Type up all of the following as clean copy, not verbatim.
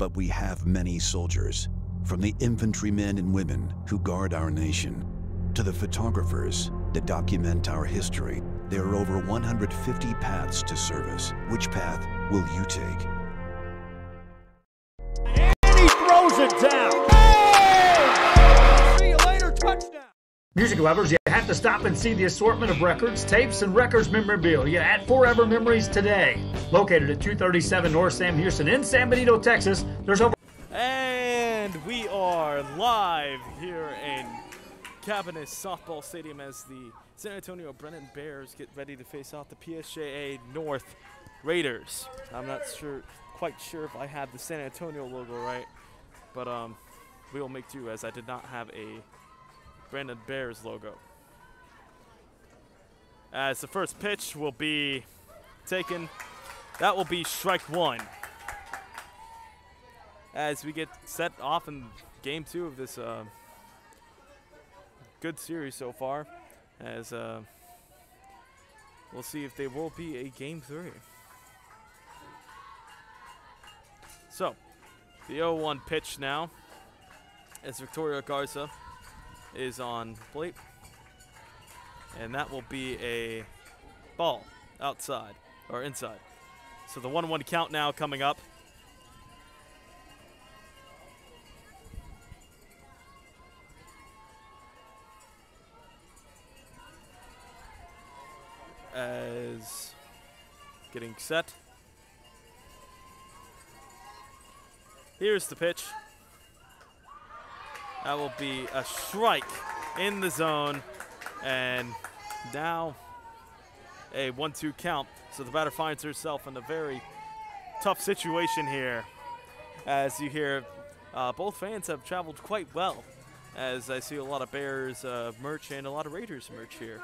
but we have many soldiers, from the infantrymen and women who guard our nation, to the photographers that document our history. There are over 150 paths to service. Which path will you take? And he throws it down. Hey! See you later, touchdown. Music lovers, you have to stop and see the assortment of records, tapes, and records memorabilia at Forever Memories today. Located at 237 North Sam Houston in San Benito, Texas, there's over... And we are live here in Cabinets Softball Stadium as the San Antonio Brennan Bears get ready to face off the PSJA North Raiders. I'm not quite sure if I have the San Antonio logo right, but we will make do as I did not have a Brennan Bears logo. As the first pitch will be taken, that will be strike one. As we get set off in game two of this good series so far, as we'll see if there will be a game three. So, the 0-1 pitch now, as Victoria Garza is on plate, and that will be a ball outside, or inside. So the 1-1 count now coming up. As getting set. Here's the pitch. That will be a strike in the zone, and now a 1-2 count. So the batter finds herself in a very tough situation here. As you hear, both fans have traveled quite well, as I see a lot of Bears merch and a lot of Raiders merch here.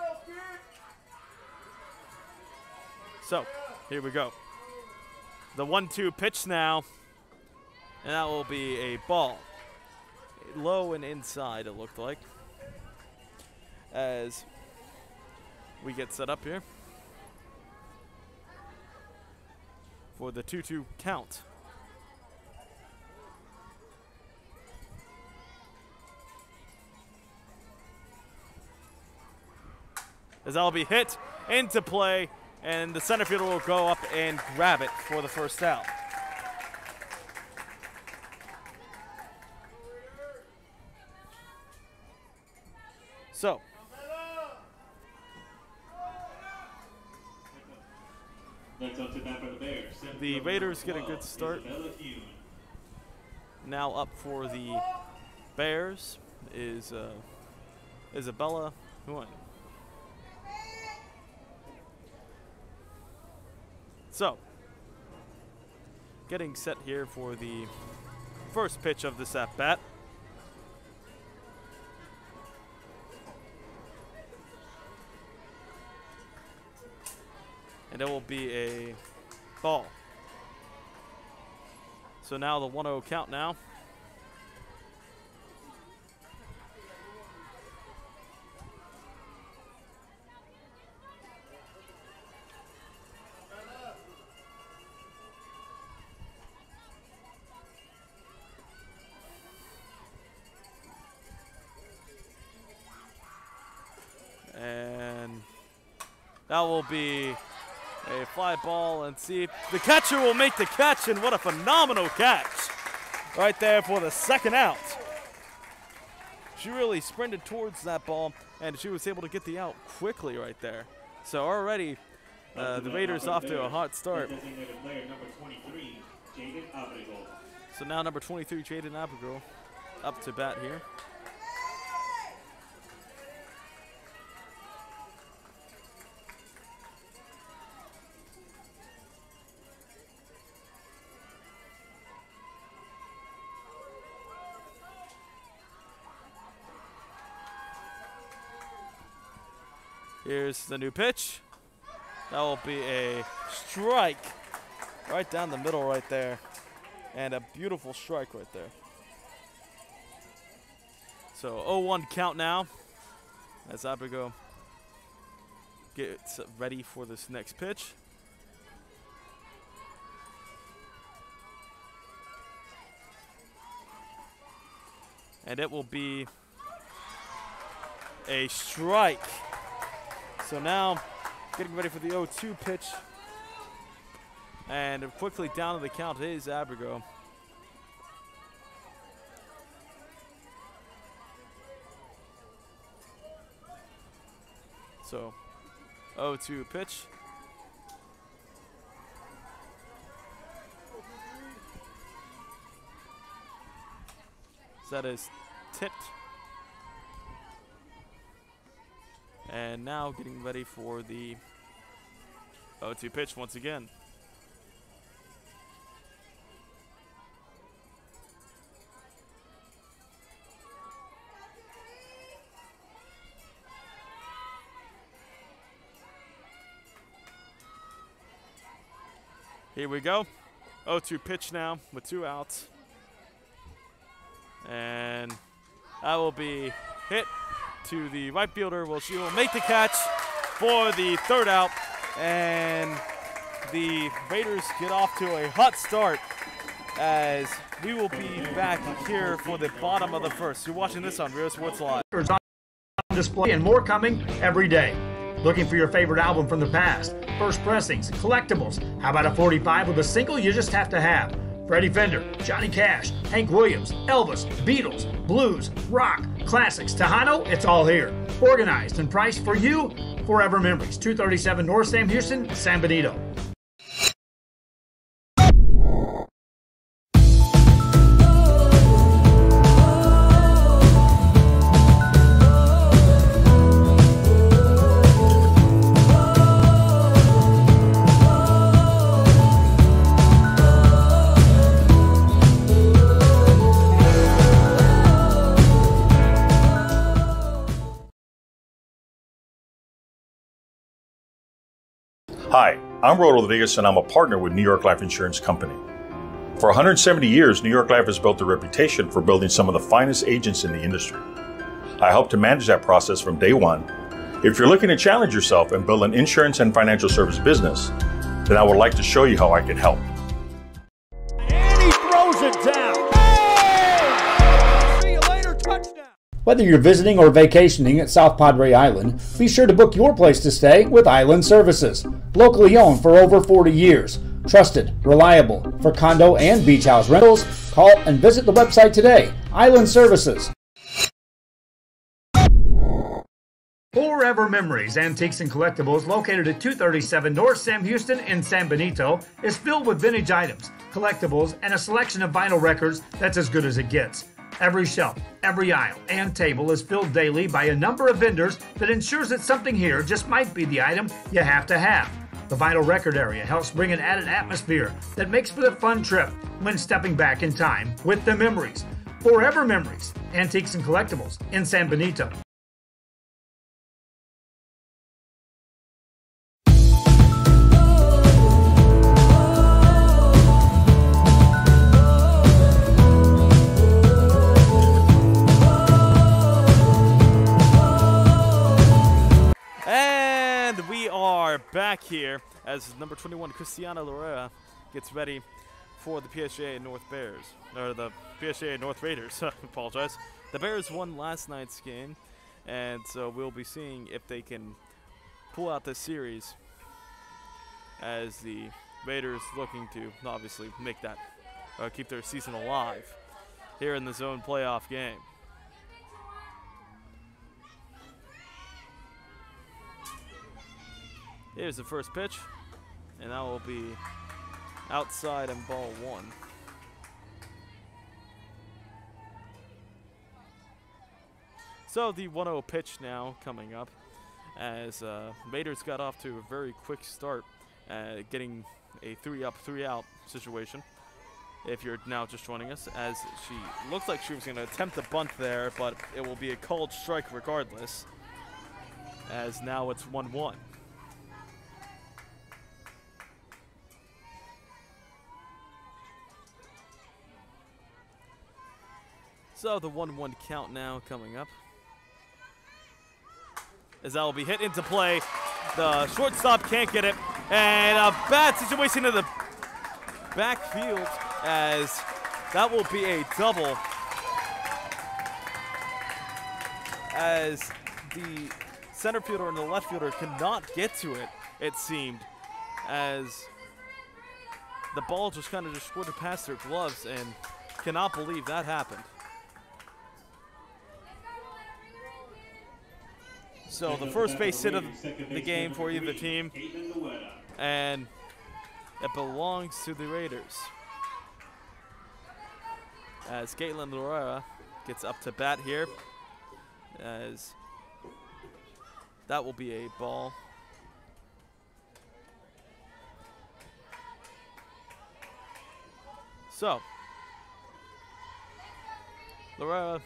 So, here we go. The 1-2 pitch now, and that will be a ball. Low and inside, it looked like. As we get set up here for the 2-2 count. As that'll be hit into play, and the center fielder will go up and grab it for the first out. So, the Raiders get a good start. Now up for the Bears is Isabella Huon. So, getting set here for the first pitch of this at-bat. And it will be a ball. So now the 1-0 count now. And that will be a fly ball, and see if the catcher will make the catch, and what a phenomenal catch right there for the second out. She really sprinted towards that ball, and she was able to get the out quickly right there. So already the Raiders off to a hot start. So now number 23, Jaden Abigail, up to bat here. Here's the new pitch. That will be a strike right down the middle right there. And a beautiful strike right there. So 0-1 count now as Abigail gets ready for this next pitch. and it will be a strike. So now getting ready for the 0-2 pitch, and quickly down to the count is Abrigo. So 0-2 pitch. That is tipped. And now getting ready for the 0-2 pitch once again. Here we go. 0-2 pitch now with 2 outs. And that will be hit to the right fielder. Well, she will make the catch for the 3rd out. And the Raiders get off to a hot start as we will be back here for the bottom of the 1st. You're watching this on Real Sports Live. On display and more coming every day. Looking for your favorite album from the past? First pressings, collectibles. How about a 45 with a single you just have to have? Freddie Fender, Johnny Cash, Hank Williams, Elvis, Beatles, blues, rock, classics, Tejano, it's all here. Organized and priced for you. Forever Memories, 237 North Sam Houston, San Benito. Hi, I'm Rodriguez and I'm a partner with New York Life Insurance Company. For 170 years, New York Life has built a reputation for building some of the finest agents in the industry. I help to manage that process from day one. If you're looking to challenge yourself and build an insurance and financial service business, then I would like to show you how I can help. And he throws it down. Hey! See you later, touchdown. Whether you're visiting or vacationing at South Padre Island, be sure to book your place to stay with Island Services. Locally owned for over 40 years. Trusted, reliable. For condo and beach house rentals, call and visit the website today. Island Services. Forever Memories, Antiques and Collectibles, located at 237 North Sam Houston in San Benito, is filled with vintage items, collectibles, and a selection of vinyl records that's as good as it gets. Every shelf, every aisle, and table is filled daily by a number of vendors that ensures that something here just might be the item you have to have. The vinyl record area helps bring an added atmosphere that makes for the fun trip when stepping back in time with the memories. Forever Memories, Antiques and Collectibles in San Benito. Back here as number 21 Cristiano Lorea gets ready for the PSJA North Bears, or the PSJA North Raiders. I apologize. The Bears won last night's game, and so we'll be seeing if they can pull out this series as the Raiders looking to obviously make that keep their season alive here in the zone playoff game. Here's the first pitch, and that will be outside and ball 1. So the 1-0 pitch now coming up as Raiders got off to a very quick start, getting a 3-up, 3-out situation. If you're now just joining us, as she looked like she was going to attempt a bunt there, but it will be a called strike regardless, as now it's 1-1. So the 1-1 count now coming up. As that will be hit into play. The shortstop can't get it. And a bad situation in the backfield as that will be a double as the center fielder and the left fielder cannot get to it, it seemed, as the ball just kind of just squirted past their gloves, and cannot believe that happened. So the first base hit of the game for either team, and it belongs to the Raiders. As Caitlin Lorera gets up to bat here, as that will be a ball. So, Lorera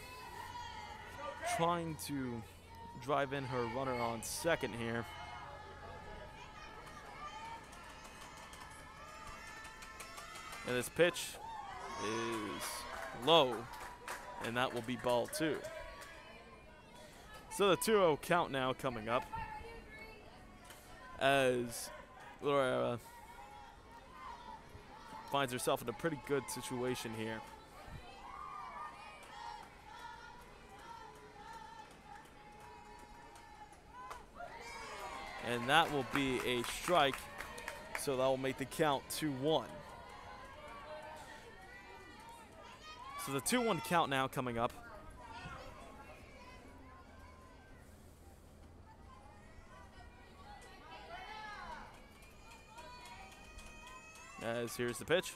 trying to drive in her runner on second here. And this pitch is low, and that will be ball 2. So the 2-0 count now coming up as Lorera finds herself in a pretty good situation here. And that will be a strike, so that will make the count 2-1. So the 2-1 count now coming up. As here's the pitch.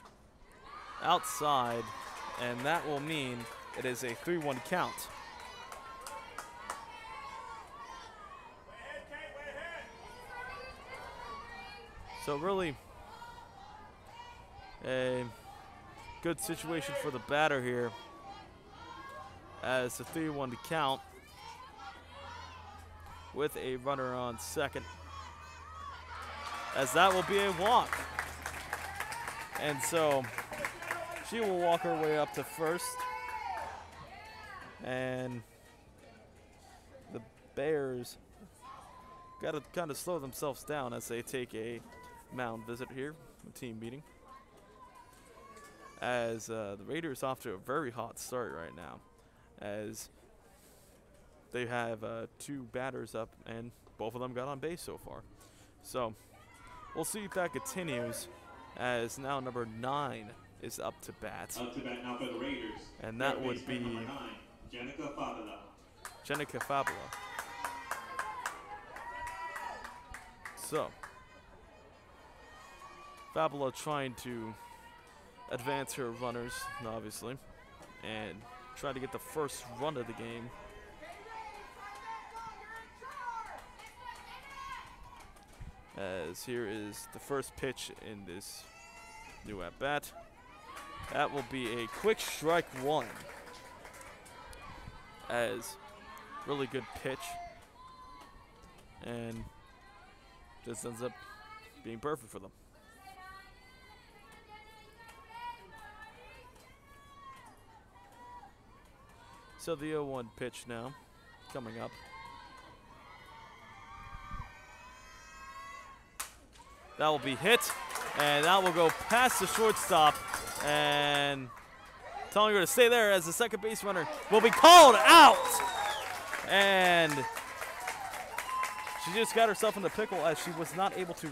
Outside, and that will mean it is a 3-1 count. So really a good situation for the batter here as the 3-1 to count with a runner on second, as that will be a walk. And so she will walk her way up to first, and the Bears got to kind of slow themselves down as they take a mound visit here, a team meeting. As the Raiders off to a very hot start right now, as they have 2 batters up, and both of them got on base so far. So we'll see if that continues, as now number 9 is up to bat. Up to bat now for the Raiders. And that would be number 9, Jenica Fabula. Jenica Fabula. So Fabula trying to advance her runners, obviously, and try to get the first run of the game. As here is the first pitch in this new at-bat. That will be a quick strike 1. As really good pitch, and just ends up being perfect for them. So the 0-1 pitch now coming up. That will be hit, and that will go past the shortstop, and telling her to stay there as the second base runner will be called out. And she just got herself in the pickle as she was not able to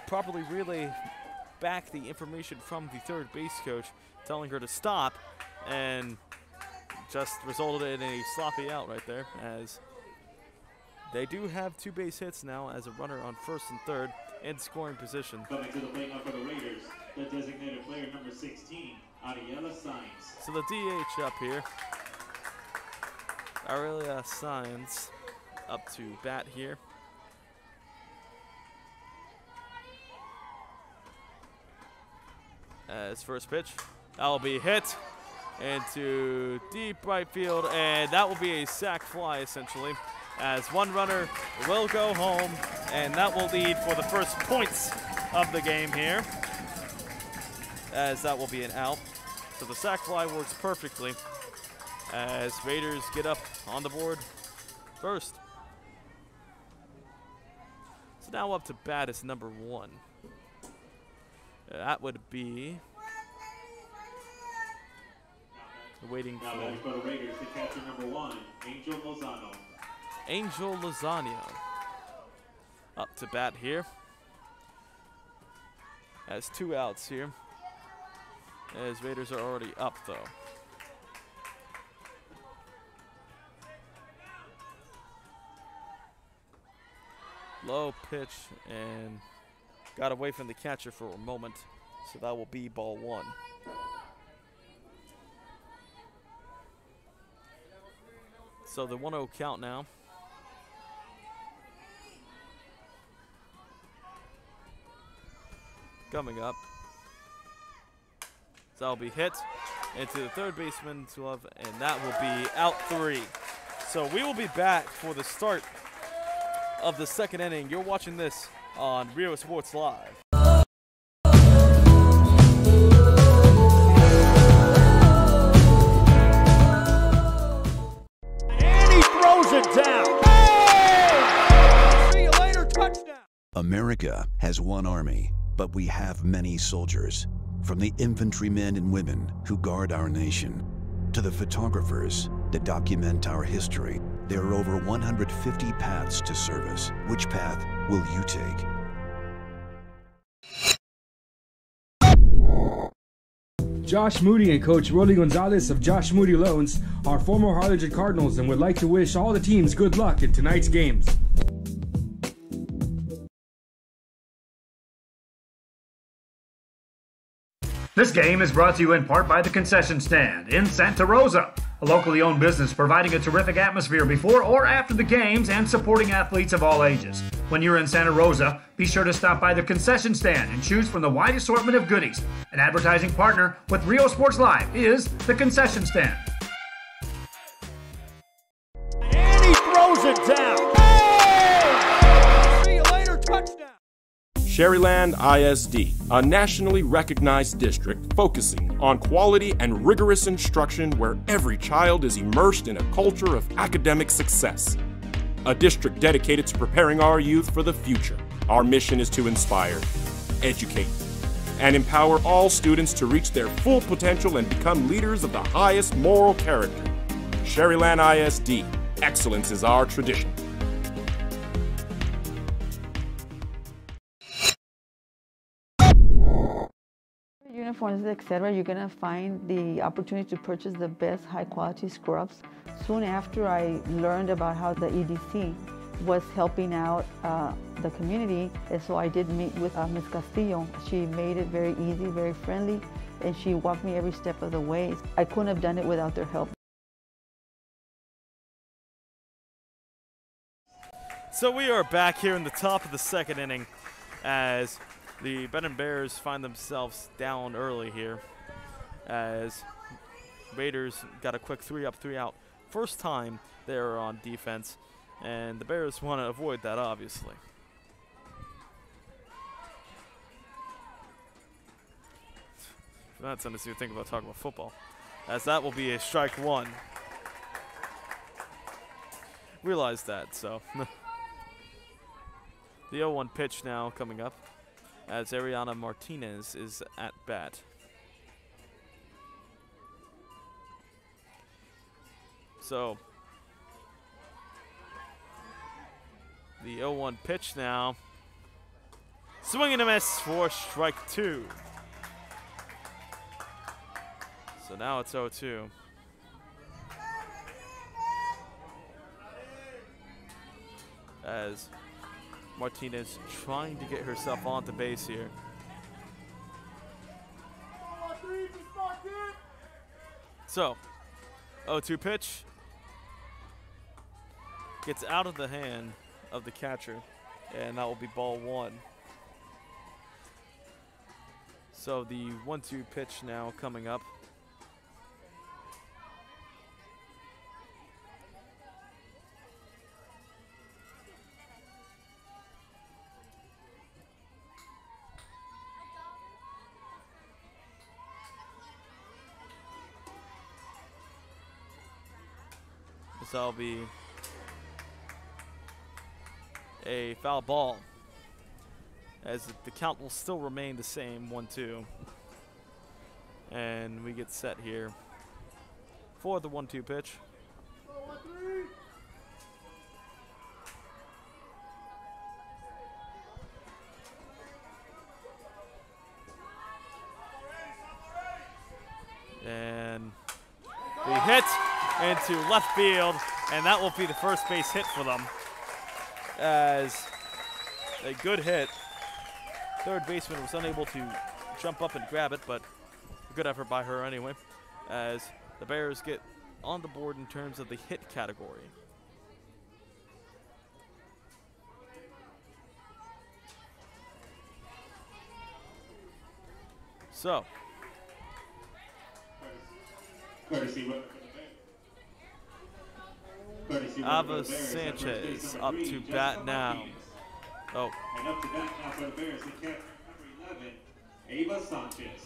properly relay back the information from the third base coach telling her to stop, and just resulted in a sloppy out right there, as they do have 2 base hits now as a runner on first and third in scoring position. Coming to the plate now for the Raiders, the designated player number 16, Ariela Sainz. So the DH up here. Ariela Sainz up to bat here. As first pitch, that will be hit into deep right field, and that will be a sac fly essentially, as one runner will go home, and that will lead for the first points of the game here, as that will be an out. So the sac fly works perfectly as Raiders get up on the board first. So now up to bat is number 1. That would be waiting Now for back for the Raiders, the catcher number 1, Angel Lozano. Angel Lozano up to bat here. Has 2 outs here, as Raiders are already up though. Low pitch and got away from the catcher for a moment, so that will be ball 1. So the 1-0 count now. Coming up. So that'll be hit into the third baseman's glove, and that will be out 3. So we will be back for the start of the second inning. You're watching this on Rio Sports Live. And he throws it down. Oh! See you later, touchdown. America has one army, but we have many soldiers. From the infantrymen and women who guard our nation, to the photographers that document our history, there are over 150 paths to service. Which path will you take? Josh Moody and Coach Rolly Gonzalez of Josh Moody Loans are former Harlingen Cardinals and would like to wish all the teams good luck in tonight's games. This game is brought to you in part by the Concession Stand in Santa Rosa, a locally owned business providing a terrific atmosphere before or after the games and supporting athletes of all ages. When you're in Santa Rosa, be sure to stop by the Concession Stand and choose from the wide assortment of goodies. An advertising partner with Rio Sports Live is the Concession Stand. And he throws it down. Oh! See you later, touchdown. Sherryland ISD, a nationally recognized district focusing on quality and rigorous instruction where every child is immersed in a culture of academic success. A district dedicated to preparing our youth for the future. Our mission is to inspire, educate, and empower all students to reach their full potential and become leaders of the highest moral character. Sherryland ISD, excellence is our tradition. Uniforms, etc., you're going to find the opportunity to purchase the best high-quality scrubs. Soon after I learned about how the EDC was helping out the community, and so I did meet with Ms. Castillo. She made it very easy, very friendly, and she walked me every step of the way. I couldn't have done it without their help. So we are back here in the top of the second inning as the Brennan Bears find themselves down early here, as Raiders got a quick 3-up, 3-out. First time they're on defense, and the Bears want to avoid that, obviously. That's something to think about talking about football, as that will be a strike 1. Realize that, so. The 0-1 pitch now coming up, as Ariana Martinez is at bat. So, the 0-1 pitch now. Swing and a miss for strike 2. So now it's 0-2. As Martinez trying to get herself onto base here. So, 0-2 pitch. Gets out of the hand of the catcher, and that will be ball 1. So the 1-2 pitch now coming up. This will be a foul ball, as the count will still remain the same, 1-2. And we get set here for the 1-2 pitch. And the hit into left field, and that will be the first base hit for them. As a good hit. Third baseman was unable to jump up and grab it, but a good effort by her anyway, as the Bears get on the board in terms of the hit category. So, Ava Sanchez up to bat now. Oh. And up to bat now for the Bears, the catcher number 11, Ava Sanchez.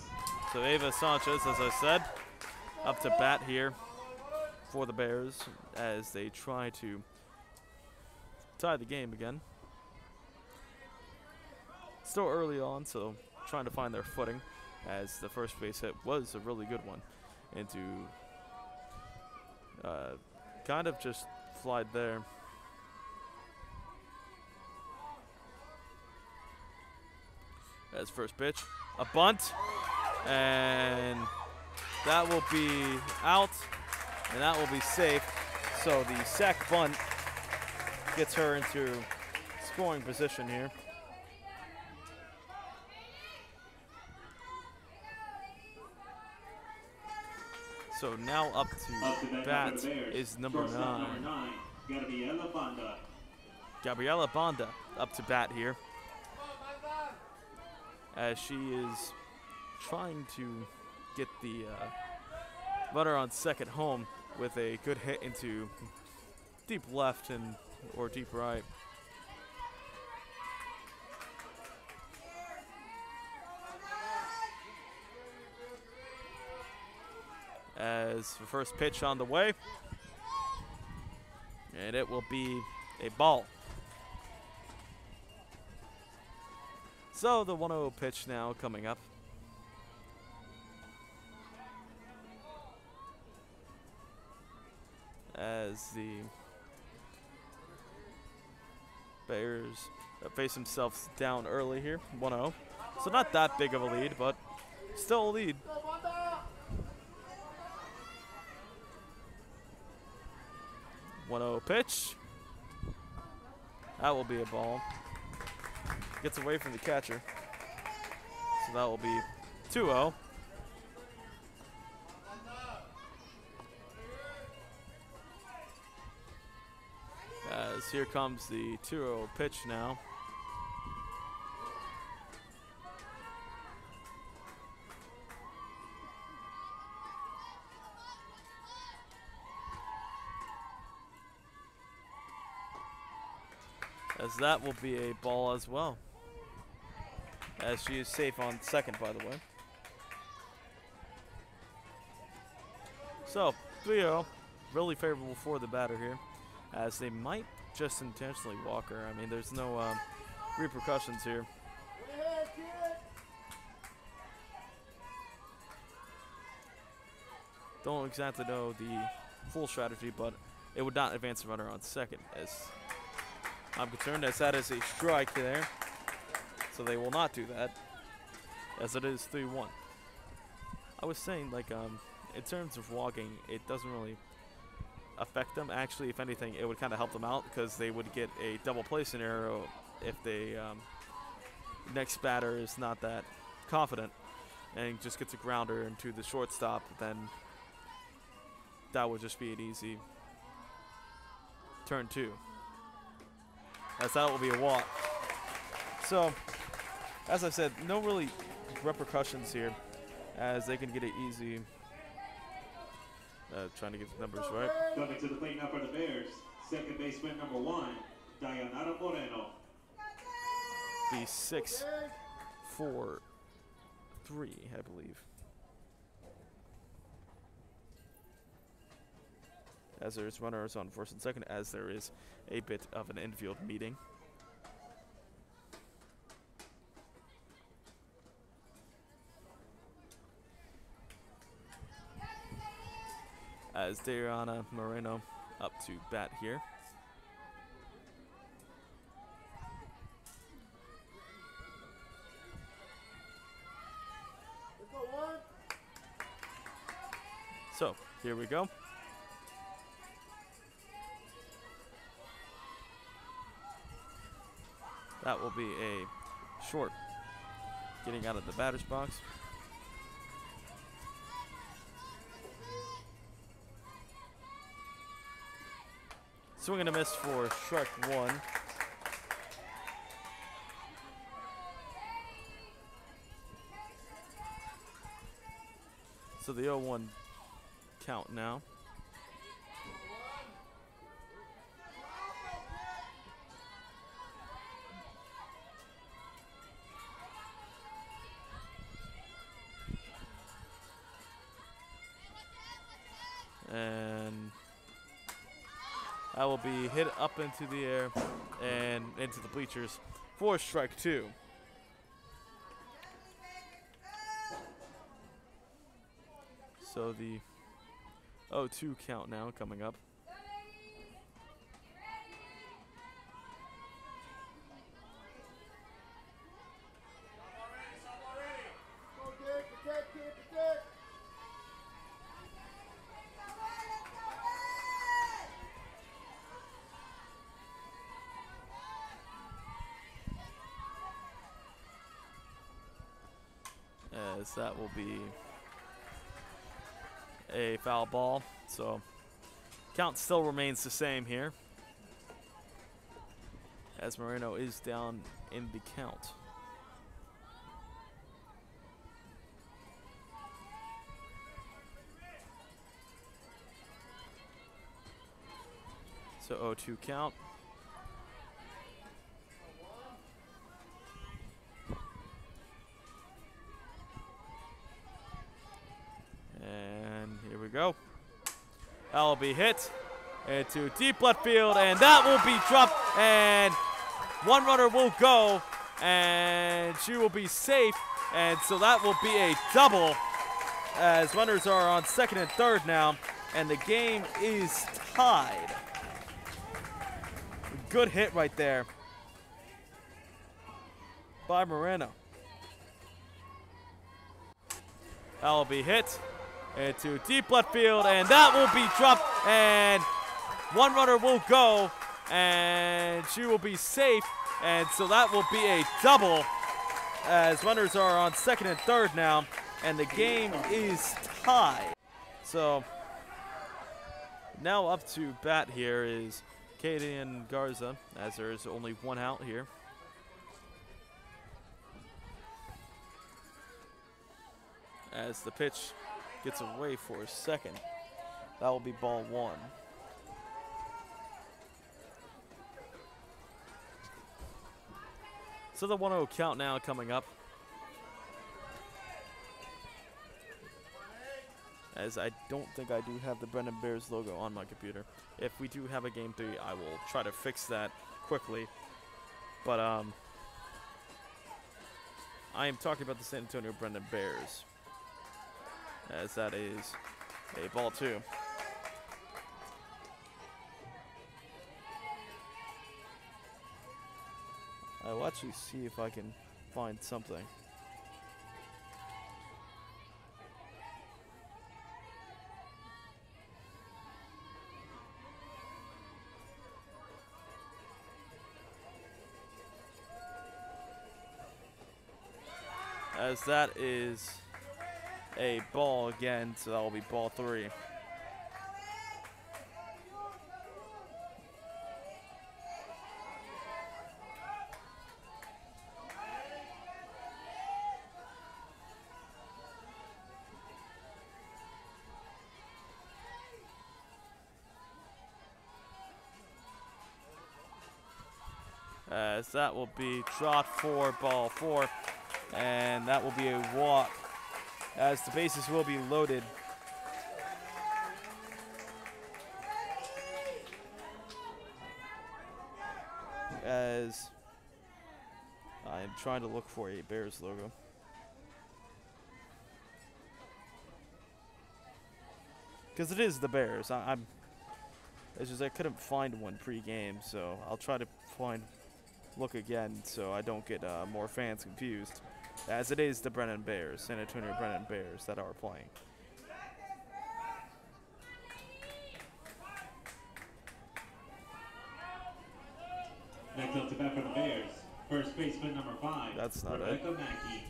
So Ava Sanchez, as I said, up to bat here for the Bears as they try to tie the game again. Still early on, so trying to find their footing, as the first base hit was a really good one into kind of just flied there. As first pitch, a bunt, and that will be out, and that will be safe. So the sac bunt gets her into scoring position here. So now up to bat is number 9. Gabriela Banda up to bat here, as she is trying to get the runner on second home with a good hit into deep left and or deep right. As the first pitch on the way, and it will be a ball. So the 1-0 pitch now coming up. As the Bears face themselves down early here, 1-0. So not that big of a lead, but still a lead. Pitch. That will be a ball. Gets away from the catcher. So that will be 2-0. As here comes the 2-0 pitch now. As that will be a ball as well. As she is safe on second, by the way. So, 3-0, really favorable for the batter here, as they might just intentionally walk her. I mean, there's no repercussions here. Don't exactly know the full strategy, but it would not advance the runner on second, as I'm concerned, as that is a strike there. So they will not do that, as it is 3-1. I was saying, like, in terms of walking, it doesn't really affect them. Actually, if anything, it would kind of help them out, because they would get a double play scenario if they next batter is not that confident and just gets a grounder into the shortstop. Then that would just be an easy turn 2. As that will be a walk. So, as I said, no really repercussions here, as they can get it easy. Trying to get the numbers right. Coming to the plate now for the Bears, second baseman number 1, Dayanara Moreno. The 6-4-3, I believe. As there's runners on first and second, as there is a bit of an infield meeting. as Dariana Moreno up to bat here. So, here we go. That will be a short getting out of the batter's box. Swing and a miss for strike one. So the 0-1 count now. And that will be hit up into the air and into the bleachers for strike two. So the 0-2 count now coming up. As that will be a foul ball, so count still remains the same here as Moreno is down in the count. So 0-2 count. And here we go. That will be hit into deep left field, and that will be dropped, and one runner will go, and she will be safe, and so that will be a double as runners are on second and third now, and the game is tied. Good hit right there by Moreno. That will be hit into deep left field, and that will be dropped, and one runner will go, and she will be safe, and so that will be a double as runners are on second and third now, and the game is tied. So now up to bat here is Kadian Garza, as there is only one out here. As the pitch gets away for a second. That will be ball one. So the 1-0 count now coming up. As I don't think I do have the Brennan Bears logo on my computer. If we do have a game 3, I will try to fix that quickly. But I am talking about the San Antonio Brennan Bears, as that is a ball two. I will actually see if I can find something. As that is a ball again, so that will be ball three. As that will be dropped for ball four, and that will be a walk, as the bases will be loaded. As I am trying to look for a Bears logo. because it is the Bears. It's just I couldn't find one pre-game, so I'll try to look again so I don't get more fans confused. As it is the Brennan Bears, San Antonio Brennan Bears that are playing. Next up to bat for the Bears, first baseman number 5. That's not Rebecca it. Mackey.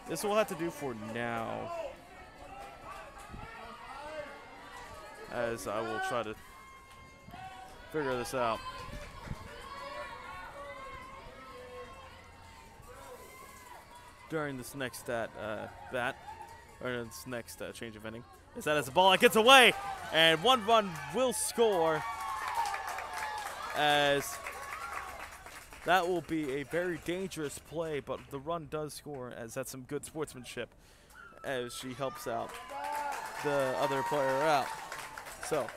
This will have to do for now, as I will try to figure this out. During this next bat, or this next change of inning, is that as the ball gets away, and 1 run will score, as that will be a very dangerous play, but the run does score, as that's some good sportsmanship, as she helps out the other player out. So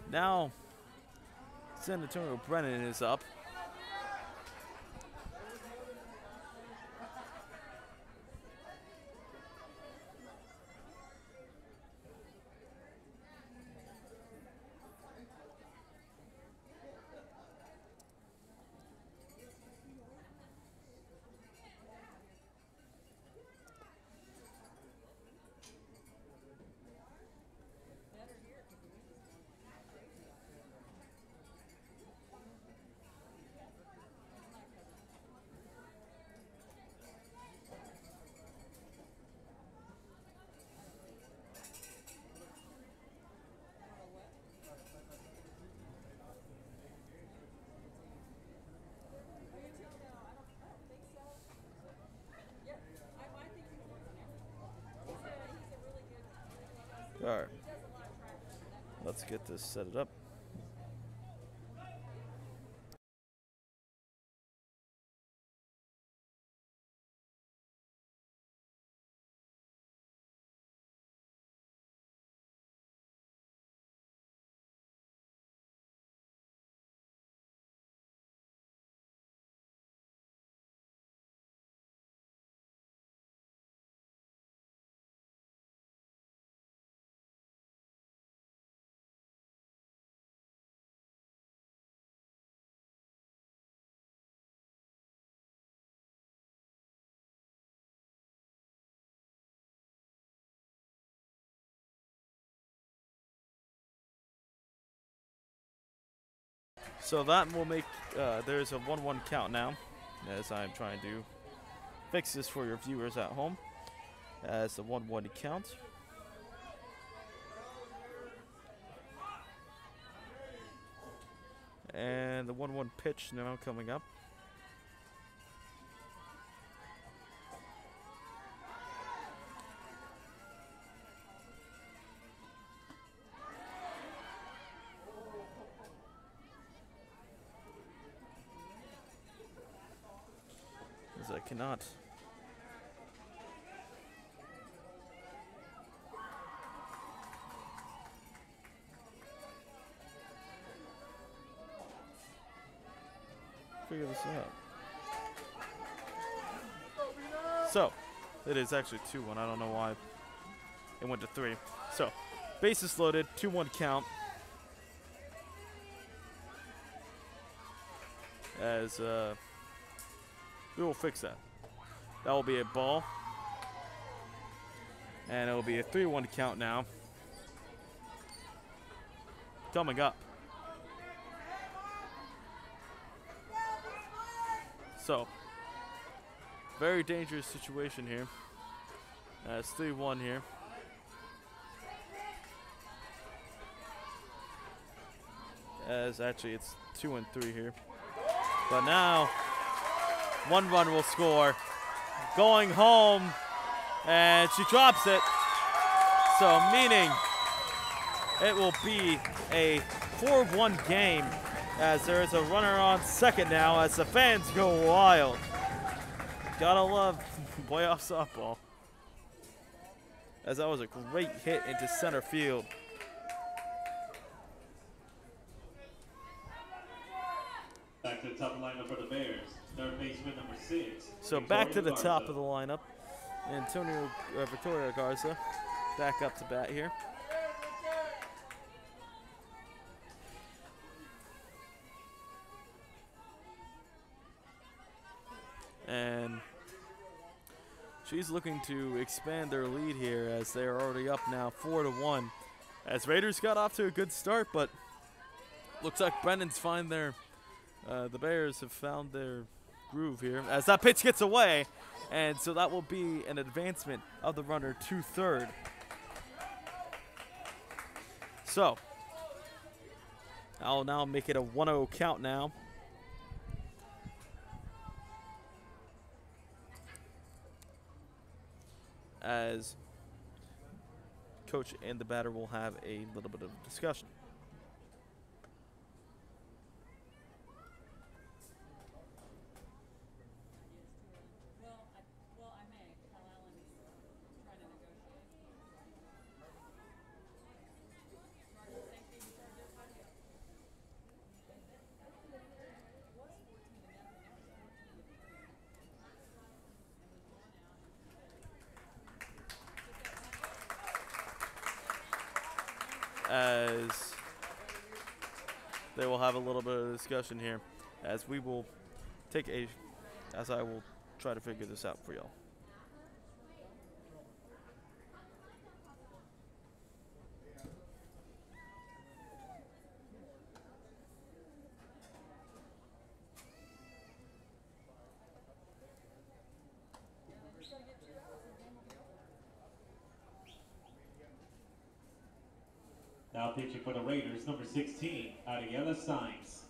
now San Antonio Brennan is up. All right, let's get this set it up. So that will make, there's a 1-1 count now, as I'm trying to fix this for your viewers at home, as the 1-1 count. And the 1-1 pitch now coming up. I cannot. Figure this out. So, it is actually 2-1. I don't know why it went to 3. So, bases loaded, 2-1 count. As we will fix that. That will be a ball. And it will be a 3-1 count now. Coming up. So, very dangerous situation here. It's 3-1 here. As actually it's 2-3 here. But now, 1 run will score. Going home, and she drops it. So meaning it will be a 4-1 game, as there is a runner on second now as the fans go wild. Gotta love playoff softball, as that was a great hit into center field. Back to the top lineup for the Bears. Third baseman number 6. So back to the top of the lineup. Victoria Garza back up to bat here. And she's looking to expand their lead here as they're already up now 4-1. As Raiders got off to a good start, but looks like Brennan's find their, the Bears have found their groove here as that pitch gets away. And so that will be an advancement of the runner to third. So I'll now make it a 1-0 count now. As coach and the batter will have a little bit of discussion. As they will have a little bit of discussion here, as we will take a, as I will try to figure this out for y'all. Now pitching for the Raiders, number 16, Ariela Sainz.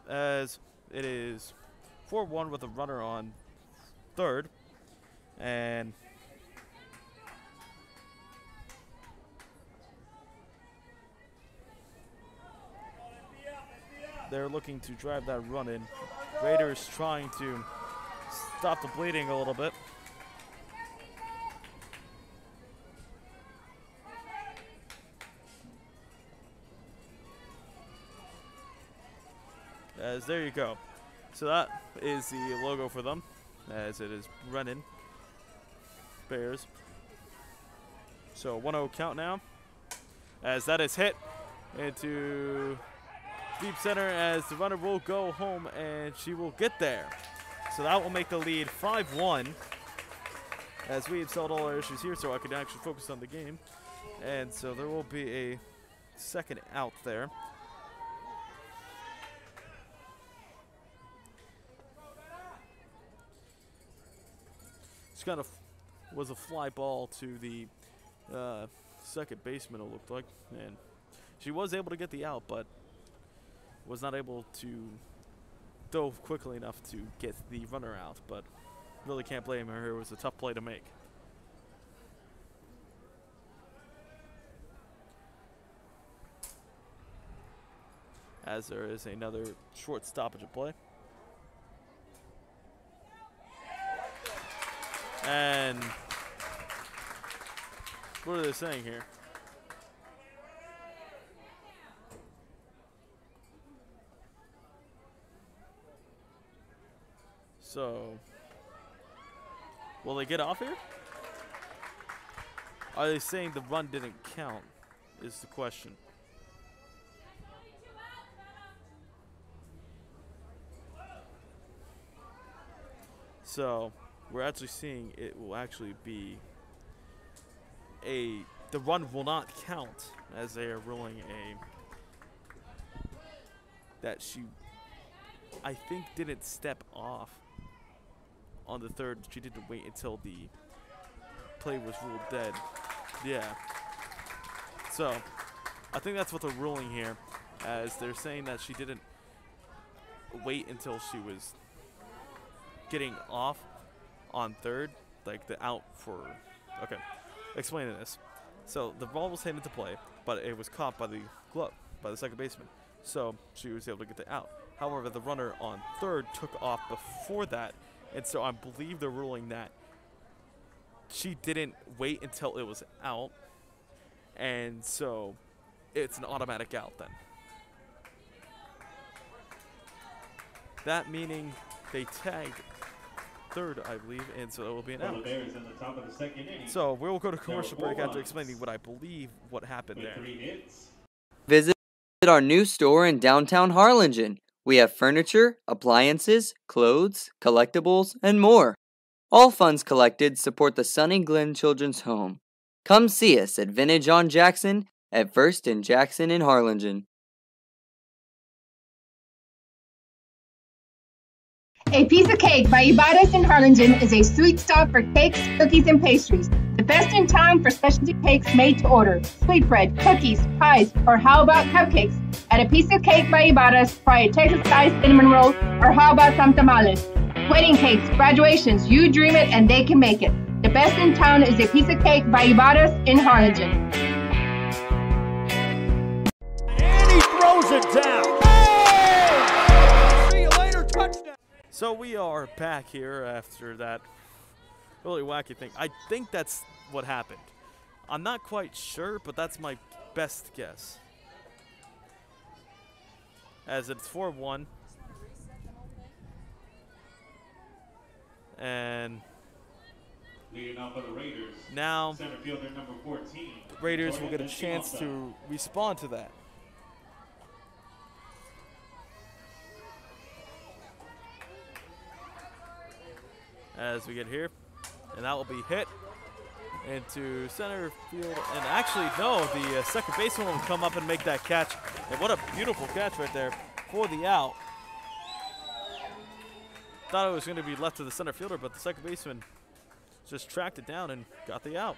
As it is 4-1 with a runner on third, and they're looking to drive that run in. Raiders trying to stop the bleeding a little bit. As there you go. So that is the logo for them, as it is Brennan Bears. So 1-0 count now, as that is hit into deep center, as the runner will go home and she will get there. So that will make the lead 5-1, as we have solved all our issues here so I can actually focus on the game. And so there will be a second out there. Kind of was a fly ball to the second baseman, it looked like, and she was able to get the out, but was not able to dove quickly enough to get the runner out. But really can't blame her. It was a tough play to make. As there is another short stoppage of play. And what are they saying here? So, will they get off here? Are they saying the run didn't count is the question. So we're actually seeing it will actually be the run will not count, as they are ruling that she, I think, didn't step off on the third. She didn't wait until the play was ruled dead. Yeah. So, I think that's what they're ruling here, as they're saying that she didn't wait until she was getting off on third, like the out for, okay, explaining this. So the ball was hit into play, but it was caught by the glove, by the second baseman. So she was able to get the out. However, the runner on third took off before that, and so I believe they're ruling that she didn't wait until it was out, and so it's an automatic out then. That meaning they tagged third, I believe, and so it will be an out. So we will go to commercial break after explaining what I believe what happened there. Visit our new store in downtown Harlingen. We have furniture, appliances, clothes, collectibles, and more. All funds collected support the Sunny Glen Children's Home. Come see us at Vintage on Jackson at First and Jackson in Harlingen. A Piece of Cake by Ibarra's in Harlingen is a sweet stop for cakes, cookies, and pastries. The best in town for specialty cakes made to order. Sweetbread, cookies, pies, or how about cupcakes? At A Piece of Cake by Ibarra's, try a Texas-style cinnamon roll, or how about some tamales? Wedding cakes, graduations, you dream it and they can make it. The best in town is A Piece of Cake by Ibarra's in Harlingen. And he throws it down. Hey! See you later, touchdown. So we are back here after that really wacky thing. I think that's what happened. I'm not quite sure, but that's my best guess. As it's 4-1. And now center fielder number 14, the Raiders will get a chance to respond to that. As we get here, and that will be hit into center field. And actually, no, the second baseman will come up and make that catch. And what a beautiful catch right there for the out. Thought it was going to be left to the center fielder, but the second baseman just tracked it down and got the out.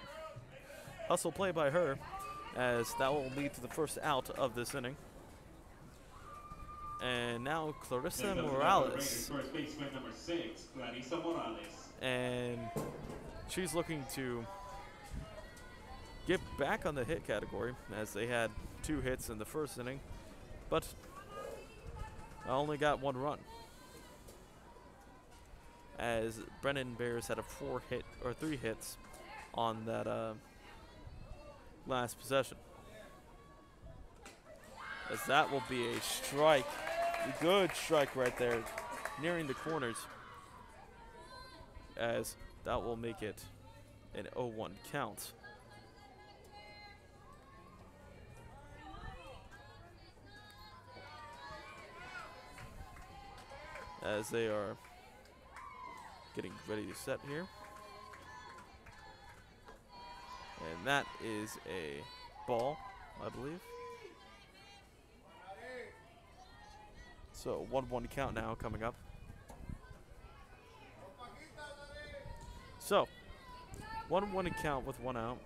Hustle play by her, as that will lead to the first out of this inning. And now Clarissa Morales. First baseman number 6, Clarissa Morales. And she's looking to get back on the hit category, as they had 2 hits in the first inning, but I only got 1 run. As Brennan Bears had a 3 hits on that last possession. As that will be a strike, a good strike right there, nearing the corners. As that will make it an 0-1 count. As they are getting ready to set here. And that is a ball, I believe. So 1-1 count now coming up. So 1-1 count with 1 out.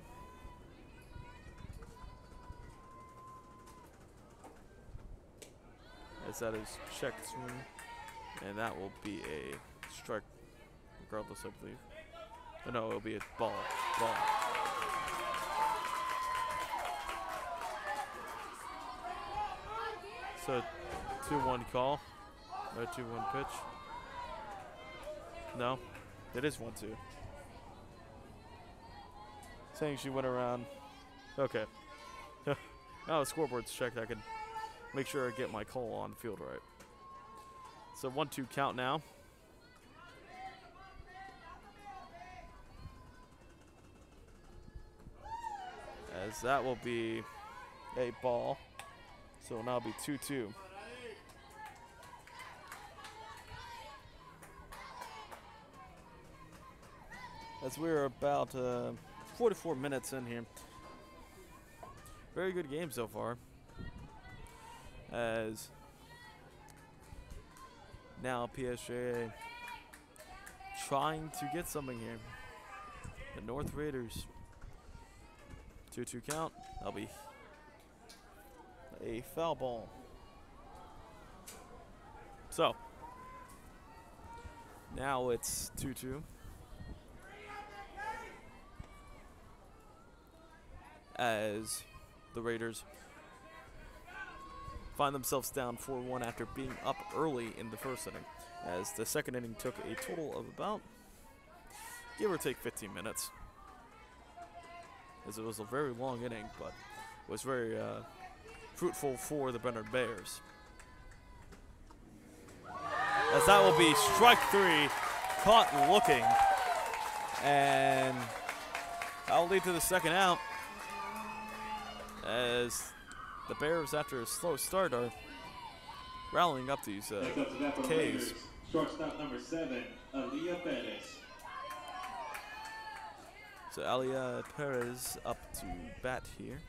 As that is checked swing, and that will be a strike regardless, I believe. Oh, no, it'll be a ball. So 2-1 call. No 2-1 pitch. No, it is 1-2. Saying she went around. Okay. Now the scoreboard's checked. I can make sure I get my call on the field right. So 1-2 count now. As that will be a ball. So it'll now be 2-2. As we're about 44 minutes in here. Very good game so far. As Now PSJA trying to get something here. The North Raiders. 2-2 count. That'll be a foul ball. So now it's 2-2. As the Raiders find themselves down 4-1 after being up early in the first inning. As the second inning took a total of about, give or take, 15 minutes. As it was a very long inning, but was very fruitful for the Brennan Bears. As that will be strike 3, caught looking, and that will lead to the second out. As the Bears, after a slow start, are rallying up these Ks. Shortstop number 7, Aaliyah Perez. So Aaliyah Perez up to bat here.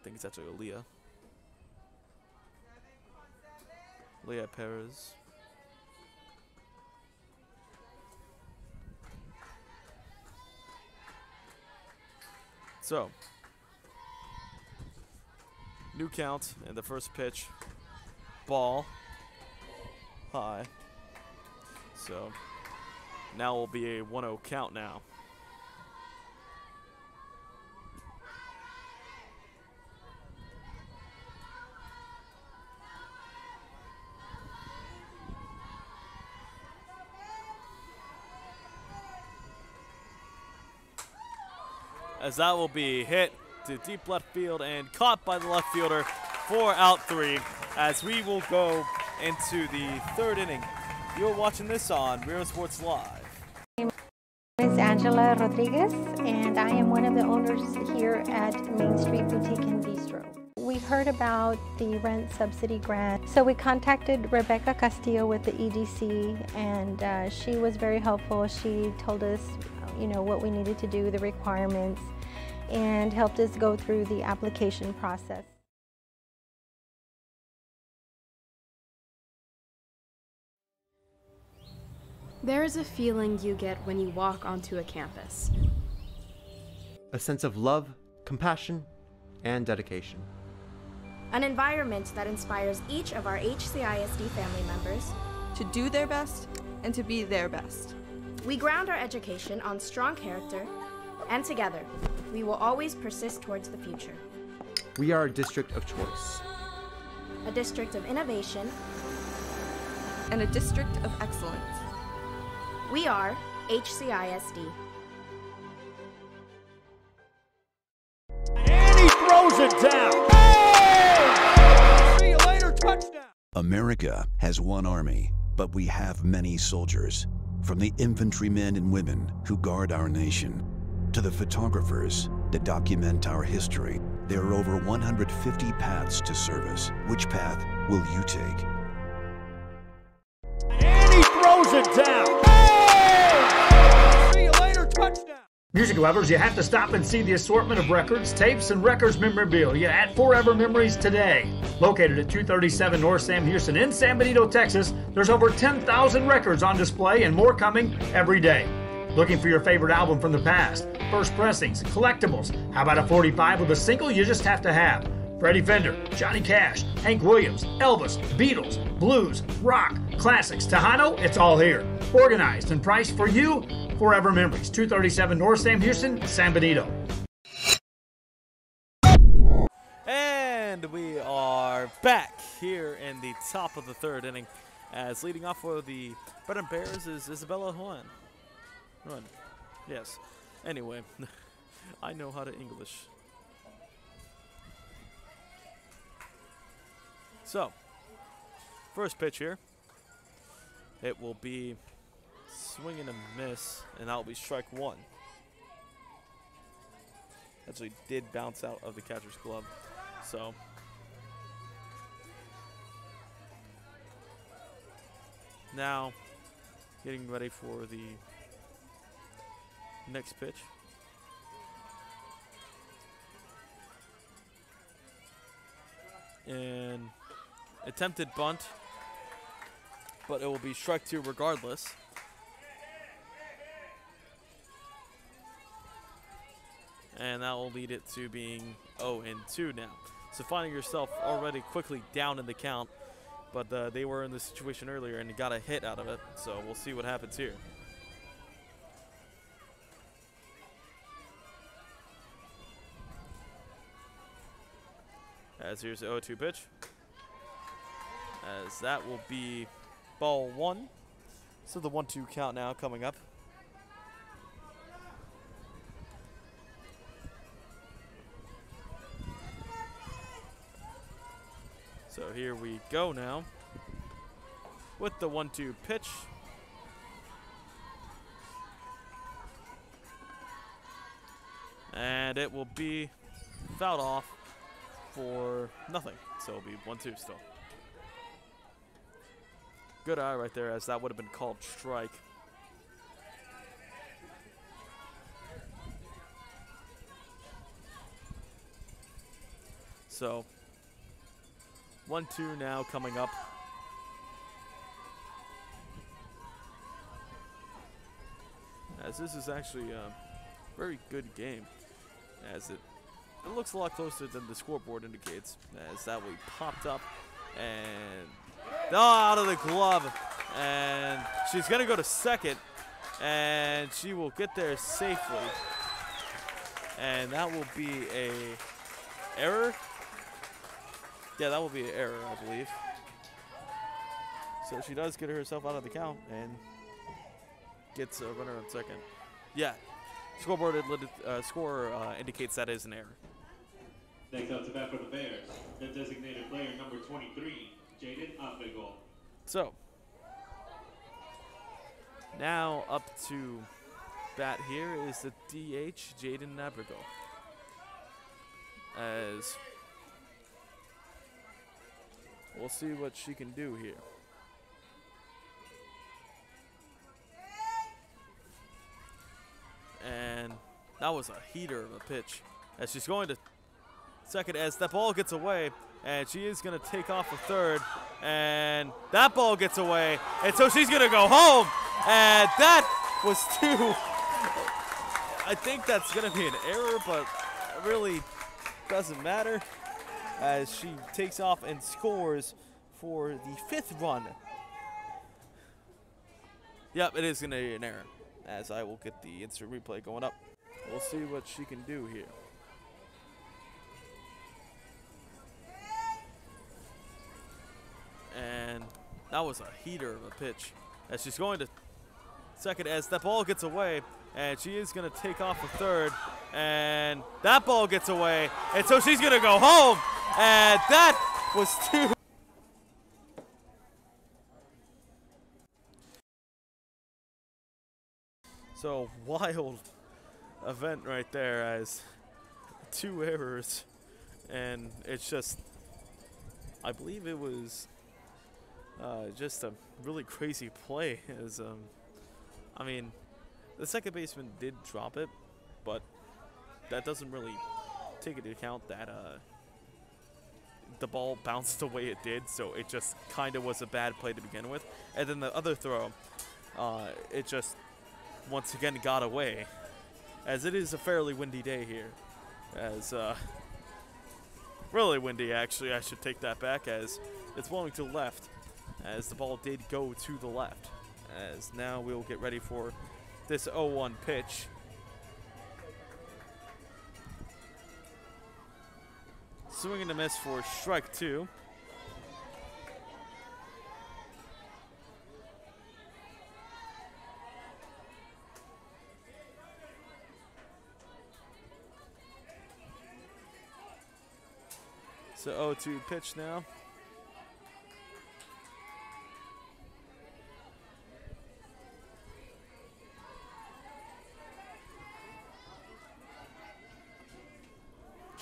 I think it's actually Aaliyah. Aaliyah Perez. So, new count and the first pitch, ball, high. So, now will be a 1-0 count now. As that will be hit to deep left field and caught by the left fielder for out 3, as we will go into the third inning. You're watching this on Real Sports Live. My name is Angela Rodriguez, and I am one of the owners here at Main Street Boutique and Bistro. We heard about the rent subsidy grant, so we contacted Rebecca Castillo with the EDC, and she was very helpful. She told us, you know, what we needed to do, the requirements, and helped us go through the application process. There is a feeling you get when you walk onto a campus. A sense of love, compassion, and dedication. An environment that inspires each of our HCISD family members to do their best and to be their best. We ground our education on strong character, and together, we will always persist towards the future. We are a district of choice. A district of innovation. And a district of excellence. We are HCISD. And he throws it down. Hey! See you later, touchdown. America has one army, but we have many soldiers. From the infantrymen and women who guard our nation, to the photographers that document our history, there are over 150 paths to service. Which path will you take? And he throws it down. Hey! See you later, touchdown. Music lovers, you have to stop and see the assortment of records, tapes, and records memorabilia at Forever Memories today. Located at 237 North Sam Houston in San Benito, Texas, there's over 10,000 records on display and more coming every day. Looking for your favorite album from the past, first pressings, collectibles. How about a 45 with a single you just have to have? Freddie Fender, Johnny Cash, Hank Williams, Elvis, Beatles, blues, rock, classics, Tejano, it's all here. Organized and priced for you. Forever Memories, 237 North Sam Houston, San Benito. And we are back here in the top of the third inning, as leading off for the Brennan Bears is Isabella Juan. Run. Yes. Anyway, I know how to English. So, first pitch here. It will be swing and a miss, and that will be strike 1. Actually did bounce out of the catcher's glove. So, now getting ready for the next pitch. and attempted bunt, but it will be strike 2 regardless. And that will lead it to being 0-2 now. So finding yourself already quickly down in the count, but they were in this situation earlier and got a hit out of it. So we'll see what happens here. As here's the 0-2 pitch. As that will be ball 1. So the 1-2 count now coming up. So here we go now with the 1-2 pitch. And it will be fouled off for nothing. So it'll be 1-2 still. Good eye right there, as that would have been called strike. So 1-2 now coming up. As this is actually a very good game, as it looks a lot closer than the scoreboard indicates, as that we popped up and out of the glove, and she's gonna go to second, and she will get there safely, and that will be a error. Yeah, that will be an error, I believe. So she does get herself out of the count and gets a runner on second. Yeah, scoreboard score indicates that is an error. Next up to bat for the Bears, the designated player number 23, Jaden Abigail. So now up to bat here is the DH, Jaden Abigail. As we'll see what she can do here. And that was a heater of a pitch. As she's going to second, as that ball gets away, and she is going to take off for third, and that ball gets away, and so she's going to go home, and that was too. I think that's going to be an error, but it really doesn't matter, as she takes off and scores for the 5th run. Yep, it is going to be an error, as I will get the instant replay going up. We'll see what she can do here. And that was a heater of a pitch. As she's going to second, as that ball gets away, and she is going to take off for third, and that ball gets away, and so she's going to go home, and that was too. So wild event right there, as 2 errors, and it's just, I believe it was just a really crazy play. As I mean, the second baseman did drop it, but that doesn't really take into account that the ball bounced the way it did, so it just kind of was a bad play to begin with. And then the other throw, it just once again got away, as it is a fairly windy day here, as really windy actually. I should take that back, as it's blowing to the left, as the ball did go to the left. As now we'll get ready for this 0-1 pitch. Swing and a miss for strike 2. So 0-2 pitch now.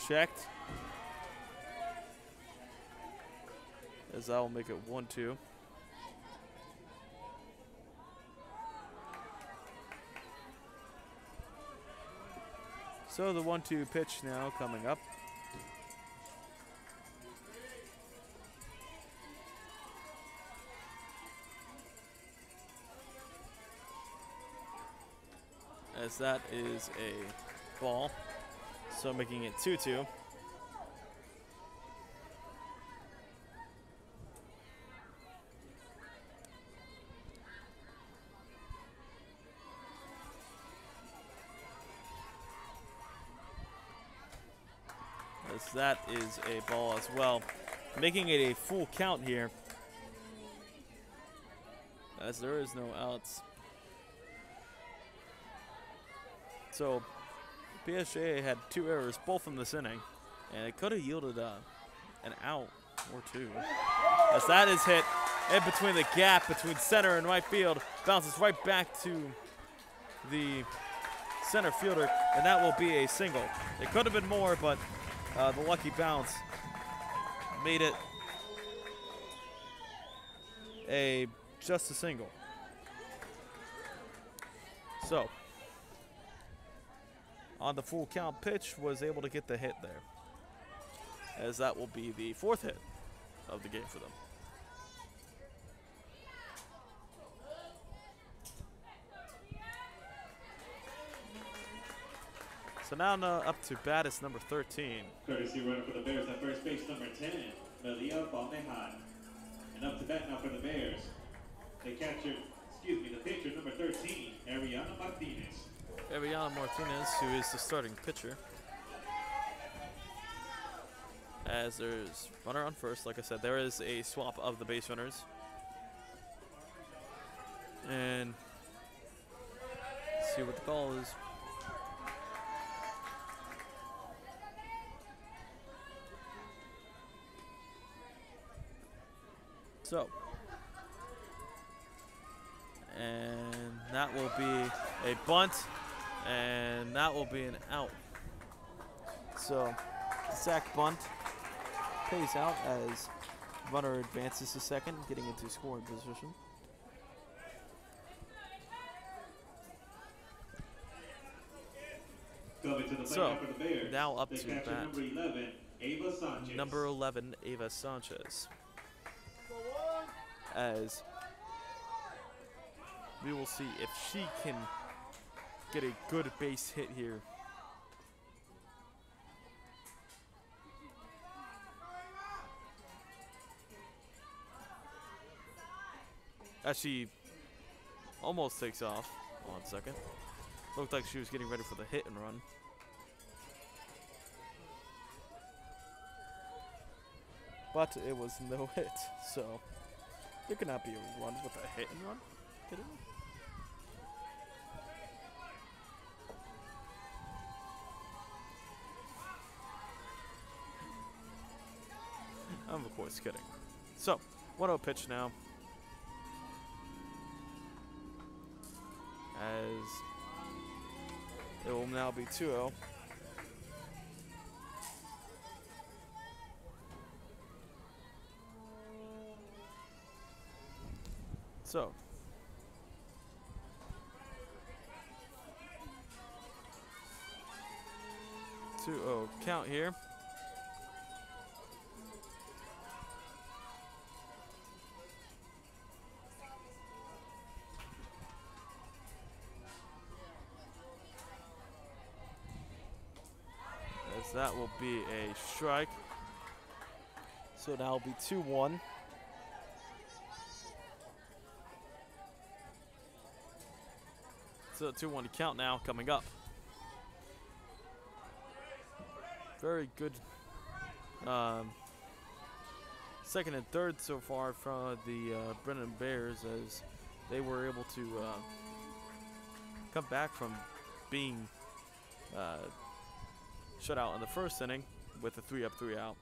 Checked. As I will make it 1-2. So the 1-2 pitch now coming up. as that is a ball. So making it 2-2. As that is a ball as well, making it a full count here, as there is no outs. So PSJA had 2 errors, both in this inning, and it could have yielded an out or 2. As that is hit in between the gap between center and right field, bounces right back to the center fielder, and that will be a single. It could have been more, but the lucky bounce made it just a single. So on the full count pitch, was able to get the hit there, as that will be the 4th hit of the game for them. So now up to bat is number 13. Courtesy runner for the Bears at first base, number 10, Melia Balmejan. And up to bat now for the Bears, the pitcher, number 13, Ariana Martinez. Ariana Martinez, who is the starting pitcher. As there's runner on first, like I said, there is a swap of the base runners. And let's see what the call is. So, and that will be a bunt, and that will be an out. So, sack bunt pays out as runner advances to second, getting into scoring position. So, now up to bat, number 11, Ava Sanchez. As we will see if she can get a good base hit here. As she almost takes off. 1 second. Looked like she was getting ready for the hit and run. But it was no hit, so there cannot be a run with a hit and run. Kidding me? I'm of course kidding. So, 1-0 pitch now. As it will now be 2-0. So, count here. As that will be a strike. So now it'll be 2-1. So 2-1 count now coming up. Very good second and third so far from the Brennan Bears, as they were able to come back from being shut out in the first inning with a 3-up, 3-out.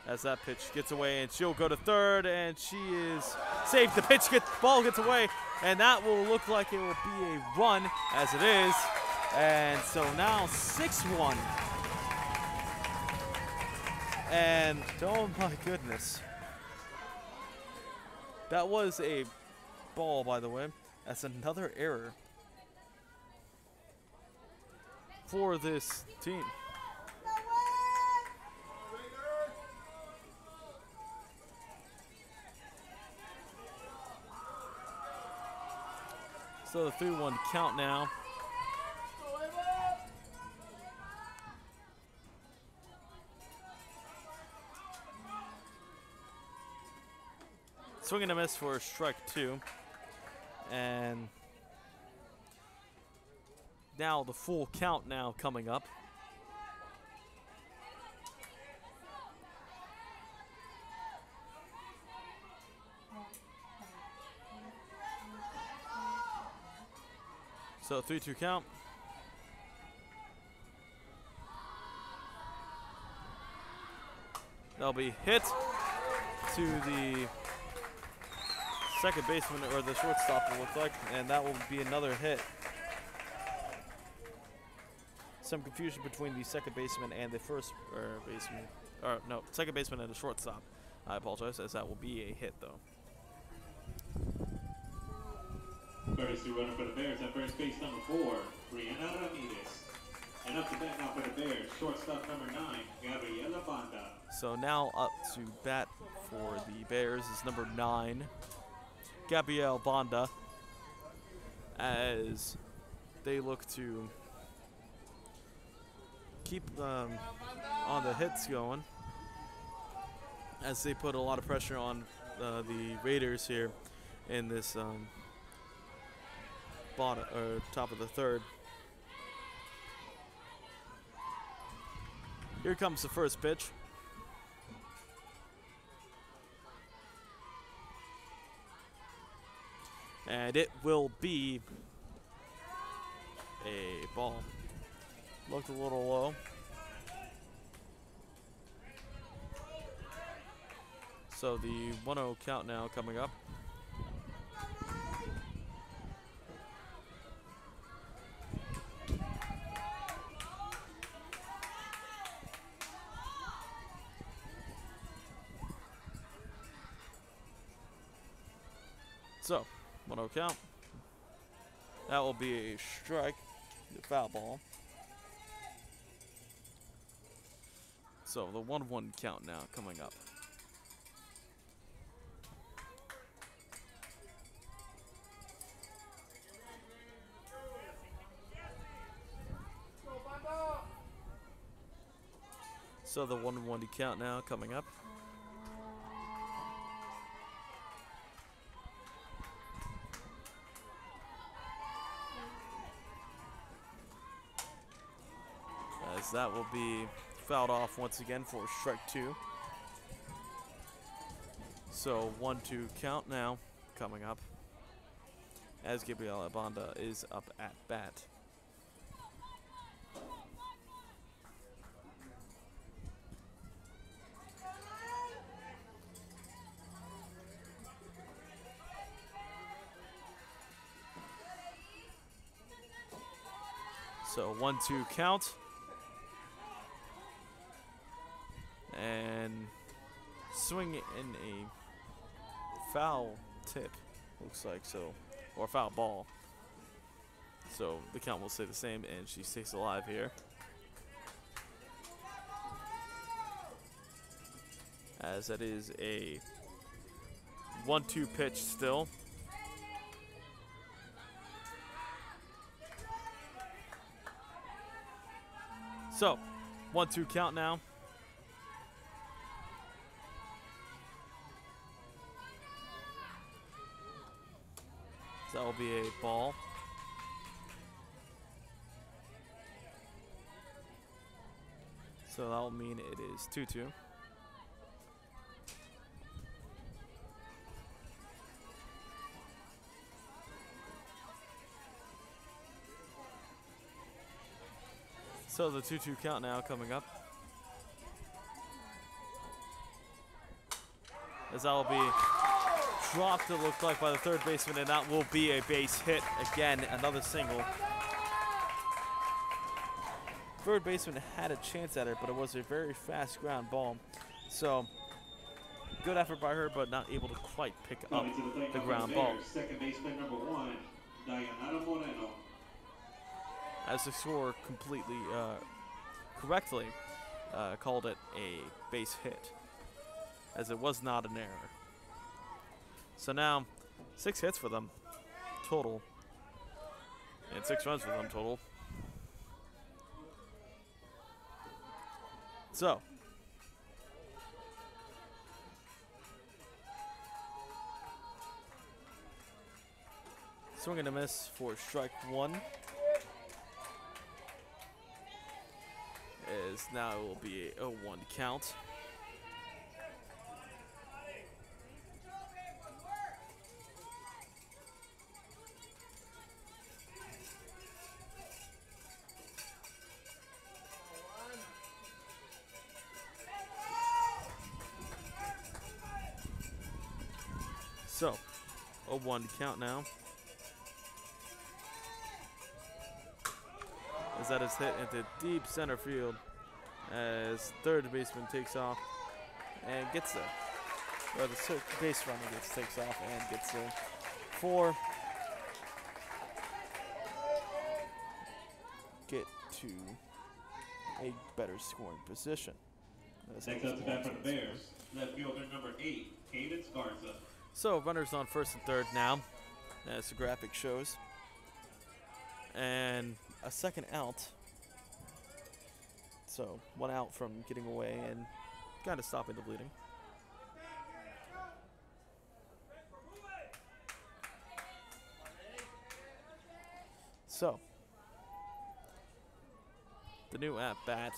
As that pitch gets away, and she'll go to third, and she is safe. The ball gets away, and that will look like it will be a run, as it is. And so now 6-1. And oh my goodness. That was a ball, by the way. That's another error for this team. So the 3-1 count now. Swing and a miss for strike 2. And now the full count now coming up. So 3-2 count. That'll be hit to the second baseman, or the shortstop, it looks like, and that will be another hit. Some confusion between the second baseman and the first baseman, or no, second baseman and the shortstop. I apologize, as that will be a hit, though. Courtesy runner for the Bears at first base number 4, Brianna Ramirez. And up to bat now for the Bears, shortstop number 9, Gabriela Banda. So now up to bat for the Bears is number 9, Gabrielle Banda, as they look to keep on the hits going, as they put a lot of pressure on the Raiders here in this bottom or top of the third. Here comes the first pitch. And it will be a ball. Looked a little low. So the 1-0 count now coming up. So, 1-0 count. That will be a strike, the foul ball. So, the 1-1 count now coming up. So, the 1-1 count now coming up. As that will be fouled off once again for strike 2. So 1-2 count now coming up, as Gabriela Banda is up at bat. So 1-2 count. And swing in a foul tip, looks like, so, or foul ball. So the count will stay the same, and she stays alive here. As that is a 1-2 pitch still. So 1-2 count now. That will be a ball. So that will mean it is 2-2. So the 2-2 count now coming up. As that will be dropped, it looked like, by the third baseman, and that will be a base hit. Again, another single. Third baseman had a chance at it, but it was a very fast ground ball. So, good effort by her, but not able to quite pick up the ground ball. Second baseman number 1, Dayanara Moreno. As the scorer completely correctly called it a base hit, as it was not an error. So now, 6 hits for them total, and 6 runs for them total. So, Swing and a miss for strike one. As now it will be a 0-1 count. So, 0-1 count now. As that is hit into deep center field as third baseman takes off and gets there. Or the base runner takes off and gets there for get to a better scoring position. Next up to bat for the Bears, left fielder number 8, Cadence Garza. So runners on first and third now, as the graphic shows. And a second out. So 1 out from getting away and kind of stopping the bleeding. So the new at bat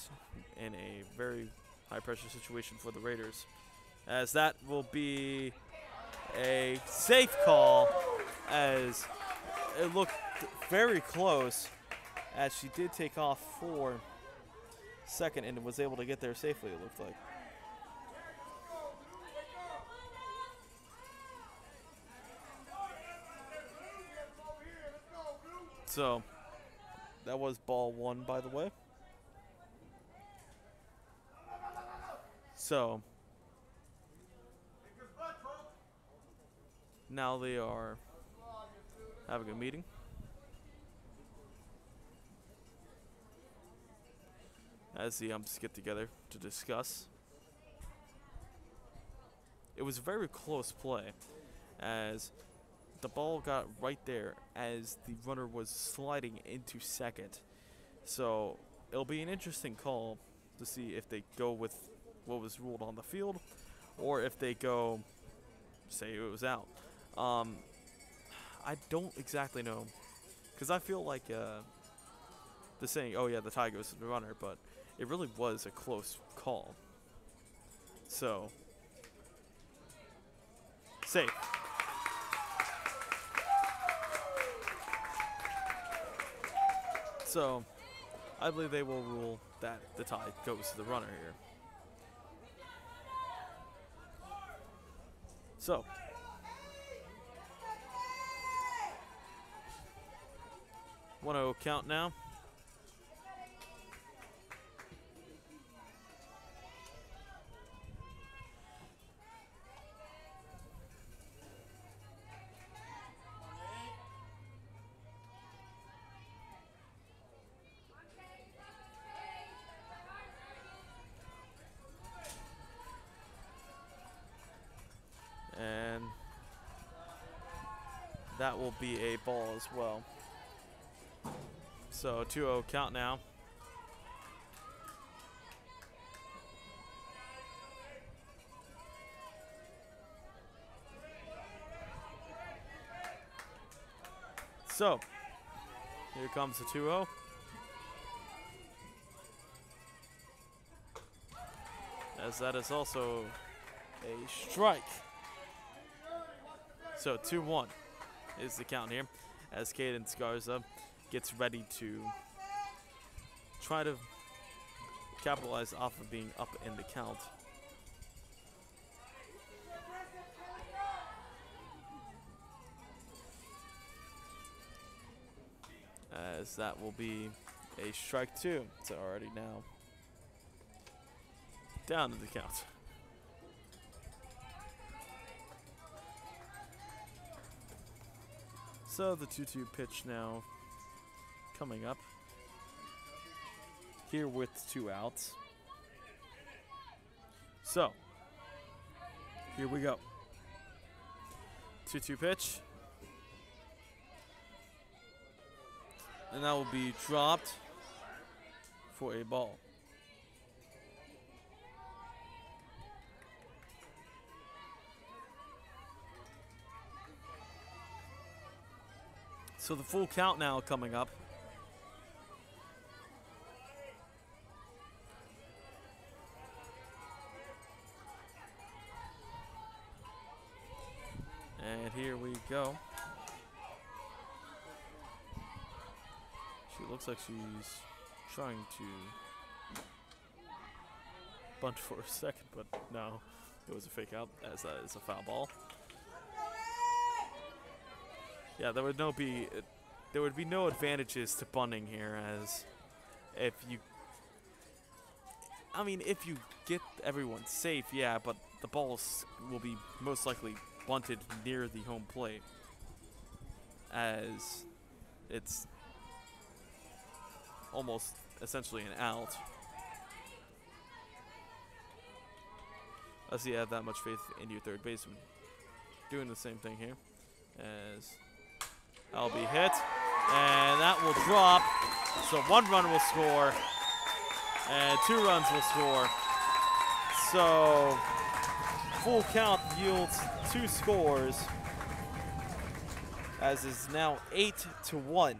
in a very high pressure situation for the Raiders, as that will be a safe call, as it looked very close, as she did take off for second and was able to get there safely, it looked like. So that was ball 1, by the way. So now they are having a meeting. As the umps get together to discuss. It was a very close play, as the ball got right there as the runner was sliding into second. So it'll be an interesting call to see if they go with what was ruled on the field, or if they go, say it was out. I don't exactly know, because I feel like the saying, oh yeah, the tie goes to the runner, but it really was a close call. So, safe. So, I believe they will rule that the tie goes to the runner here. So, one 0 count now. And that will be a ball as well. So 2-0 count now. So here comes the 2-0. As that is also a strike. So 2-1 is the count here, as Cadence Garza gets ready to try to capitalize off of being up in the count. As that will be a strike 2. It's already now down to the count. So the 2-2 pitch now coming up here with 2 outs. So here we go. 2-2 pitch. And that will be dropped for a ball. So the full count now coming up. And here we go. She looks like she's trying to bunt for a second, but no, it was a fake out as that is a foul ball. Yeah, there would be no advantages to bunting here, as if you get everyone safe, yeah, but the balls will be most likely bunted near the home plate, as it's almost essentially an out. Unless you have that much faith in your third baseman. Doing the same thing here, as that'll be hit, and that will drop. So 1 run will score, and 2 runs will score. So full count yields 2 scores, as is now 8-1.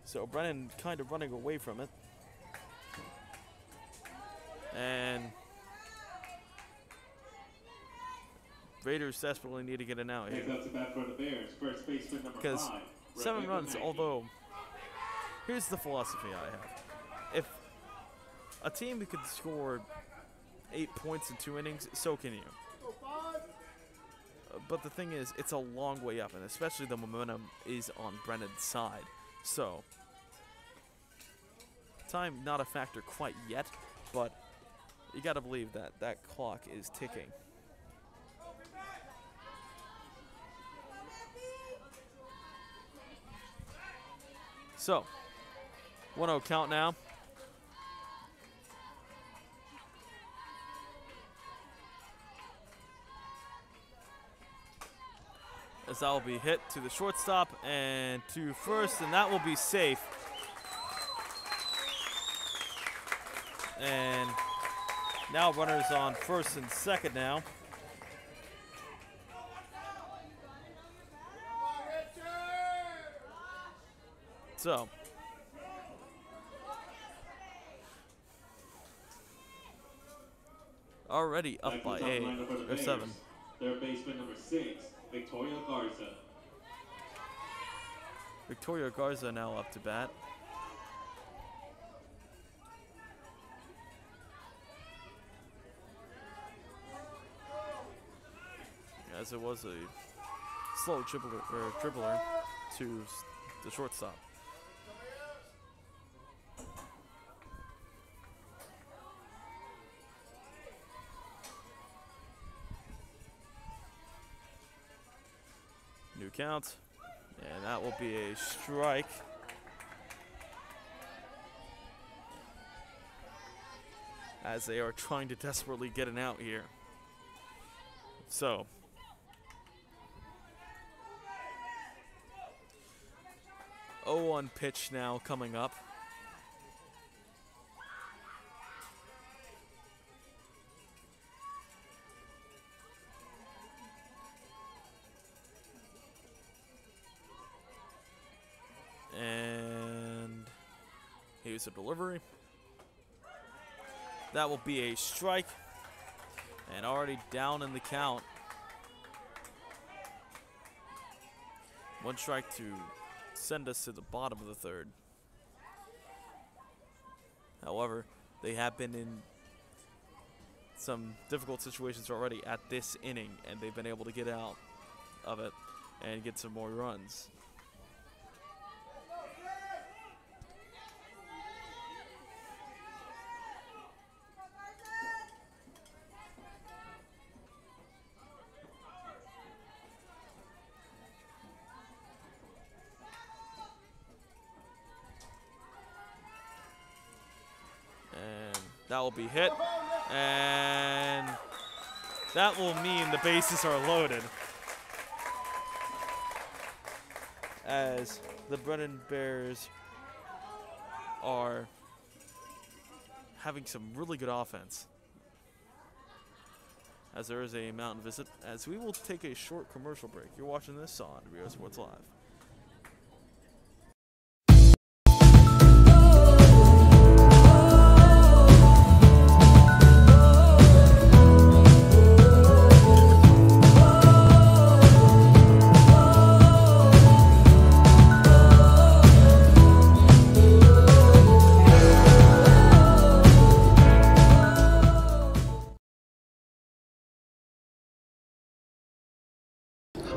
So Brennan kind of running away from it. And Raiders desperately need to get an out here. Next up to bat for the Bears, first baseman number 5. Because 7 runs, although here's the philosophy I have. If a team could score 8 points in 2 innings, so can you. But the thing is, it's a long way up, and especially the momentum is on Brennan's side. So, time not a factor quite yet, but you got to believe that that clock is ticking. So, 1-0 count now. As that will be hit to the shortstop and to first, and that will be safe. And now runners on first and second now. So, already up by 8 or 7. Their baseman number 6, Victoria Garza. Victoria Garza now up to bat. As it was a slow dribbler to the shortstop. New count, and that will be a strike. As they are trying to desperately get an out here. So, on pitch now coming up. And here's a delivery. That will be a strike. And already down in the count. 1 strike to send us to the bottom of the third. However, they have been in some difficult situations already at this inning, and they've been able to get out of it and get some more runs. That will be hit, and that will mean the bases are loaded, as the Brennan Bears are having some really good offense. As there is a mountain visit, as we will take a short commercial break. You're watching this on Rio Sports Live.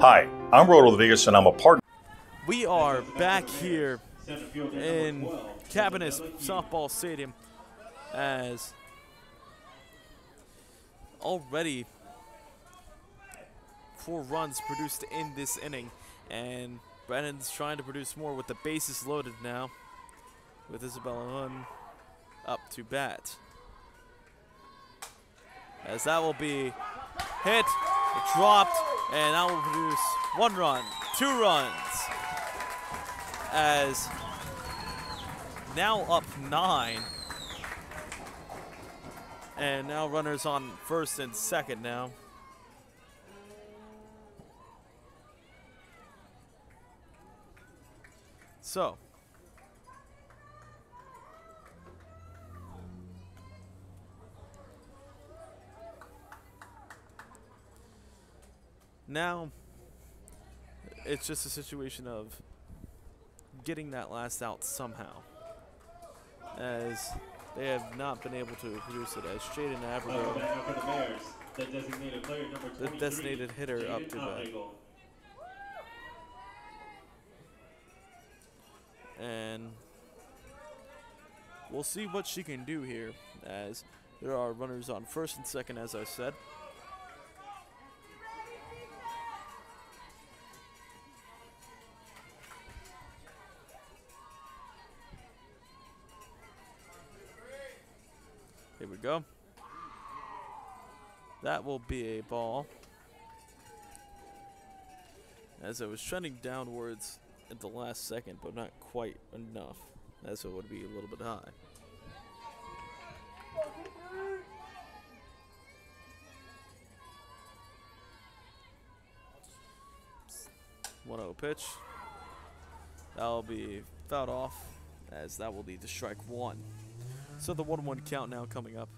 Hi, I'm Rodo Rodriguez, and I'm a partner. We are back here in Cabinets Softball Stadium as already 4 runs produced in this inning, and Brennan's trying to produce more with the bases loaded now with Isabella Hun up to bat. As that will be hit, dropped, and that will produce 1 run, 2 runs. As now up 9. And now runners on first and second now. So, now it's just a situation of getting that last out somehow, as they have not been able to produce it, as Jaden Abrego, the designated hitter, up to bat. And we'll see what she can do here, as there are runners on first and second, as I said. Here we go. That will be a ball, as it was trending downwards at the last second, but not quite enough, as it would be a little bit high. One 1-0 pitch. That'll be fouled off, as that will lead to strike 1. So the 1-1 count now coming up.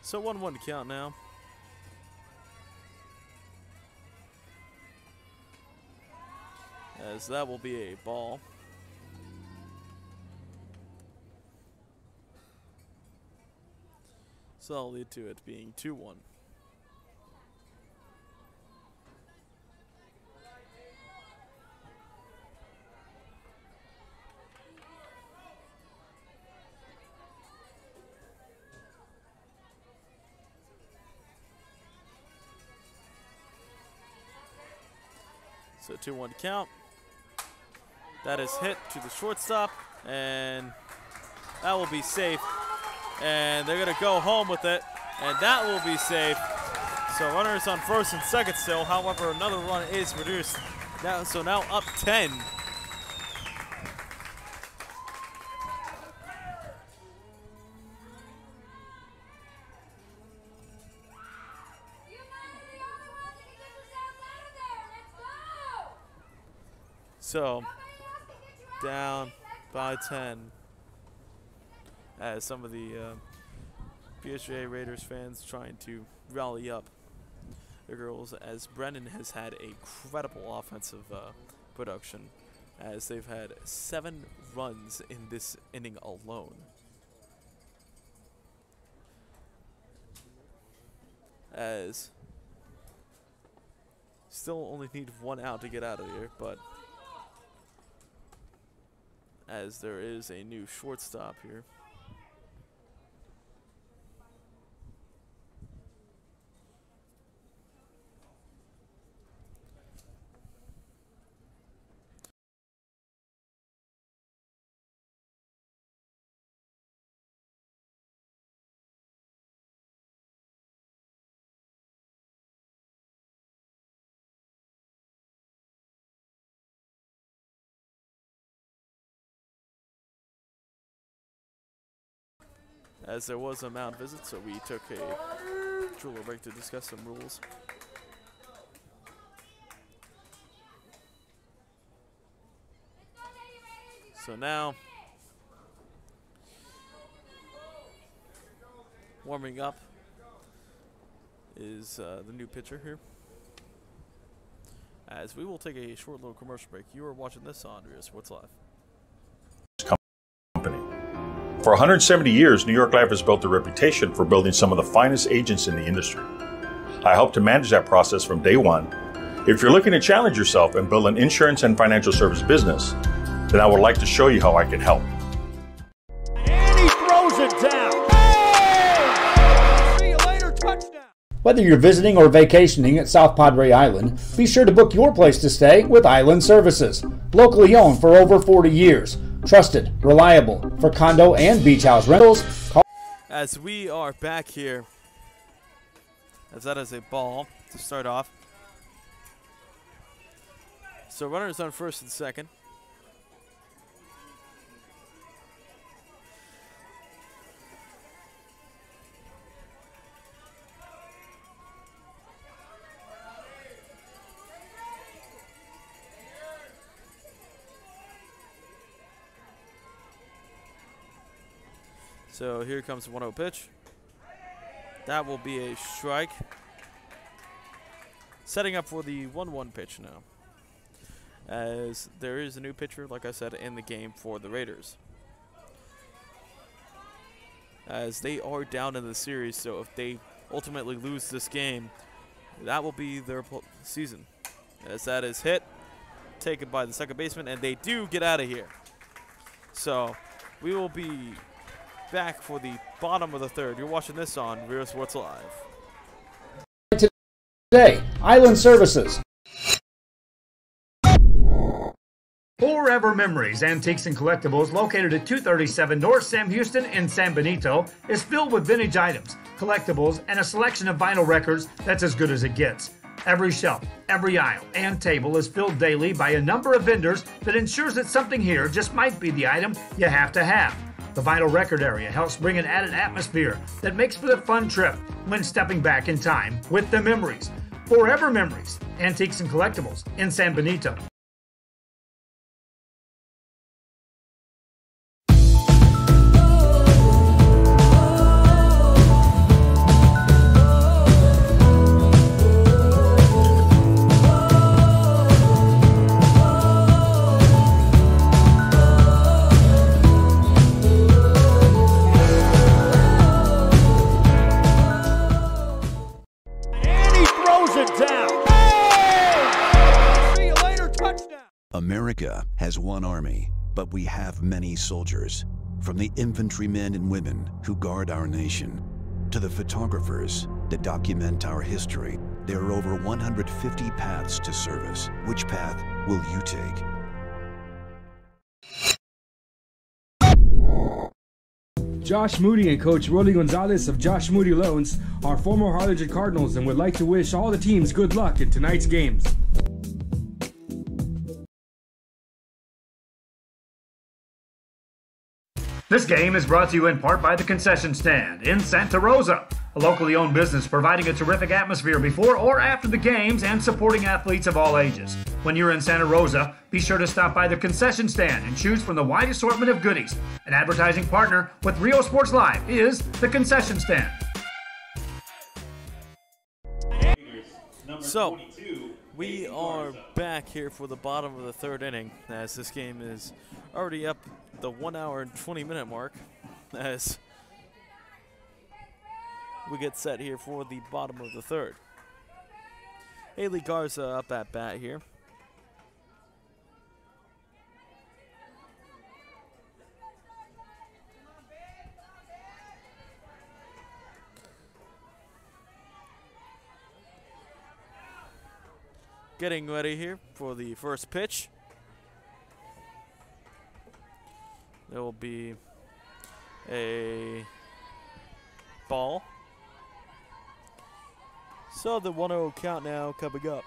So 1-1 count now. As that will be a ball. So that'll lead to it being 2-1. So 2-1 count. That is hit to the shortstop, and that will be safe. And they're going to go home with it, and that will be safe. So runners on first and second still. However, another run is produced. So now up 10. So, down by 10, as some of the PSJA Raiders fans trying to rally up the girls, as Brennan has had a credible offensive production, as they've had 7 runs in this inning alone. As still only need 1 out to get out of here, but as there is a new shortstop here. As there was a mound visit, so we took a short break to discuss some rules. So now warming up is the new pitcher here. As we will take a short little commercial break. You are watching this on Real Sports Live. For 170 years, New York Life has built a reputation for building some of the finest agents in the industry. I helped to manage that process from day one. If you're looking to challenge yourself and build an insurance and financial service business, then I would like to show you how I can help. And he throws it down. Hey! See you later, touchdown. Whether you're visiting or vacationing at South Padre Island, be sure to book your place to stay with Island Services. Locally owned for over 40 years. Trusted, reliable for condo and beach house rentals. As we are back here, as that is a ball to start off. So runners on first and second. So here comes the 1-0 pitch. That will be a strike. Setting up for the 1-1 pitch now. As there is a new pitcher, like I said, in the game for the Raiders. As they are down in the series, so if they ultimately lose this game, that will be their season. As that is hit, taken by the second baseman, and they do get out of here. So we will be back for the bottom of the third. You're watching this on Real Sports Live. Today, Island Services. Forever Memories, Antiques and Collectibles, located at 237 North Sam Houston in San Benito, is filled with vintage items, collectibles, and a selection of vinyl records that's as good as it gets. Every shelf, every aisle, and table is filled daily by a number of vendors that ensures that something here just might be the item you have to have. The vinyl record area helps bring an added atmosphere that makes for the fun trip when stepping back in time with the memories. Forever Memories, Antiques and Collectibles in San Benito. America has one army, but we have many soldiers. From the infantrymen and women who guard our nation, to the photographers that document our history, there are over 150 paths to service. Which path will you take? Josh Moody and Coach Rolly Gonzalez of Josh Moody Loans are former Harlingen Cardinals and would like to wish all the teams good luck in tonight's games. This game is brought to you in part by the Concession Stand in Santa Rosa, a locally owned business providing a terrific atmosphere before or after the games and supporting athletes of all ages. When you're in Santa Rosa, be sure to stop by the Concession Stand and choose from the wide assortment of goodies. An advertising partner with Rio Sports Live is the Concession Stand. So, we are back here for the bottom of the third inning, as this game is already up the 1 hour and 20-minute mark, as we get set here for the bottom of the third. Haley Garza up at bat here. Getting ready here for the first pitch. There will be a ball. So the 1-0 count now coming up.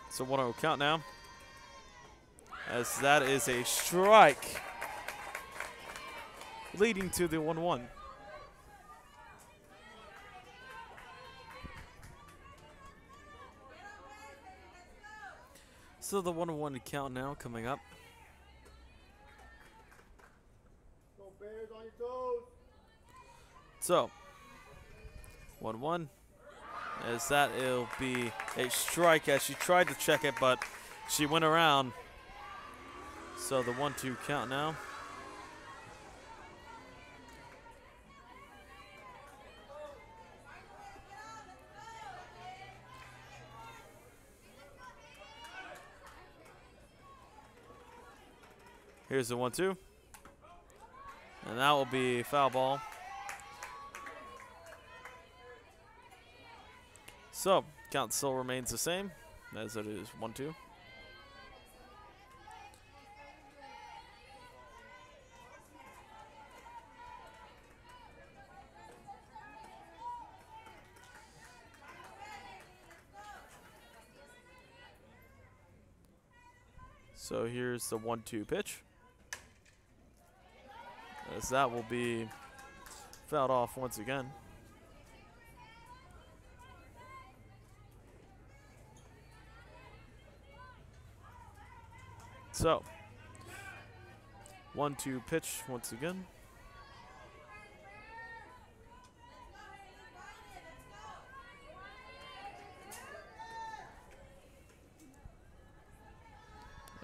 So 1-0 count now, as that is a strike, leading to the 1-1. So the 1-1 count now coming up. Go Bears on your toes. So 1-1. As that, it'll be a strike as she tried to check it, but she went around. So the 1-2 count now. Here's the 1-2. And that will be foul ball. So, count still remains the same as it is 1-2. So here's the 1-2 pitch. As that will be fouled off once again. So, 1-2 pitch once again.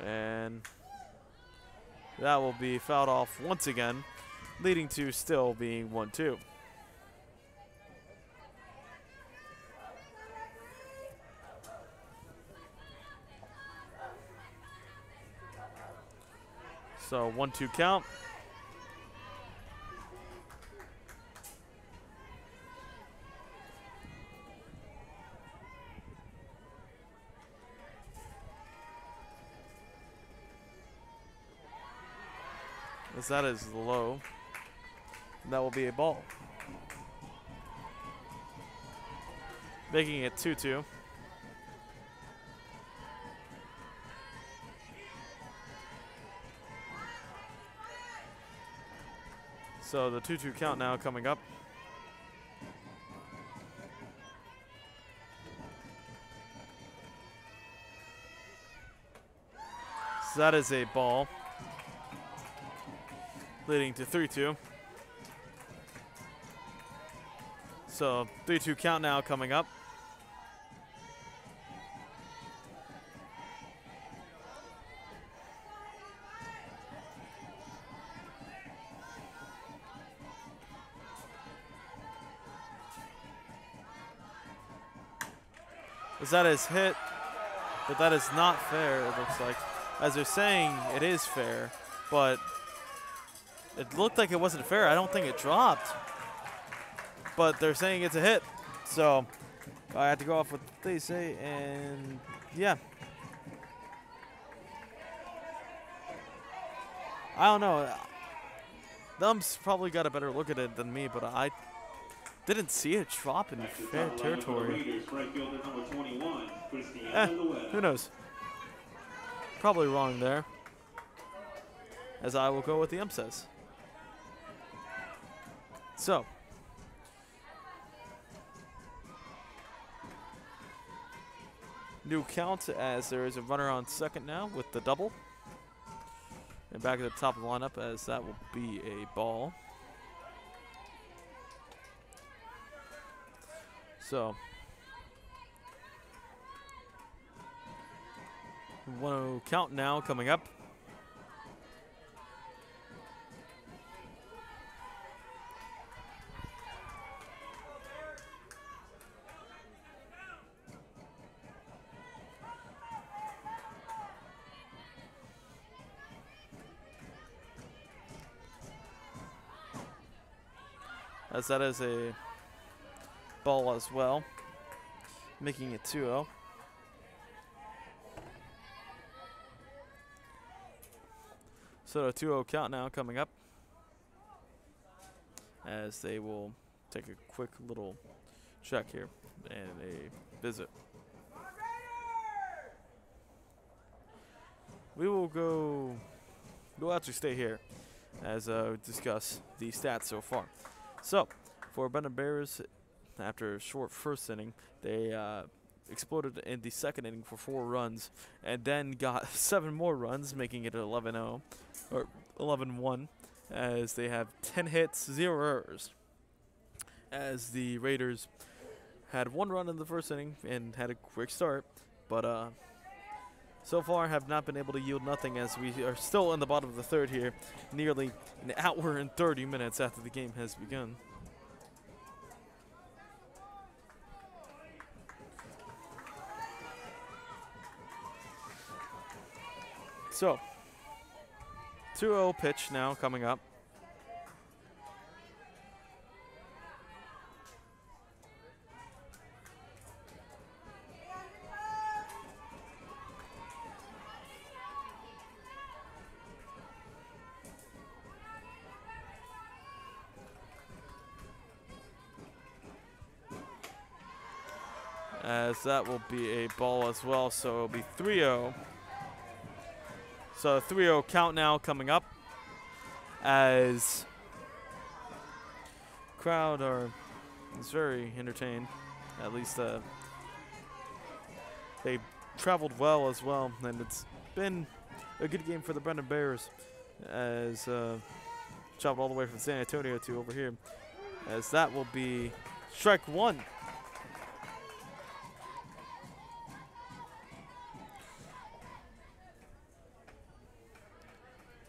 And that will be fouled off once again, leading to still being 1-2. So 1-2 count. As that is low. And that will be a ball. Making it 2-2. So the 2-2 count now coming up. So that is a ball. Leading to 3-2. So 3-2 count now coming up. As that is hit, but that is not fair, it looks like. As they're saying, it is fair, but it looked like it wasn't fair. I don't think it dropped. But they're saying it's a hit. So I have to go off what they say, and yeah. I don't know. Thumb's probably got a better look at it than me, but I didn't see it drop in fair territory. Who knows? Probably wrong there. As I will go with the ump says. So. New count as there is a runner on second now with the double. And back at the top of the lineup as that will be a ball. So 1-0 count now coming up. As that is a ball as well, making it 2-0. So a 2-0 count now coming up as they will take a quick little check here and a visit. We will we'll actually stay here as discuss the stats so far. So for Brennan Bears, after a short first inning, they exploded in the second inning for 4 runs, and then got 7 more runs, making it 11-0 or 11-1, as they have 10 hits, 0 errors. As the Raiders had 1 run in the first inning and had a quick start, but so far have not been able to yield nothing, as we are still in the bottom of the third here, nearly an hour and 30 minutes after the game has begun. So, 2-0 pitch now coming up. As that will be a ball as well, so it'll be 3-0. So 3-0 count now coming up, as crowd is very entertained. At least they traveled well as well, and it's been a good game for the Brennan Bears, as traveled all the way from San Antonio to over here, as that will be strike 1.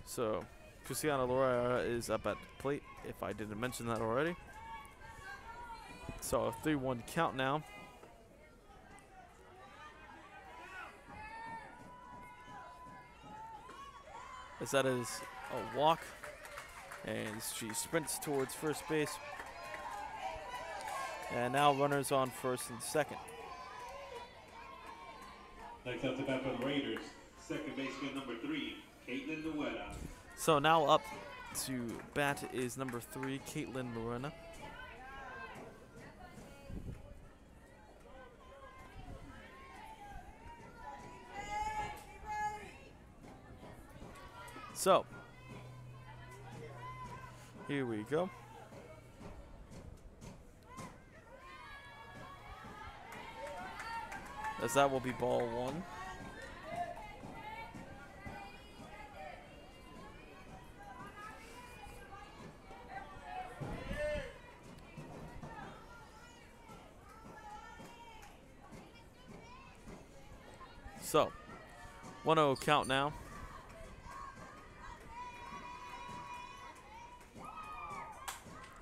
So, Cristiano Loera is up at the plate, if I didn't mention that already. So, a 3-1 count now. As that is a walk, and she sprints towards first base. And now runners on first and second. Next up to bat for the Raiders, second baseman number 3. So now up to bat is number 3, Caitlin Lorena. So, here we go. As that will be ball 1. So, 1-0 count now.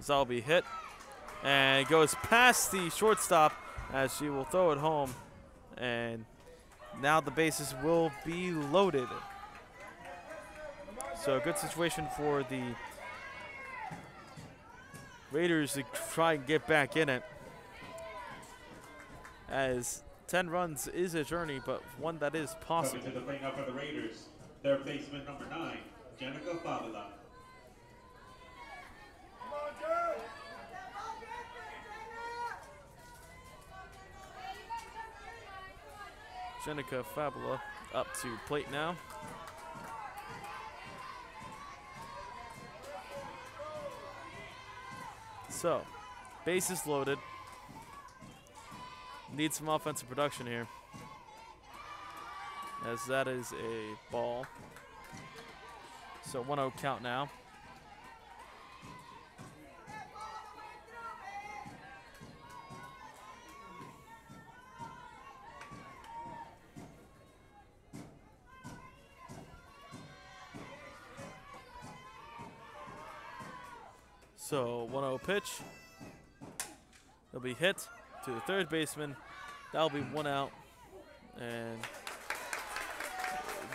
So that'll be hit. And it goes past the shortstop, as she will throw it home. And now the bases will be loaded. So a good situation for the Raiders to try and get back in it, as 10 runs is a journey, but one that is possible. Coming to the plate now for the Raiders, third baseman number 9, Jenica Fabula. Jenica Fabula up to plate now. So, bases loaded. Need some offensive production here, as that is a ball. So 1-0 count now. So 1-0 pitch. It'll be hit to the third baseman. That'll be 1 out, and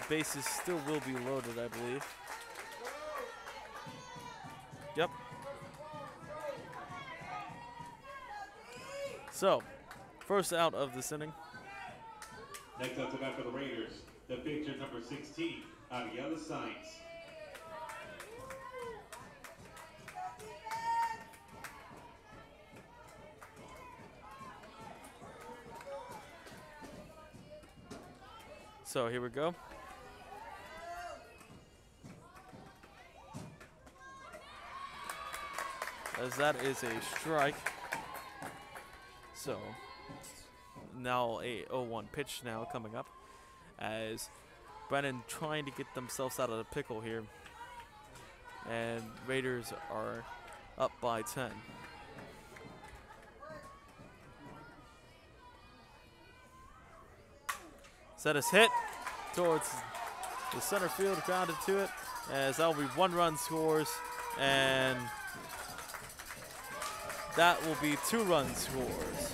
bases still will be loaded, I believe. Yep. So, first out of this inning. Next up to bat for the Raiders, the pitcher number 16, Ariella Sainz. So here we go. As that is a strike. So now a 0-1 pitch now coming up as Brennan trying to get themselves out of the pickle here. And Raiders are up by 10. Set is hit towards the center field, grounded to it, as that will be 1 run scores, and that will be 2 run scores.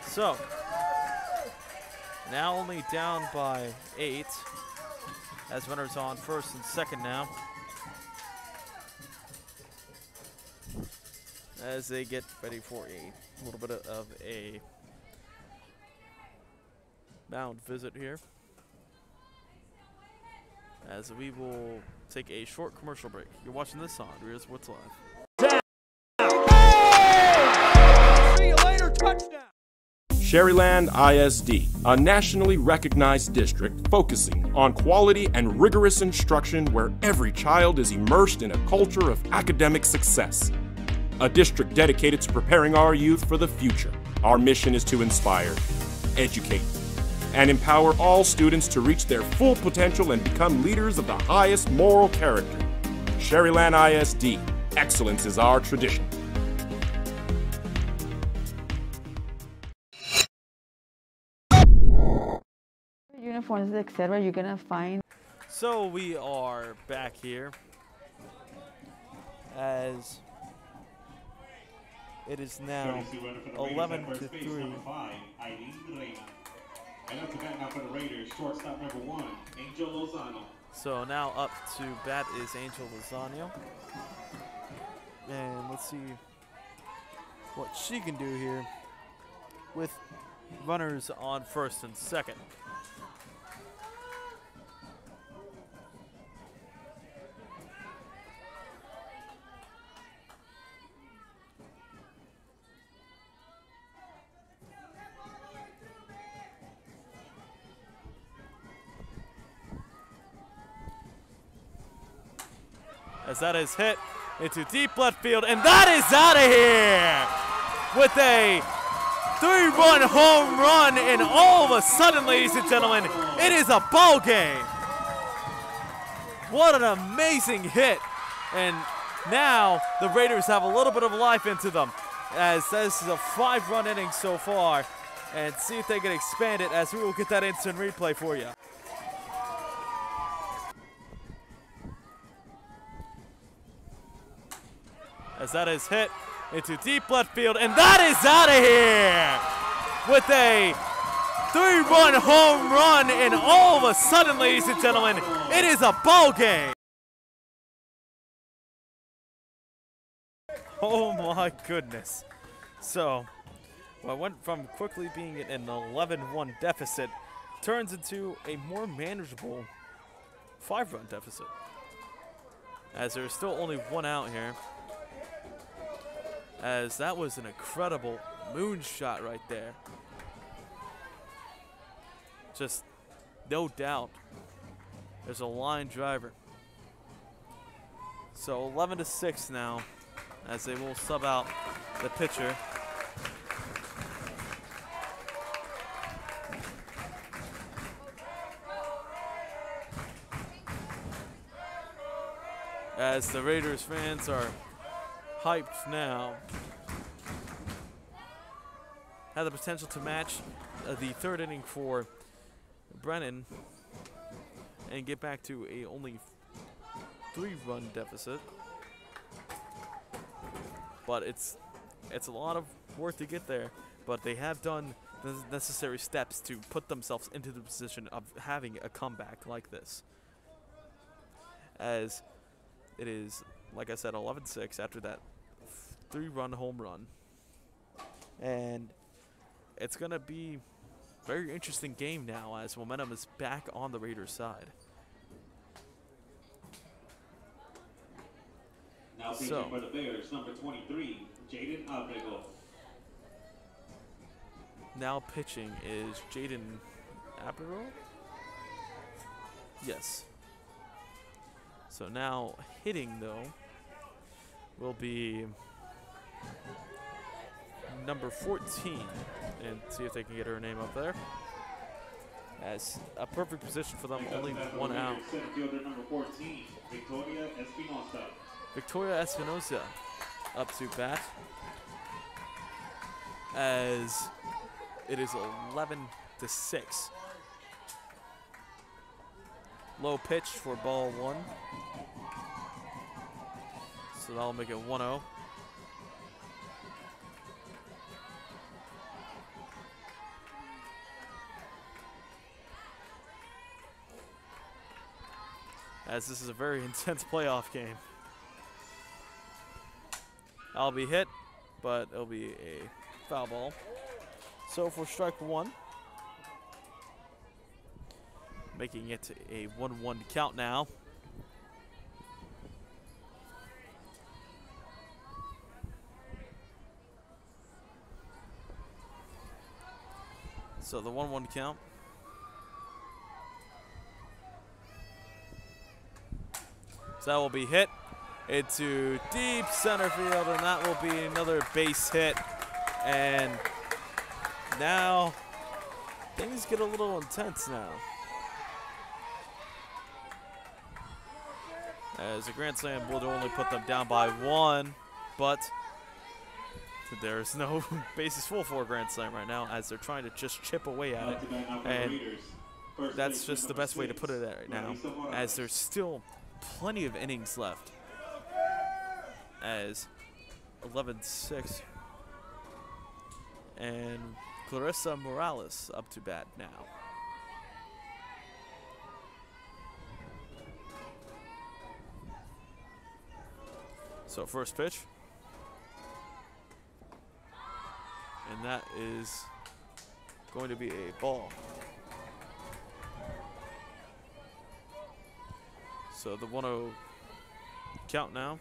So, now only down by 8, as runners on first and second now, as they get ready for a little bit of a mound visit here, as we will take a short commercial break. You're watching this on Real Sports Live. See you later, touchdown! Sherryland ISD, a nationally recognized district focusing on quality and rigorous instruction where every child is immersed in a culture of academic success. A district dedicated to preparing our youth for the future. Our mission is to inspire, educate, and empower all students to reach their full potential and become leaders of the highest moral character. Sherryland ISD, excellence is our tradition. Uniforms, etc. You're gonna find. So we are back here as it is now 11-3. And up to bat now for the Raiders, shortstop number 1, Angel Lozano. So now up to bat is Angel Lozano. And let's see what she can do here with runners on first and second. As that is hit into deep left field, and that is out of here with a 3-run home run, and all of a sudden, ladies and gentlemen, it is a ball game. What an amazing hit, and now the Raiders have a little bit of life into them, as this is a 5-run inning so far, and see if they can expand it, as we will get that instant replay for you. As that is hit into deep left field, and that is out of here with a 3-run home run, and all of a sudden, ladies and gentlemen, it is a ball game. Oh my goodness. So, what went from quickly being an 11-1 deficit turns into a more manageable 5-run deficit, as there's still only 1 out here. As that was an incredible moonshot right there. Just no doubt there's a line driver. So 11-6 now, as they will sub out the pitcher. As the Raiders fans are hyped now. Had the potential to match the 3rd inning for Brennan and get back to a only 3-run deficit. But it's a lot of work to get there, but they have done the necessary steps to put themselves into the position of having a comeback like this. As it is, like I said, 11-6 after that 3-run home run. And it's going to be a very interesting game now, as momentum is back on the Raiders' side. Now pitching for the Bears, number 23, Jaden Abrego. Now pitching is Jaden Abrego? Yes. So now hitting, though, will be number 14 and see if they can get her name up there. As a perfect position for them, only one out. Center fielder number 14, Victoria Espinosa. Victoria Espinosa up to bat as it is 11-6. Low pitch for ball 1. So that'll make it 1-0. As this is a very intense playoff game. I'll be hit, but it'll be a foul ball. So for strike 1, making it a 1-1 count now. So the 1-1 count. So that will be hit into deep center field, and that will be another base hit. And now things get a little intense now. As a grand slam would only put them down by 1, but there's no bases full for a grand slam right now, as they're trying to just chip away at it. And that's just the best way to put it right now, as there's still plenty of innings left. As 11-6. And Clarissa Morales up to bat now. So first pitch. And that is going to be a ball. So the 1-0 count now.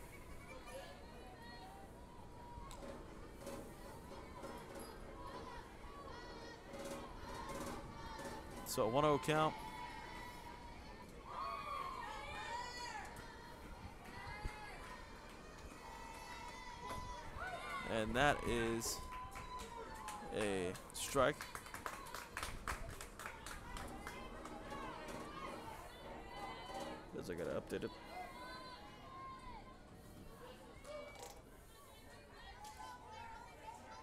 So 1-0 count. And that is a strike. Because I gotta update it.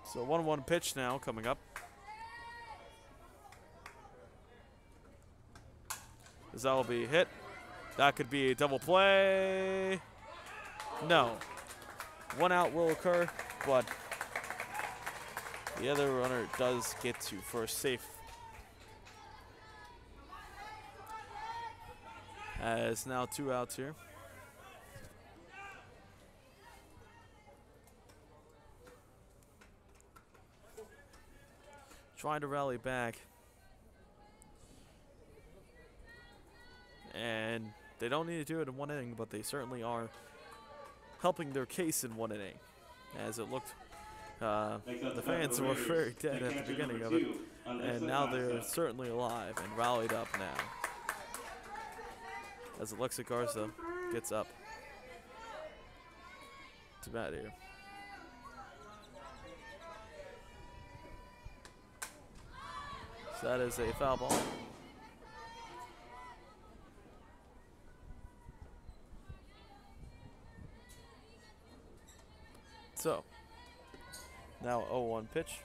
So 1-1 pitch now coming up. As that will be hit. That could be a double play. No. 1 out will occur, but the other runner does get to first safe. As now 2 outs here. Trying to rally back. And they don't need to do it in 1 inning, but they certainly are helping their case in 1 inning. As it looked, the fans were very dead at the beginning of it. And now they're certainly alive and rallied up now. As Alexa Garza gets up to bat here. So that is a foul ball. So, now 0-1 pitch.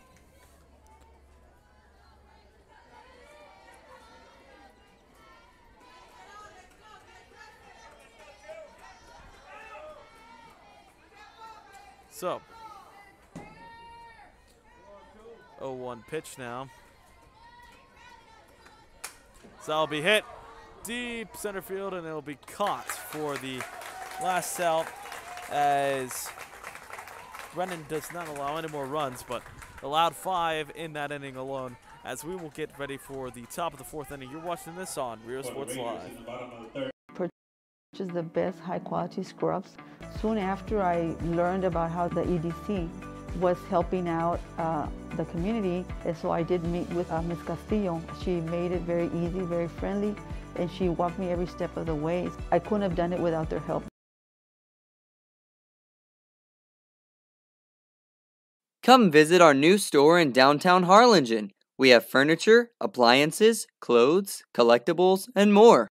So, 0-1 pitch now. So that'll be hit deep center field, and it'll be caught for the last out, as Brennan does not allow any more runs, but allowed 5 in that inning alone. As we will get ready for the top of the 4th inning. You're watching this on Rio Sports Live. Purchase the best high quality scrubs. Soon after I learned about how the EDC was helping out the community, and so I did meet with Ms. Castillo. She made it very easy, very friendly, and she walked me every step of the way. I couldn't have done it without their help. Come visit our new store in downtown Harlingen. We have furniture, appliances, clothes, collectibles, and more.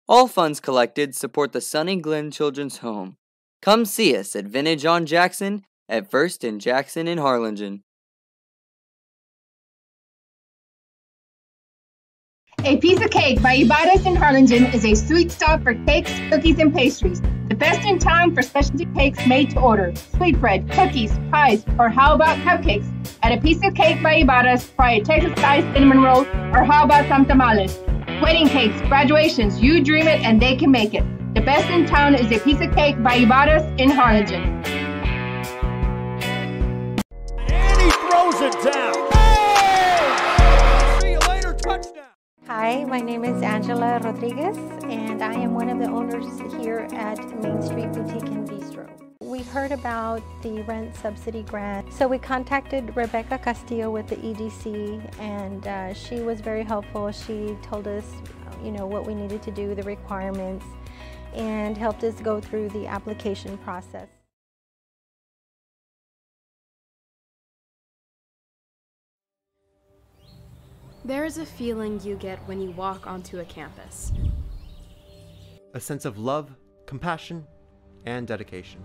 All funds collected support the Sunny Glen Children's Home. Come see us at Vintage on Jackson at First and Jackson in Harlingen. A Piece of Cake by Ibarra's in Harlingen is a sweet stop for cakes, cookies, and pastries. The best in town for specialty cakes made to order. Sweetbread, cookies, pies, or how about cupcakes? At A Piece of Cake by Ibarra's, try a Texas-style cinnamon roll, or how about some tamales? Wedding cakes, graduations, you dream it and they can make it. The best in town is A Piece of Cake by Ibarra's in Harlingen. And he throws it down. Hey! See you later, touchdown. Hi, my name is Angela Rodriguez, and I am one of the owners here at Main Street Boutique and Bistro. We heard about the rent subsidy grant, so we contacted Rebecca Castillo with the EDC, and she was very helpful. She told us, what we needed to do, the requirements, and helped us go through the application process. There is a feeling you get when you walk onto a campus. A sense of love, compassion, and dedication.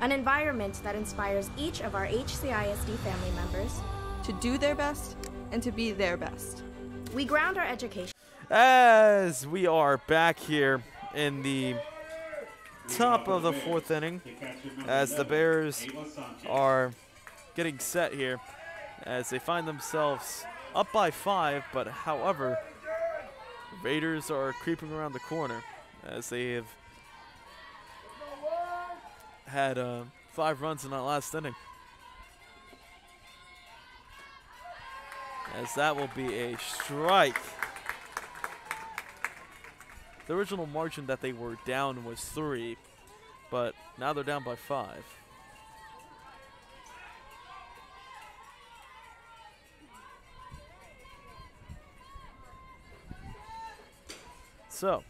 An environment that inspires each of our HCISD family members to do their best and to be their best. We ground our education. As we are back here in the top of the fourth inning, as the Bears are getting set here, as they find themselves up by 5, but however, Raiders are creeping around the corner as they have had 5 runs in that last inning. As that will be a strike. The original margin that they were down was 3, but now they're down by 5. So,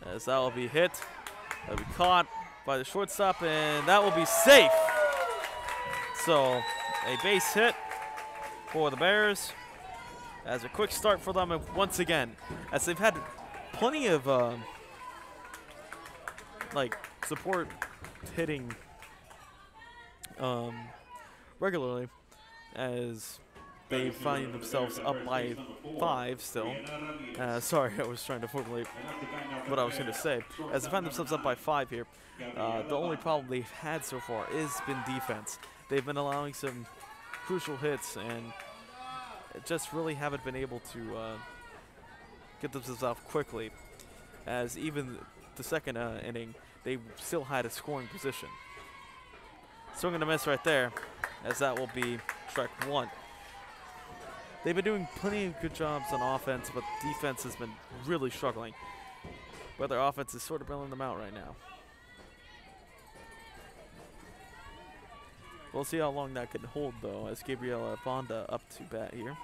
as that will be hit, that will be caught by the shortstop, and that will be safe. So, a base hit for the Bears. As a quick start for them once again, as they've had plenty of support hitting regularly, as they find themselves up by 5 still. Sorry, I was trying to formulate what I was going to say. As they find themselves up by 5 here, the only problem they've had so far has been defense. They've been allowing some crucial hits and just really haven't been able to get themselves off quickly. As even the second inning, they still had a scoring position. Swing and a miss right there, as that will be strike 1. They've been doing plenty of good jobs on offense, but defense has been really struggling. But their offense is sort of bailing them out right now. We'll see how long that can hold, though, as Gabriela Bonda up to bat here.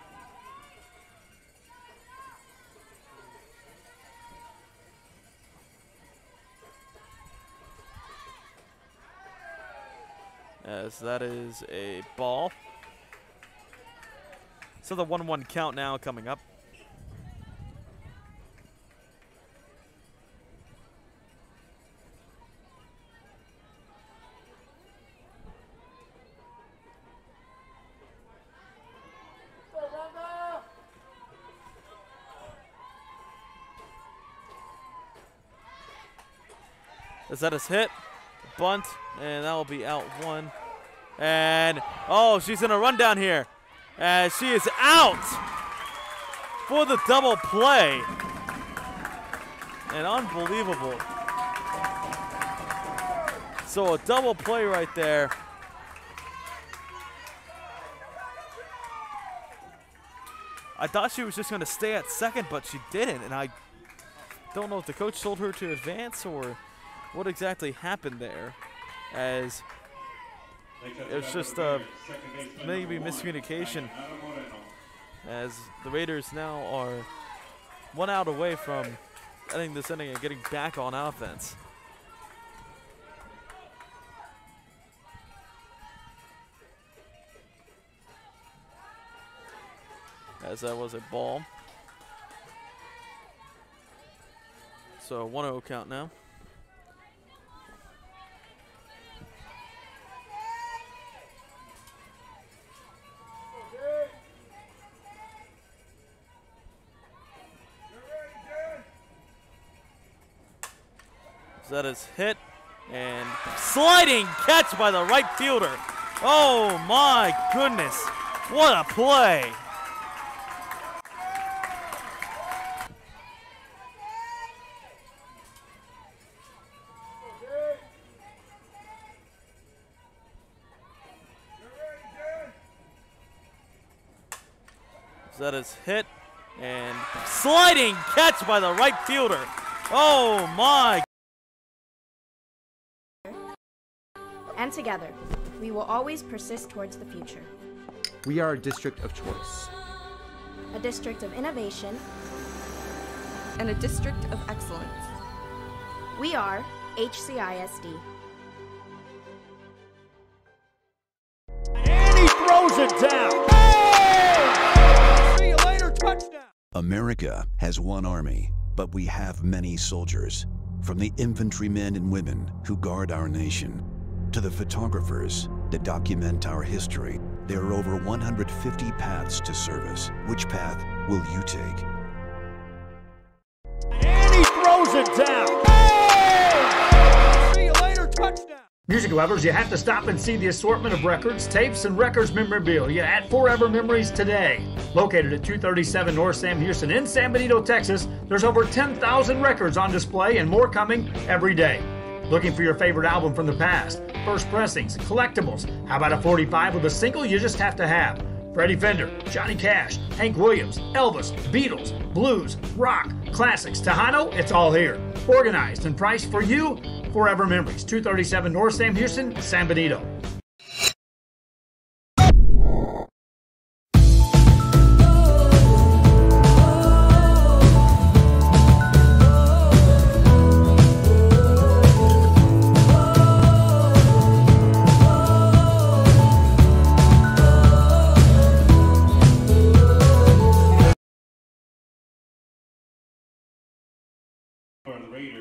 As that is a ball. So the 1-1 count now coming up. As that is hit, bunt, and that will be out 1. And, oh, she's in a run down here. As she is out for the double play. And unbelievable. So a double play right there. I thought she was just going to stay at second, but she didn't. And I don't know if the coach told her to advance or what exactly happened there. As it was just maybe miscommunication, as the Raiders now are 1 out away from ending this inning and getting back on offense. as that was a ball. So 1-0 count now. That is hit and sliding catch by the right fielder. Oh my goodness, what a play. That is hit and sliding catch by the right fielder. Oh my. And together, we will always persist towards the future. We are a district of choice. A district of innovation. And a district of excellence. We are HCISD. And he throws it down. Hey! See you later, touchdown. America has one army, but we have many soldiers. From the infantrymen and women who guard our nation, to the photographers that document our history, there are over 150 paths to service. Which path will you take? And he throws it down. Hey! See you later, touchdown. Music lovers, you have to stop and see the assortment of records, tapes, and records memorabilia at Forever Memories today. Located at 237 North Sam Houston in San Benito, Texas, there's over 10,000 records on display and more coming every day. Looking for your favorite album from the past, first pressings, collectibles. How about a 45 with a single you just have to have? Freddie Fender, Johnny Cash, Hank Williams, Elvis, Beatles, blues, rock, classics, Tejano, it's all here. Organized and priced for you, Forever Memories, 237 North Sam Houston, San Benito.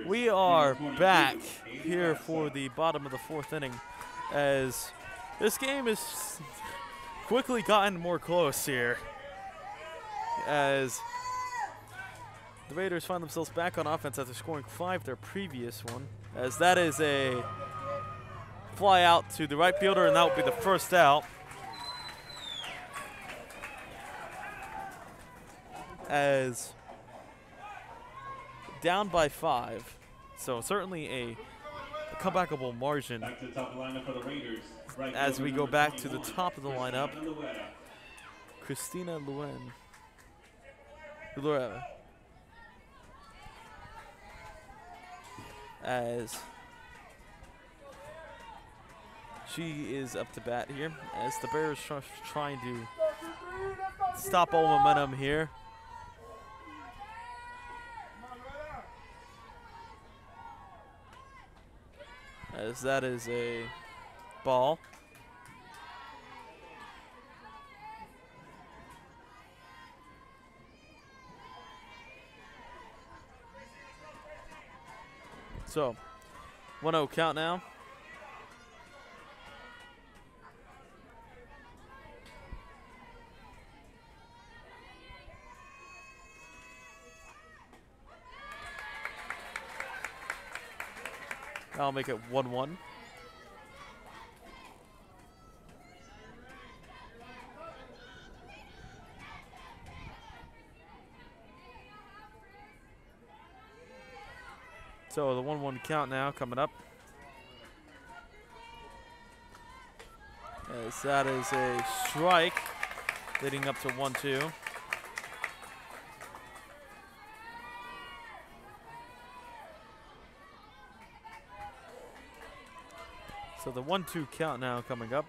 We are back here for the bottom of the fourth inning as this game has quickly gotten more close here as the Raiders find themselves back on offense after scoring 5 their previous one, as that is a fly out to the right fielder, and that will be the first out. As down by 5, so certainly a comebackable margin. Back to the top of the lineup for the Raiders. Right as we go back to the top of the lineup, Christina Luen, as she is up to bat here, as the Bears trying to stop all momentum here. As that is a ball. So, 1-0 count now. I'll make it 1-1. So the 1-1 count now coming up. As that is a strike, leading up to 1-2. So the 1-2 count now coming up.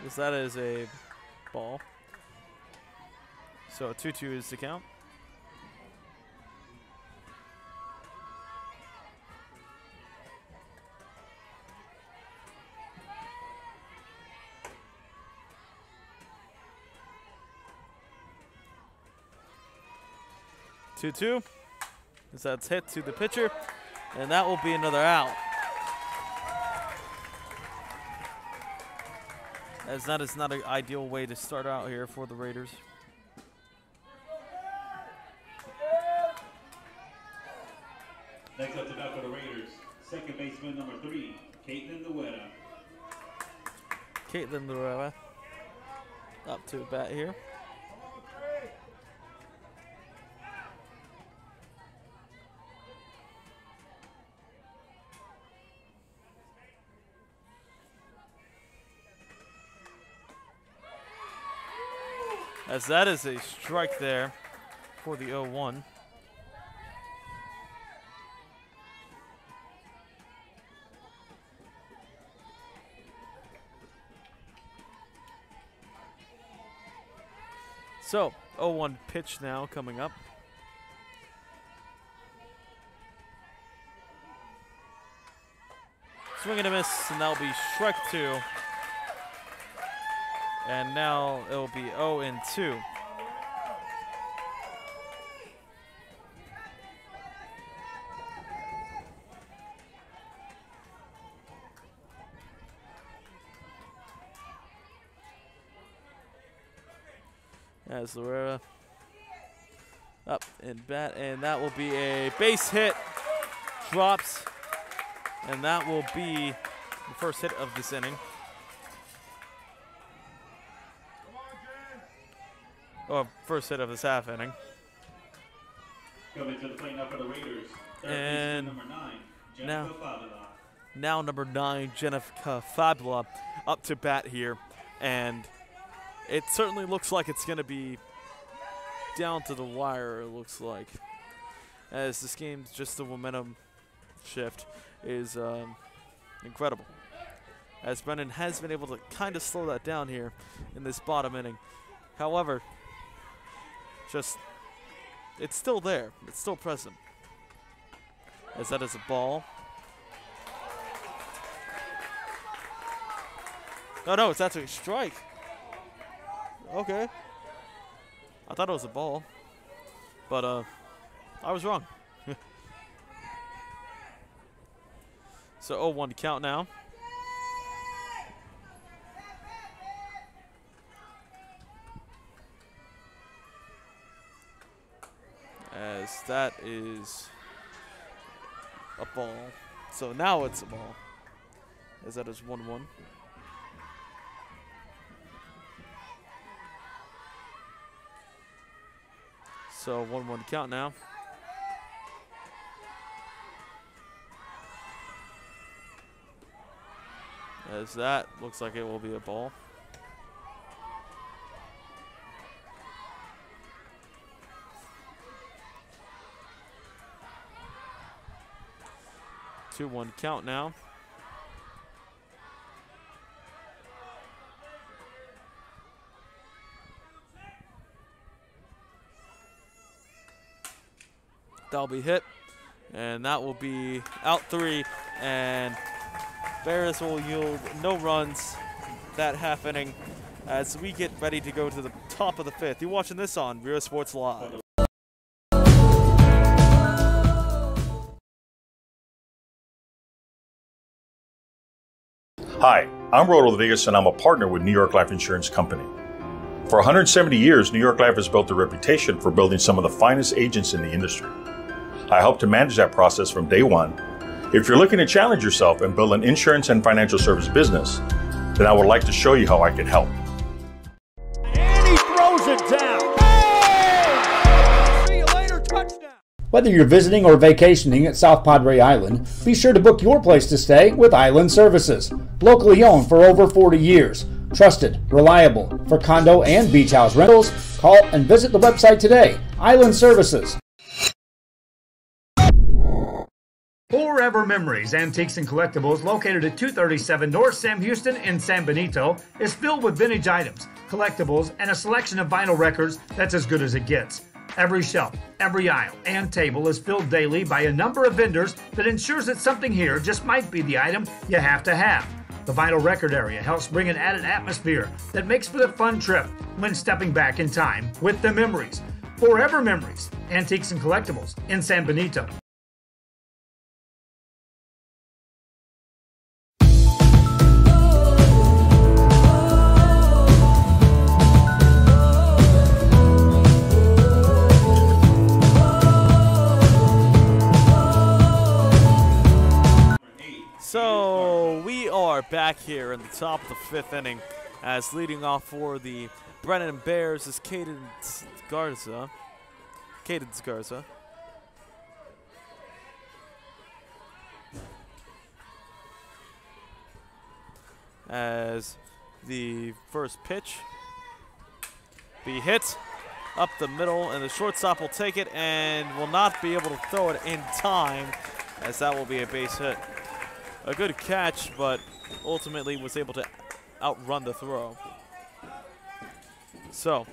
Yes, that is a ball. So 2-2 is the count. 2-2. As that's hit to the pitcher, and that will be another out. As that is not an ideal way to start out here for the Raiders. Next up to bat for the Raiders, second baseman number 3, Caitlin Joya. Caitlin Joya up to bat here. As that is a strike there for the 0-1. So, 0-1 pitch now coming up. Swing and a miss, and that'll be strike 2. And now it'll be 0-2. As Lorera up and bat, and that will be a base hit. Drops, and that will be the first hit of this inning. Oh, first hit of this half inning. Coming to the plate now for the Raiders. And number 9, Jennifer Fabula. Now number 9, Jennifer Fabula up to bat here. And it certainly looks like it's going to be down to the wire, it looks like. As this game's just the momentum shift is incredible. As Brennan has been able to kind of slow that down here in this bottom inning. However, it's still there. It's still present. As that is a ball. No, it's actually a strike. Okay. I thought it was a ball. But I was wrong. So 0-1 count now. As that is a ball. So now it's a ball. As that is 1-1. So 1-1 count now. As that looks like it will be a ball. 2-1 count now. That'll be hit, and that will be out 3, and Bears will yield no runs that half inning as we get ready to go to the top of the 5th. You're watching this on Vero Sports Live. Hi, I'm Rodo Rodriguez, and I'm a partner with New York Life Insurance Company. For 170 years, New York Life has built a reputation for building some of the finest agents in the industry. I help to manage that process from day one. If you're looking to challenge yourself and build an insurance and financial service business, then I would like to show you how I can help. And he throws it down. Hey! See you later, touchdown. Whether you're visiting or vacationing at South Padre Island, be sure to book your place to stay with Island Services. Locally owned for over 40 years. Trusted, reliable for condo and beach house rentals. Call and visit the website today. Island Services. Forever Memories, Antiques and Collectibles, located at 237 North Sam Houston in San Benito, is filled with vintage items, collectibles, and a selection of vinyl records that's as good as it gets. Every shelf, every aisle, and table is filled daily by a number of vendors that ensures that something here just might be the item you have to have. The vinyl record area helps bring an added atmosphere that makes for the fun trip when stepping back in time with the memories. Forever Memories, Antiques and Collectibles in San Benito. So we are back here in the top of the 5th inning, as leading off for the Brennan Bears is Cadence Garza. As the first pitch be hit up the middle, and the shortstop will take it and will not be able to throw it in time, as that will be a base hit. A good catch, but ultimately was able to outrun the throw. So,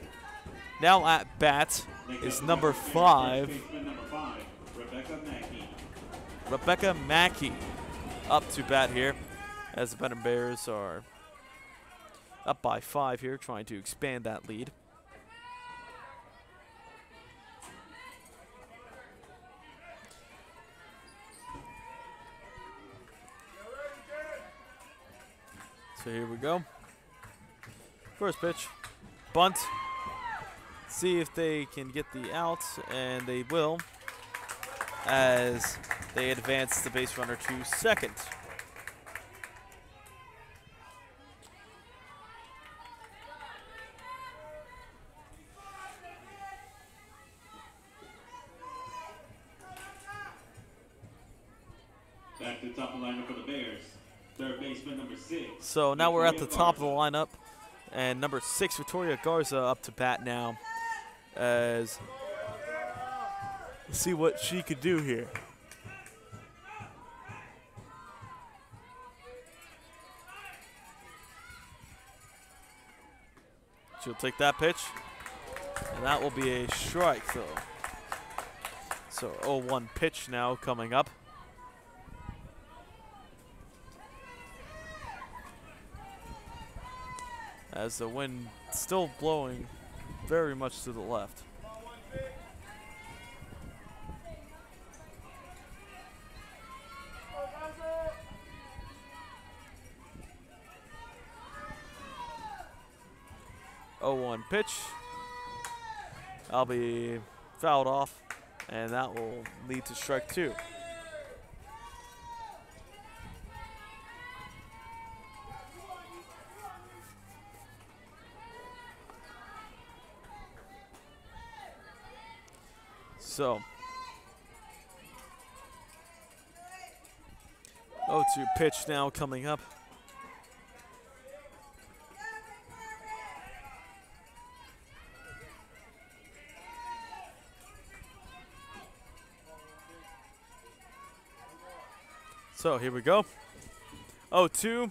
now at bat is number 5, Rebecca Mackey, up to bat here, as the Brennan Bears are up by 5 here, trying to expand that lead. So here we go. First pitch, bunt. See if they can get the out, and they will, as they advance the base runner to second. Back to the top of the lineup for the Bears. Third baseman number 6. So now we're at the top of the lineup, and number 6, Victoria Garza, up to bat now, as let's see what she could do here. She'll take that pitch, and that will be a strike throw. So 0-1 pitch now coming up. As the wind still blowing very much to the left. Oh, 0-1 pitch. I'll be fouled off, and that will lead to strike 2. So, 0-2 pitch now coming up. So here we go. 0-2.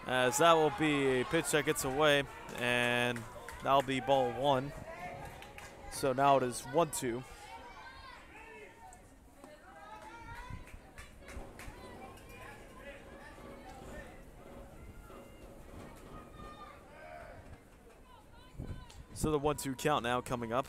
As that will be a pitch that gets away, and that'll be ball 1. So now it is 1-2. So the 1-2 count now coming up.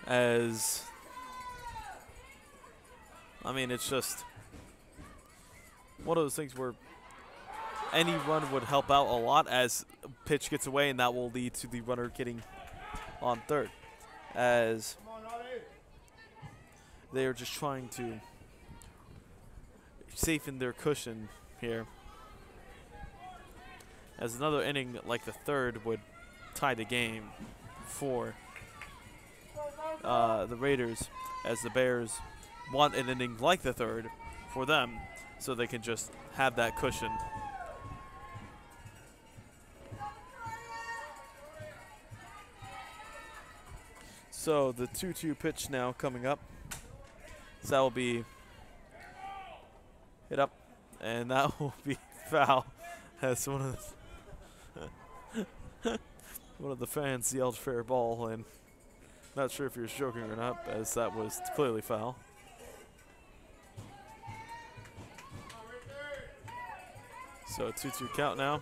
As, I mean, it's just one of those things where any run would help out a lot, as a pitch gets away, and that will lead to the runner getting on third, as they are just trying to safeten their cushion here, as another inning like the third would tie the game for the Raiders, as the Bears want an inning like the third for them, so they can just have that cushion. So the 2-2 pitch now coming up. So that will be hit up, and that will be foul, as one of the fans yelled fair ball, and not sure if he was joking or not, as that was clearly foul. So 2-2 count now.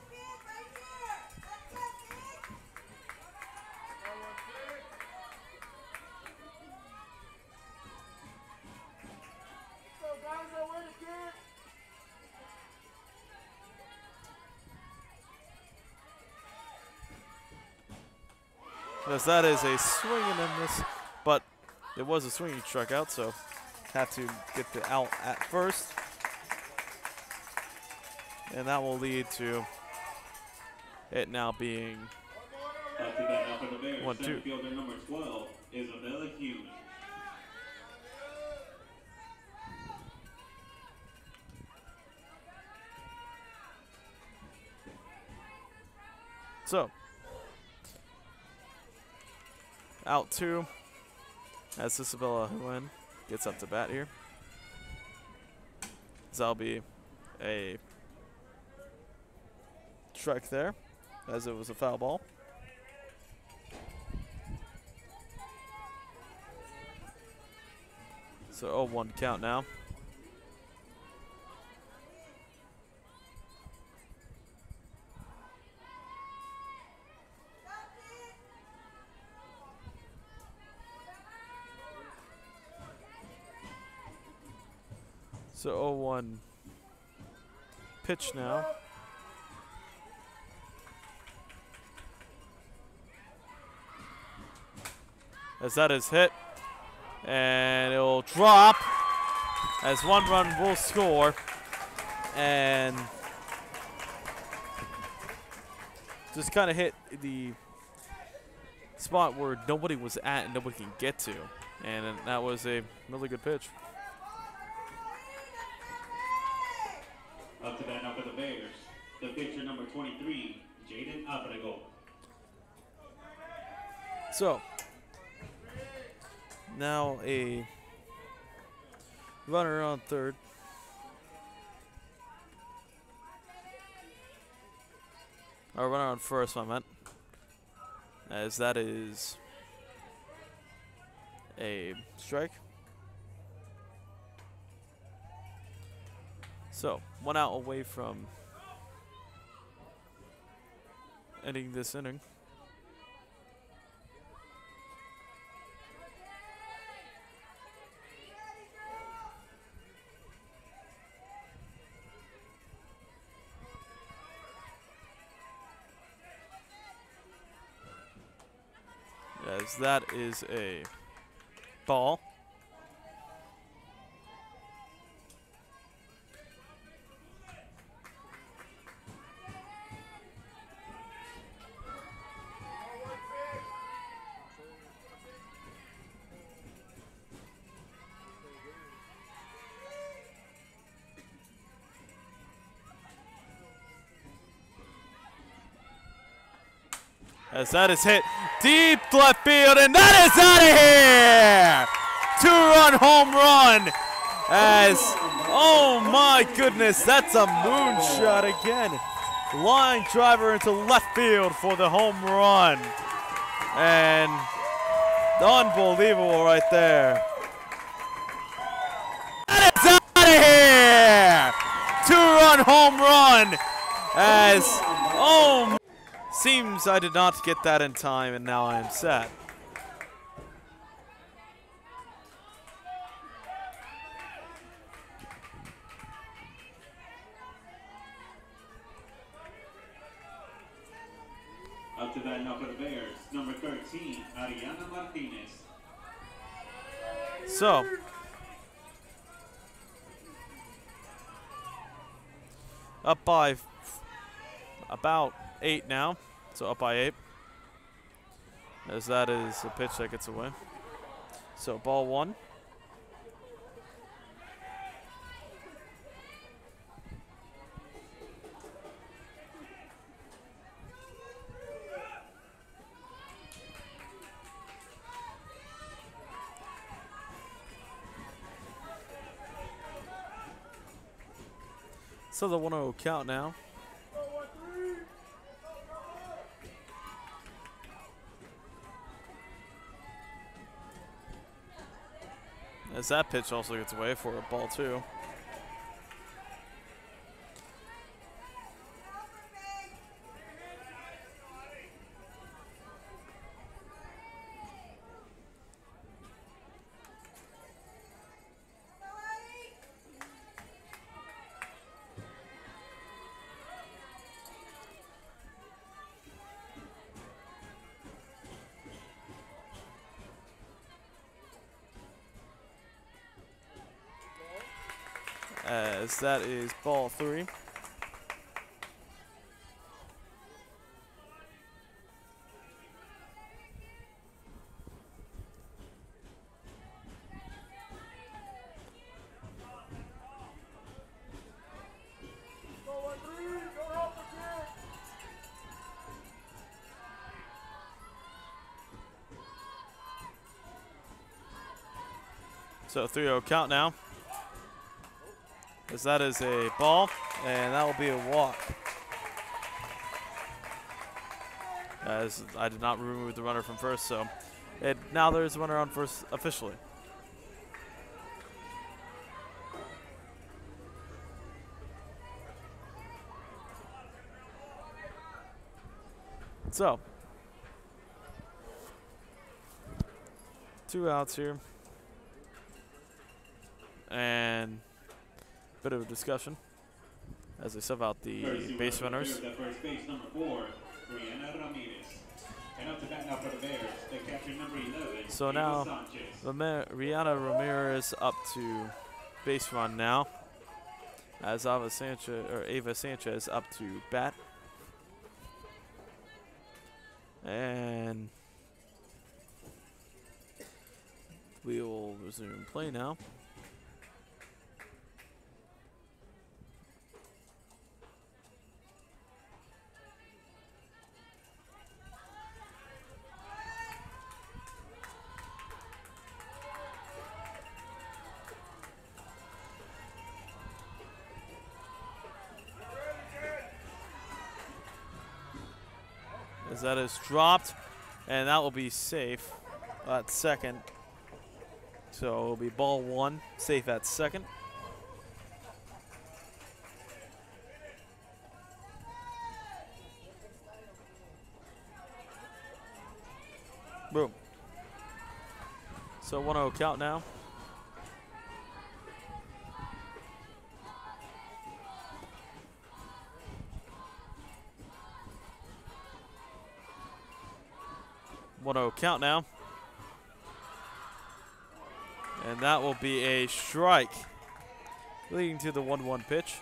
Because that is a swing and a miss, but it was a swinging strikeout, so had to get the out at first. And that will lead to it now being 1-2. Fielder number 12, Isabella Hughes. So, out 2 as Isabella Huen gets up to bat here. That'll be a strike there, as it was a foul ball. So 0-1 count now. So 0-1 pitch now. As that is hit, and it will drop as 1 run will score, and just kind of hit the spot where nobody was at and nobody can get to, and that was a really good pitch. Up to bat now for the Bears, the pitcher number 23, Jaden Abrego. So now a runner on third. Or runner on first, I meant. As that is a strike. So, 1 out away from ending this inning. As that is a ball. As that is hit deep left field, and that is out of here! 2-run home run. As, oh my goodness, that's a moonshot again. Line driver into left field for the home run. And unbelievable right there. That is out of here! 2-run home run. As, oh, seems I did not get that in time, and now I am set. Up to bat now for the Bears, number 13, Ariana Martinez. So, up by about 8 now. So up by 8. As that is a pitch that gets away. So ball 1. So the 1-0 count now. As that pitch also gets away for a ball 2. as that is ball 3. So 3-0 count now, as that is a ball, and that will be a walk. As I did not remove the runner from first, so now there's a runner on first officially. So, 2 outs here. And a bit of a discussion as they sub out the base runners. First base number 4, Brianna Ramirez. And up to bat now for the Bears, they capture number 11. So now Rihanna Ramirez up to base run now, as Ava Sanchez up to bat. And we will resume play now. As that is dropped, and that will be safe at second. So it will be ball 1, safe at second. Boom. So 1-0 count now. Count now, and that will be a strike, leading to the 1-1 pitch.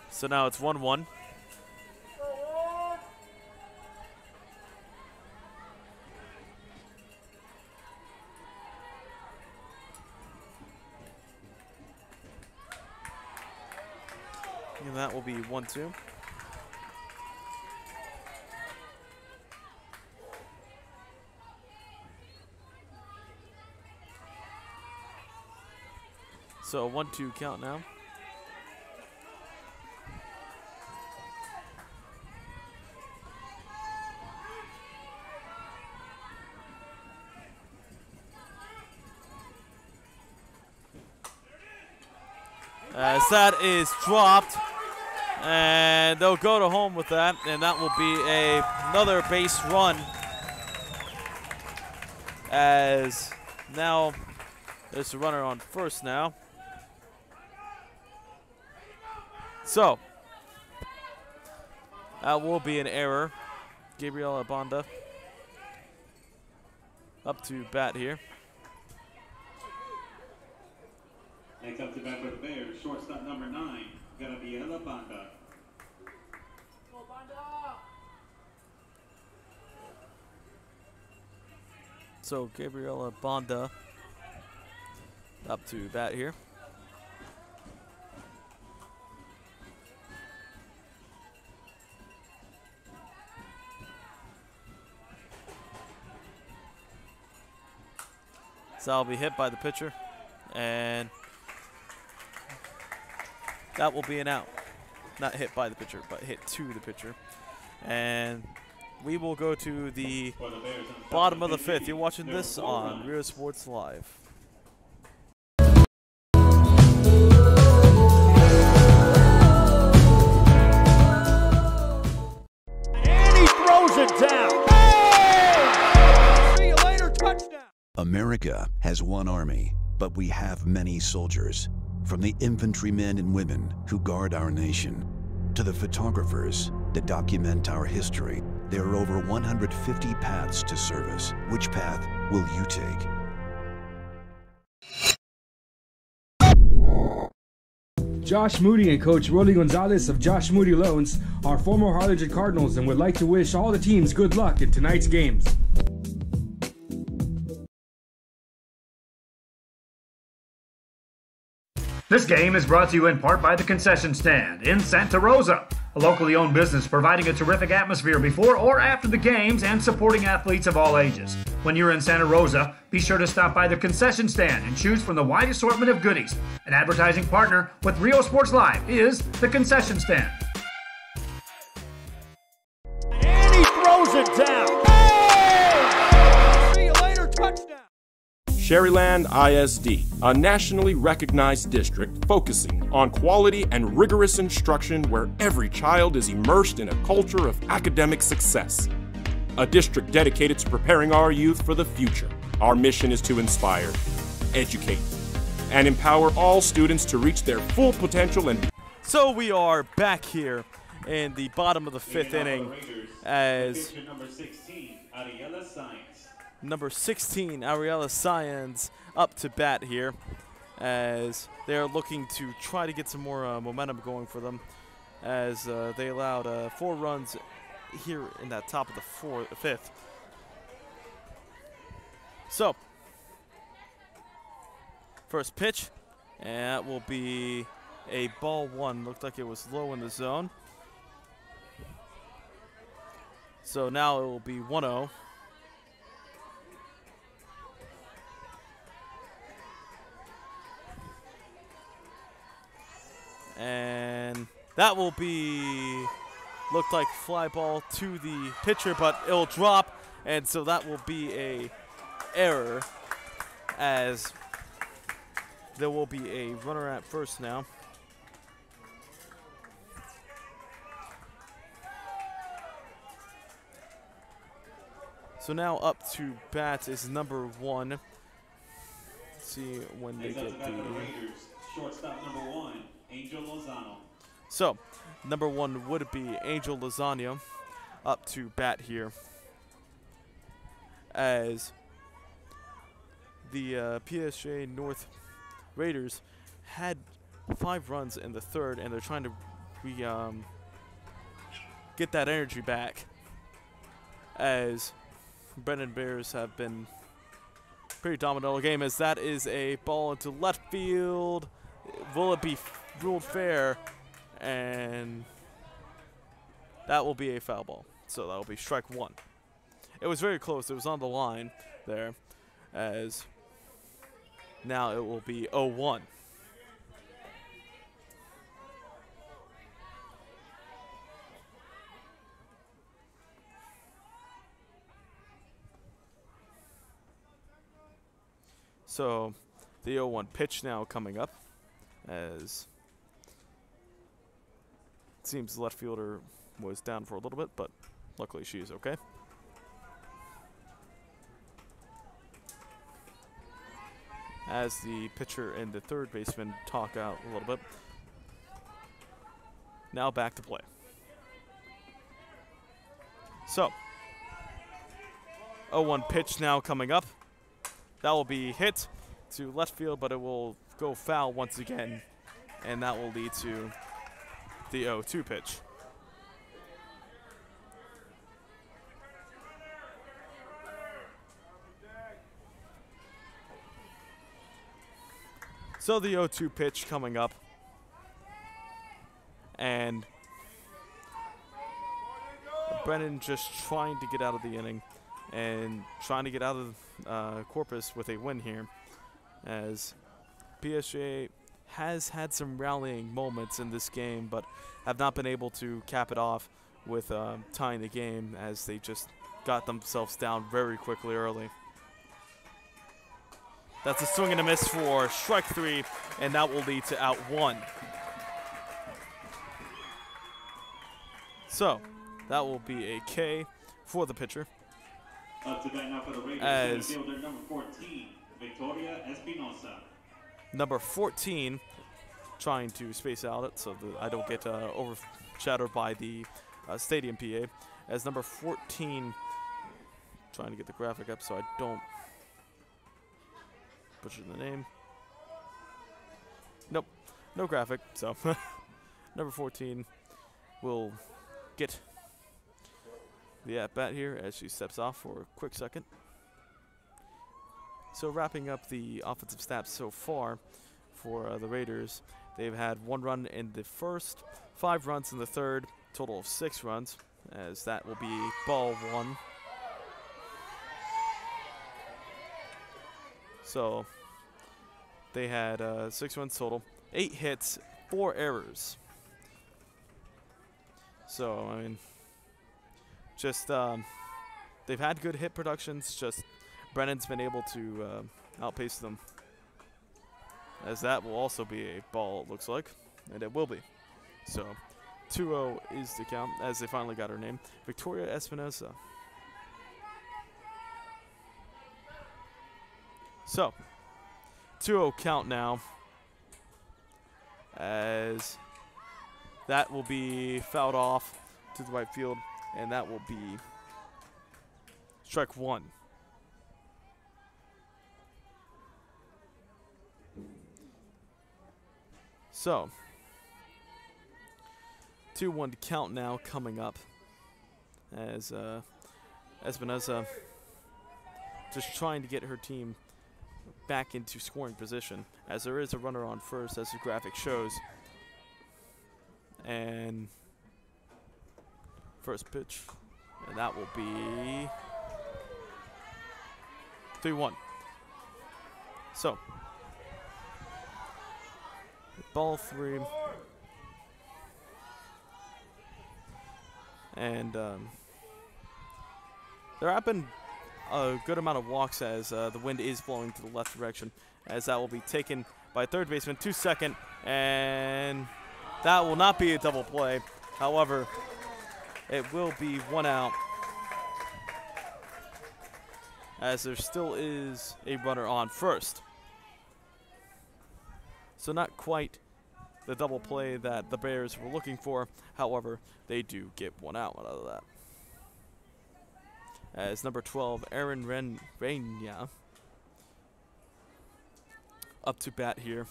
So now it's 1-1. And that will be 1-2. So 1-2 count now. As that is dropped. And they'll go to home with that, and that will be another base run, as now there's a runner on first now. So that will be an error. Gabriela Bonda up to bat here. Next up to bat for the Bears, shortstop number 9. Gabriela Bonda. So Gabriela Bonda up to bat here. So I'll be hit by the pitcher, and that will be an out. Not hit by the pitcher, but hit to the pitcher. And we will go to the bottom of the 5th. You're watching this on Rio Sports Live. And he throws it down. Hey! See you later, touchdown. America has one army, but we have many soldiers. From the infantrymen and women who guard our nation, to the photographers that document our history, There are over 150 paths to service. Which path will you take? Josh Moody and Coach Rolly Gonzalez of Josh Moody Loans are former Harlingen Cardinals and would like to wish all the teams good luck in tonight's games. This game is brought to you in part by the Concession Stand in Santa Rosa, a locally owned business providing a terrific atmosphere before or after the games and supporting athletes of all ages. When you're in Santa Rosa, be sure to stop by the Concession Stand and choose from the wide assortment of goodies. An advertising partner with Rio Sports Live is the Concession Stand. And he throws it down. Hey! See you later, touchdown. Sherryland ISD, a nationally recognized district focusing on quality and rigorous instruction where every child is immersed in a culture of academic success. A district dedicated to preparing our youth for the future. Our mission is to inspire, educate, and empower all students to reach their full potential. And so we are back here in the bottom of the fifth inning as number 16, Ariella Science, up to bat here as they're looking to try to get some more momentum going for them as they allowed 4 runs here in that top of the fifth. So, first pitch, and that will be a ball 1. Looked like it was low in the zone. So now it will be 1-0. And that will be, looked like fly ball to the pitcher, but it'll drop, and so that will be a error as there will be a runner at first now. So now up to bat is number 1. Let's see when they get the shortstop number 1. Angel Lozano. So, number 1 would be Angel Lozano up to bat here as the PSJA North Raiders had 5 runs in the third, and they're trying to get that energy back as Brennan Bears have been pretty dominant all game as that is a ball into left field. Will it be ruled fair? And that will be a foul ball. So that will be strike 1. It was very close. It was on the line there as now it will be 0-1. So the 0-1 pitch now coming up as it seems the left fielder was down for a little bit, but luckily she is okay. As the pitcher and the third baseman talk out a little bit. Now back to play. So 0-1 pitch now coming up. That will be hit to left field, but it will go foul once again, and that will lead to the 0-2 pitch. So the 0-2 pitch coming up, and Brennan just trying to get out of the inning and trying to get out of Corpus with a win here, as PSJA has had some rallying moments in this game, but have not been able to cap it off with tying the game as they just got themselves down very quickly early. That's a swing and a miss for strike 3, and that will lead to out 1. So that will be a K for the pitcher. Up to bat now for the Raiders, as fielder number 14, Victoria Espinosa. Number 14 trying to space out it so that I don't get overshadowed by the stadium PA, as number 14, trying to get the graphic up so I don't butcher the name. Nope, no graphic, so number 14 will get the at-bat here as she steps off for a quick second. So wrapping up the offensive stats so far for the Raiders, they've had 1 run in the first, 5 runs in the third, total of 6 runs, as that will be ball 1. So they had 6 runs total, 8 hits, 4 errors. So, I mean, just they've had good hit productions, just Brennan's been able to outpace them. As that will also be a ball, it looks like, and it will be. So 2-0 is the count, as they finally got her name, Victoria Espinosa. So 2-0 count now, as that will be fouled off to the right field, and that will be strike 1. So 2-1 count now coming up, as Espinosa just trying to get her team back into scoring position, as there is a runner on first, as the graphic shows. And first pitch, and that will be 3-1. So ball 3, and there have been a good amount of walks, as the wind is blowing to the left direction, as that will be taken by third baseman to second, and that will not be a double play. However, it will be 1 out, as there still is a runner on first. So not quite the double play that the Bears were looking for. However, they do get 1 out of that. As number 12, Aaron Reyna, up to bat here,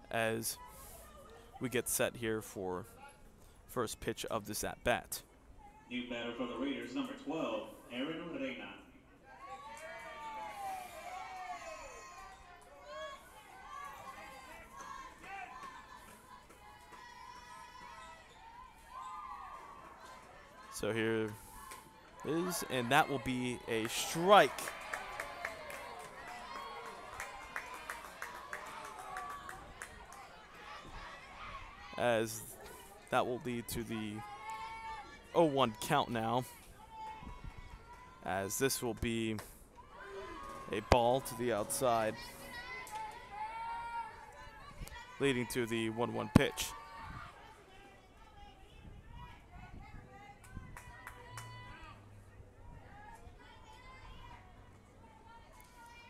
as we get set here for first pitch of this at bat. New batter for the Raiders, number 12, Aaron Reyna. So here is, and that will be a strike. As that will lead to the 0-1 count now, as this will be a ball to the outside, leading to the 1-1 pitch.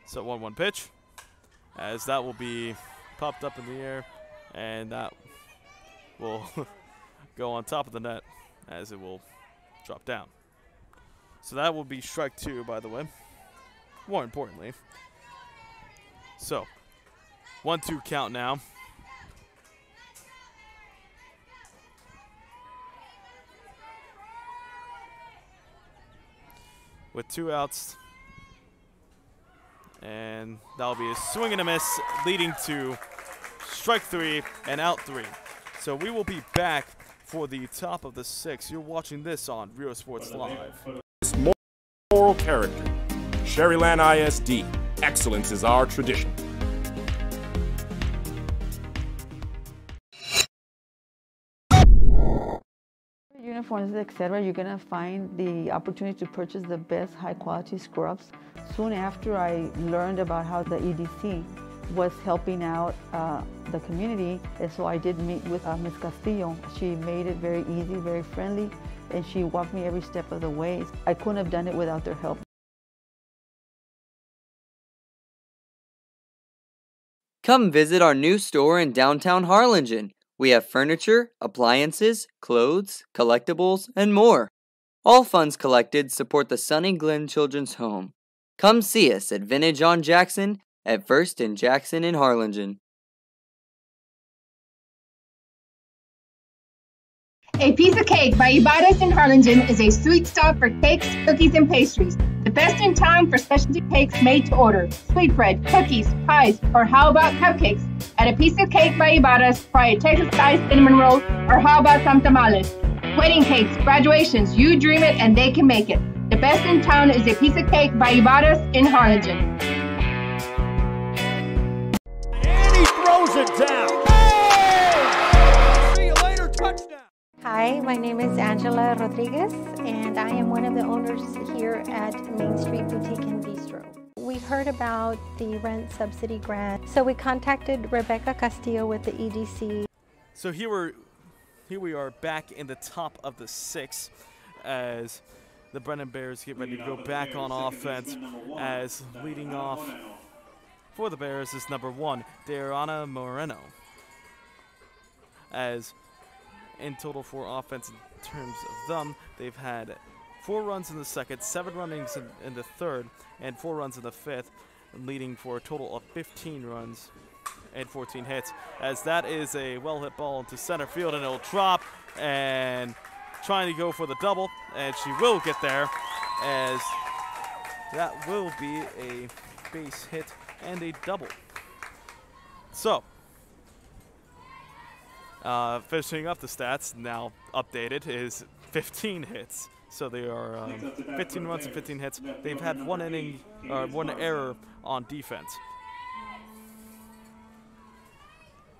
So 1-1 pitch, as that will be popped up in the air, and that will go on top of the net, as it will drop down. So that will be strike 2, by the way, more importantly. So 1-2 count now. With 2 outs. And that'll be a swing and a miss, leading to strike 3 and out 3. So we will be back for the top of the 6th. You're watching this on Rio Sports Live. Moral character. Sherryland ISD. Excellence is our tradition. Uniforms, etc., you're going to find the opportunity to purchase the best high-quality scrubs. Soon after I learned about how the EDC was helping out the community, and so I did meet with Ms. Castillo. She made it very easy, very friendly, and she walked me every step of the way. I couldn't have done it without their help. Come visit our new store in downtown Harlingen. We have furniture, appliances, clothes, collectibles, and more. All funds collected support the Sunny Glen Children's Home. Come see us at Vintage on Jackson at First and Jackson in Harlingen. A Piece of Cake by Ibarra's in Harlingen is a sweet stop for cakes, cookies, and pastries. The best in town for specialty cakes made to order. Sweetbread, cookies, pies, or how about cupcakes? At A Piece of Cake by Ibarra's, try a Texas-style cinnamon roll, or how about some tamales? Wedding cakes, graduations, you dream it and they can make it. The best in town is A Piece of Cake by Ibarra's in Harlingen. And he throws it down. Hey! See you later, touchdown. Hi, my name is Angela Rodriguez, and I am one of the owners here at Main Street Boutique and Bistro. We heard about the rent subsidy grant, so we contacted Rebecca Castillo with the EDC. So here we are back in the top of the 6 as the Brennan Bears get ready to go back on offense, as leading off for the Bears is number 1, Deanna Moreno. As in total for offense in terms of them, they've had 4 runs in the second, 7 runnings in the third, and 4 runs in the fifth, leading for a total of 15 runs and 14 hits. As that is a well-hit ball into center field, and it'll drop, and trying to go for the double, and she will get there, as that will be a base hit and a double. So, finishing up the stats, now updated, is 15 hits. So they are 15 runs and 15 hits. They've had 1 inning, one error on defense.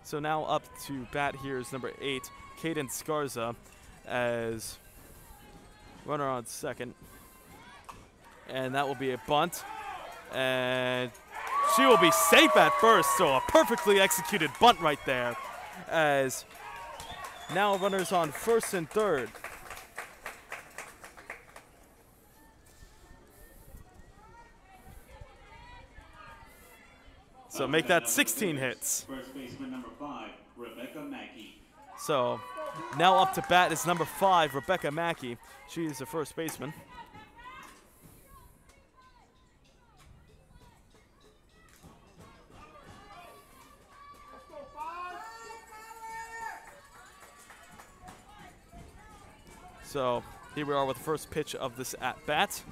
So now up to bat here is number 8, Cadence Garza, as runner on second. And that will be a bunt. And she will be safe at first, so a perfectly executed bunt right there. As now runners on first and third. So make that 16 hits. First baseman number 5, Rebecca Mackey. So now up to bat is number 5, Rebecca Mackey. She is the first baseman. So here we are with the first pitch of this at-bat.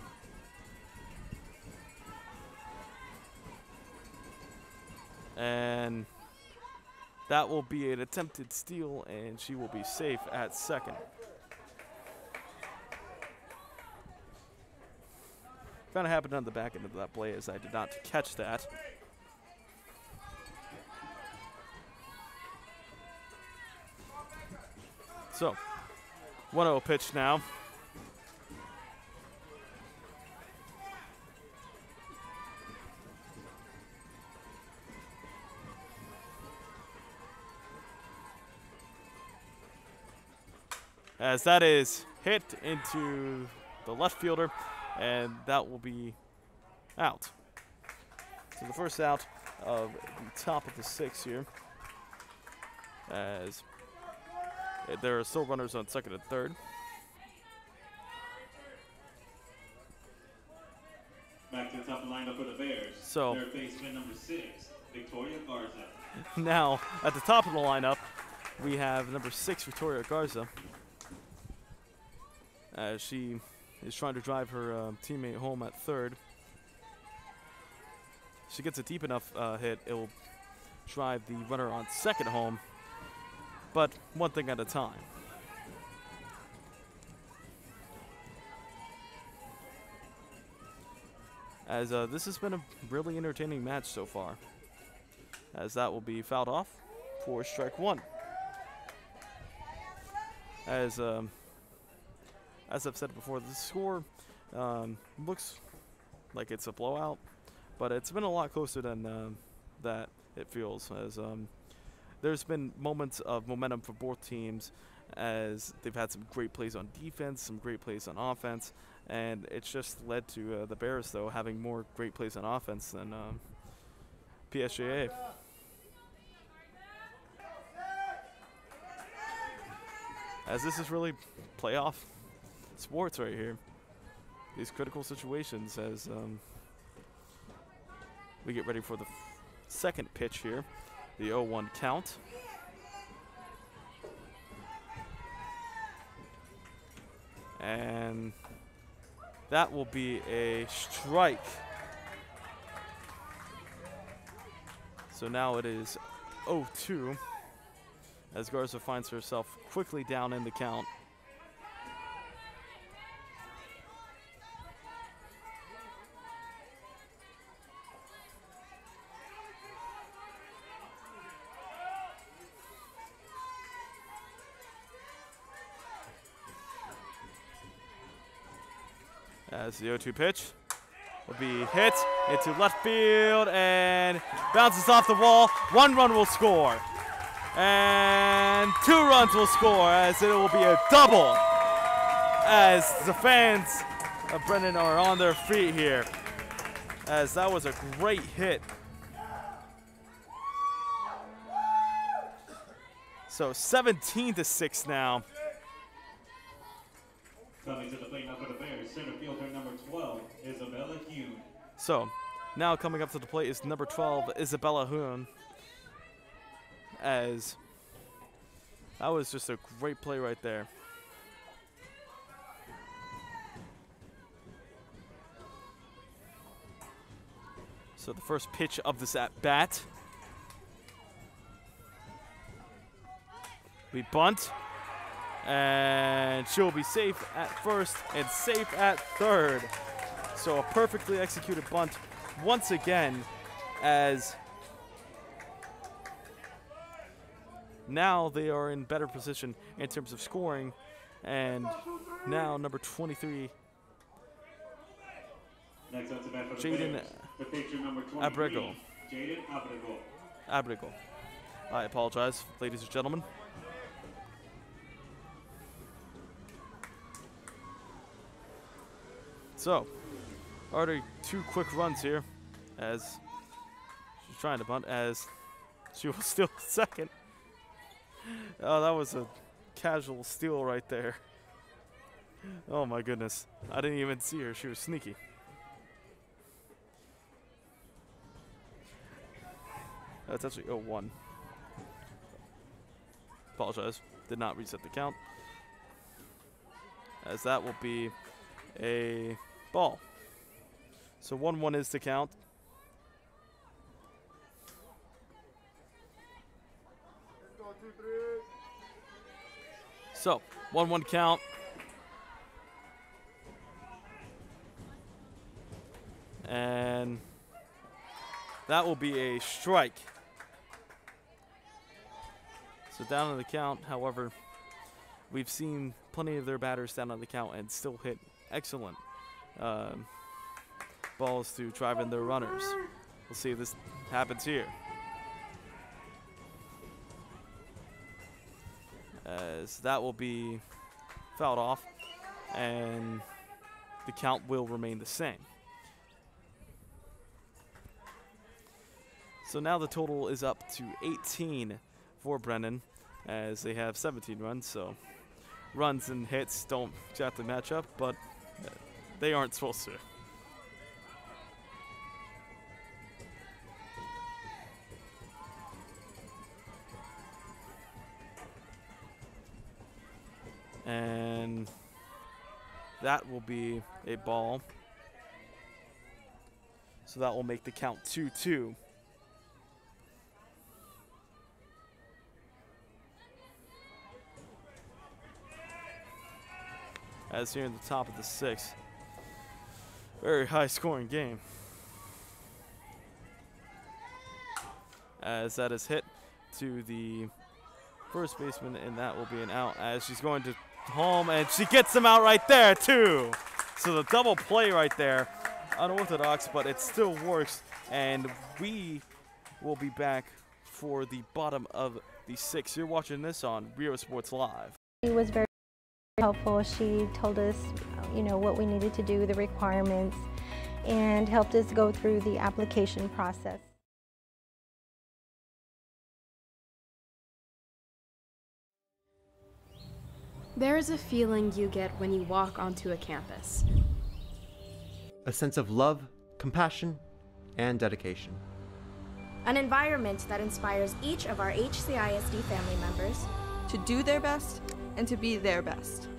And that will be an attempted steal, and she will be safe at second. Kind of happened on the back end of that play, as I did not catch that. So 1-0 pitch now. As that is hit into the left fielder, and that will be out. So the first out of the top of the 6 here, as there are still runners on second and third. Back to the top of the lineup for the Bears. So third baseman number 6, Victoria Garza. Now at the top of the lineup, we have number 6, Victoria Garza. She is trying to drive her teammate home at third. She gets a deep enough hit, it will drive the runner on second home, but one thing at a time. As this has been a really entertaining match so far, as that will be fouled off for strike 1. As I've said before, the score looks like it's a blowout, but it's been a lot closer than that it feels, as there's been moments of momentum for both teams, as they've had some great plays on defense, some great plays on offense, and it's just led to the Bears, though, having more great plays on offense than PSJA. as this is really playoff sports right here. These critical situations as we get ready for the second pitch here, the 0-1 count. And that will be a strike. So now it is 0-2 as Garza finds herself quickly down in the count. As the 0-2 pitch will be hit into left field and bounces off the wall. 1 run will score. And 2 runs will score as it will be a double. As the fans of Brennan are on their feet here. As that was a great hit. So 17-6 now. Coming to the plate now for the Bears, center fielder number 12, Isabella Hune. So, now coming up to the plate is number 12, Isabella Hune. As that was just a great play right there. So the first pitch of this at bat. We bunt. And she'll be safe at first and safe at third. So a perfectly executed bunt once again, as now they are in better position in terms of scoring. And now number 23, Next up to bat for the Jaden Bears, the pitcher number 23, Abrego. Jaden Abrego. Abrego. I apologize, ladies and gentlemen. So, already 2 quick runs here as she's trying to bunt, as she was still second. Oh, that was a casual steal right there. Oh my goodness. I didn't even see her. She was sneaky. That's actually 0-1. Apologize. Did not reset the count. As that will be a ball. So 1-1 is the count. So 1-1 count. And that will be a strike. So down on the count, however, we've seen plenty of their batters down on the count and still hit excellent balls to drive in their runners. We'll see if this happens here. As that will be fouled off, and the count will remain the same. So now the total is up to 18 for Brennan, as they have 17 runs. So runs and hits don't exactly match up, but they aren't supposed to. And that will be a ball. So that will make the count 2-2. As here in the top of the 6th. Very high scoring game. As that is hit to the first baseman, and that will be an out, as she's going to home, and she gets him out right there too. So the double play right there, unorthodox, but it still works, and we will be back for the bottom of the 6th. You're watching this on Rio Sports Live. She was very helpful. She told us, you know, what we needed to do, the requirements, and helped us go through the application process. There is a feeling you get when you walk onto a campus. A sense of love, compassion, and dedication. An environment that inspires each of our HCISD family members to do their best and to be their best.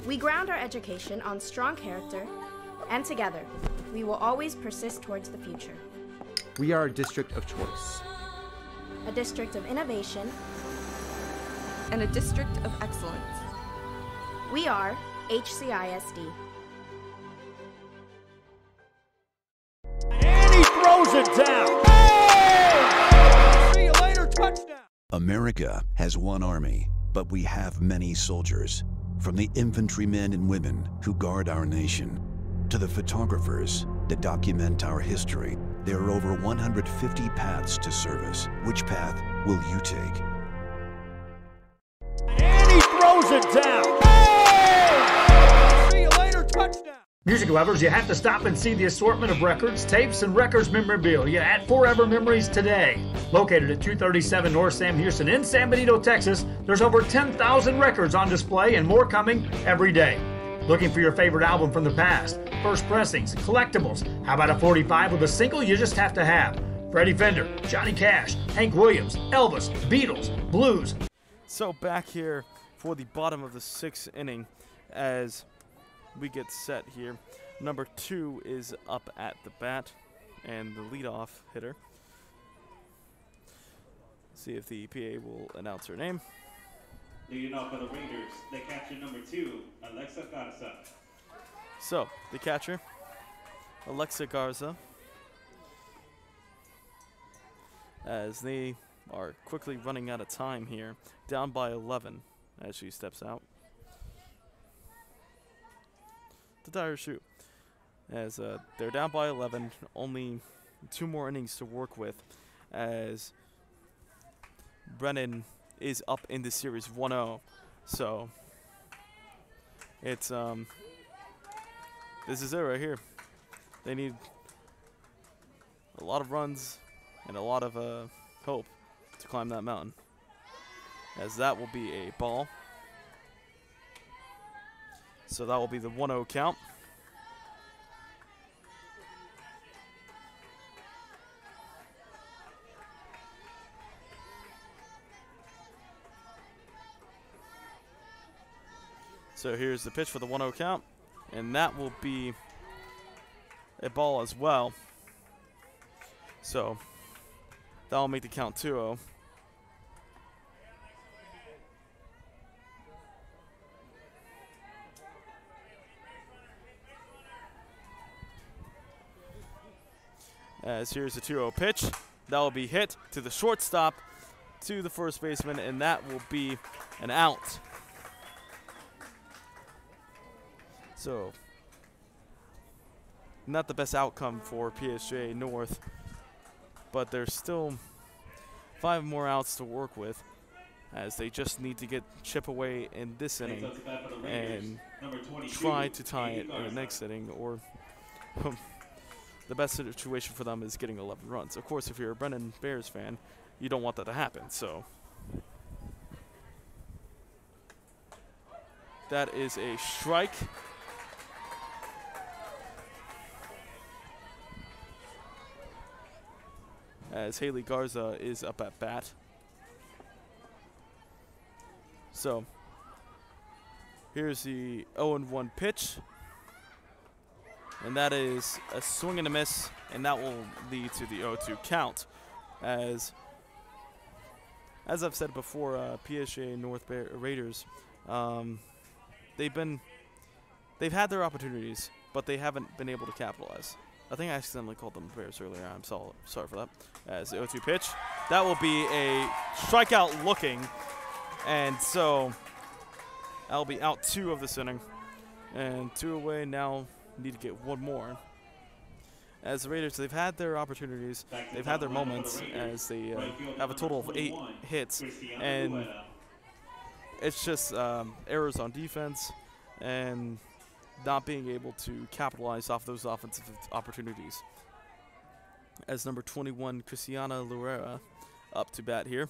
We ground our education on strong character, and together, we will always persist towards the future. We are a district of choice. A district of innovation. And a district of excellence. We are HCISD. And he throws it down. Hey! See you later, touchdown. America has one army, but we have many soldiers. From the infantrymen and women who guard our nation, to the photographers that document our history, there are over 150 paths to service. Which path will you take? And he throws it down. Hey! See you later, touchdown. Music lovers, you have to stop and see the assortment of records, tapes, and records memorabilia at Forever Memories today. Located at 237 North Sam Houston in San Benito, Texas, there's over 10,000 records on display and more coming every day. Looking for your favorite album from the past, first pressings, collectibles. How about a 45 with a single you just have to have? Freddie Fender, Johnny Cash, Hank Williams, Elvis, Beatles, blues. So back here for the bottom of the 6th inning as we get set here. Number 2 is up at the bat and the leadoff hitter. See if the PA will announce her name. Leading off for the Raiders, the catcher number 2, Alexa Garza. So, the catcher, Alexa Garza, as they are quickly running out of time here, down by 11 as she steps out. The tire shoot, as they're down by 11, only 2 more innings to work with, as Brennan is up in the series 1-0. So it's this is it right here. They need a lot of runs and a lot of hope to climb that mountain, as that will be a ball. So that will be the 1-0 count. So here's the pitch for the 1-0 count, and that will be a ball as well. So that will make the count 2-0. As here's the 2-0 pitch. That will be hit to the shortstop, to the first baseman, and that will be an out. So, not the best outcome for PSJA North, but there's still 5 more outs to work with, as they just need to get chip away in this inning and try to tie it in the next inning, or the best situation for them is getting 11 runs. Of course, if you're a Brennan Bears fan, you don't want that to happen. So that is a strike. As Haley Garza is up at bat. So here's the 0-1 pitch. And that is a swing and a miss, and that will lead to the 0-2 count. As I've said before, PSJA North Raiders, they've had their opportunities, but they haven't been able to capitalize. I think I accidentally called them Bears earlier. I'm sorry for that. As the 0-2 pitch, that will be a strikeout looking, and so that'll be out 2 of this inning, and 2 away now. Need to get 1 more. As the Raiders, they've had their opportunities, they've had their moments, as they have a total of 8 hits, and it's just errors on defense and not being able to capitalize off those offensive opportunities. As number 21, Cristiana Luera, up to bat here,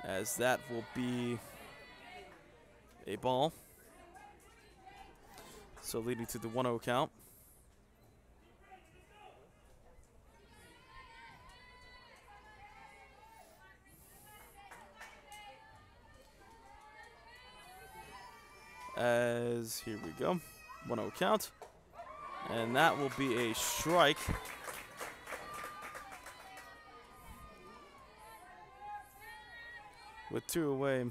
as that will be a ball. So leading to the 1-0 count. As here we go, 1-0 count, and that will be a strike. With 2 away,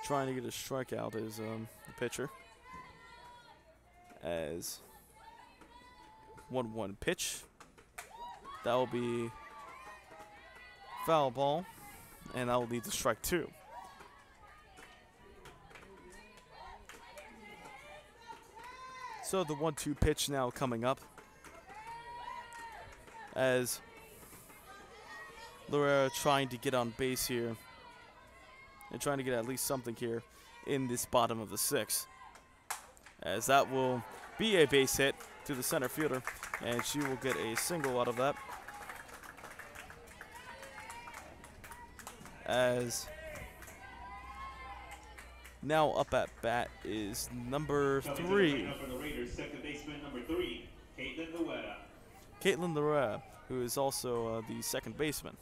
trying to get a strikeout is the pitcher. As 1-1 pitch, that will be foul ball, and that will lead to strike 2. So the 1-2 pitch now coming up as Lorera trying to get on base here and trying to get at least something here in this bottom of the 6th, as that will be a base hit to the center fielder, and she will get a single out of that. As now up at bat is number 3. Caitlin Lorera, who is also the second baseman.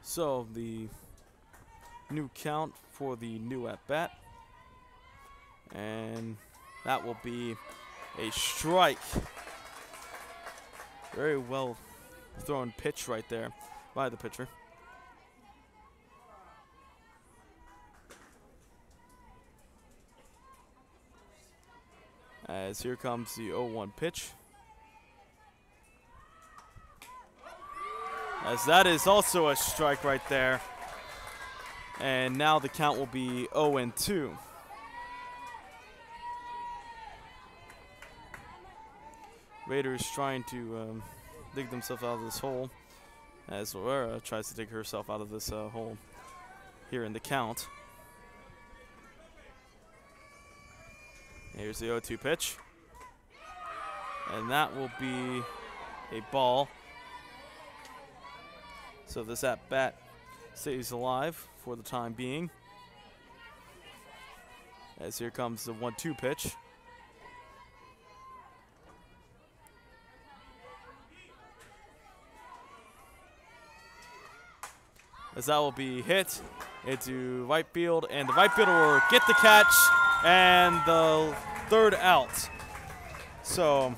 So the new count for the new at bat, and that will be a strike. Very well thrown pitch right there by the pitcher. As here comes the 0-1 pitch. As that is also a strike right there. And now the count will be 0-2. Raiders trying to dig themselves out of this hole, as Lorera tries to dig herself out of this hole here in the count. Here's the 0-2 pitch, and that will be a ball. So this at bat stays alive for the time being, as here comes the 1-2 pitch. As that will be hit into right field, and the right fielder will get the catch and the 3rd out. So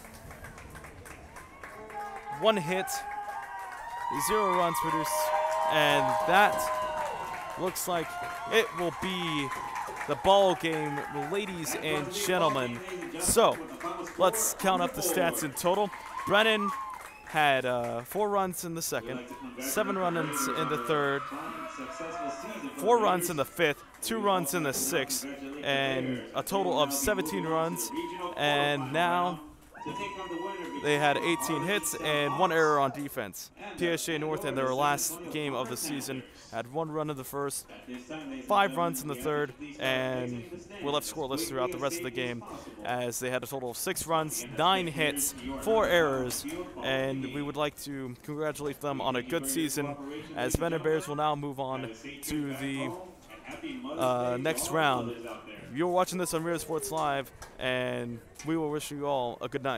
1 hit, 0 runs produced, and that looks like it will be the ball game, ladies and gentlemen. So let's count up the stats in total. Brennan had 4 runs in the 2nd, 7 runs in the 3rd, 4 runs in the 5th, 2 runs in the 6th, and a total of 17 runs. And now they had 18 hits and 1 error on defense. PSJA North in their last game of the season had 1 run in the 1st, 5 runs in the 3rd, and were left scoreless throughout the rest of the game, as they had a total of 6 runs, 9 hits, 4 errors, and we would like to congratulate them on a good season, as Brennan Bears will now move on to the next round. You're watching this on Real Sports Live, and we will wish you all a good night.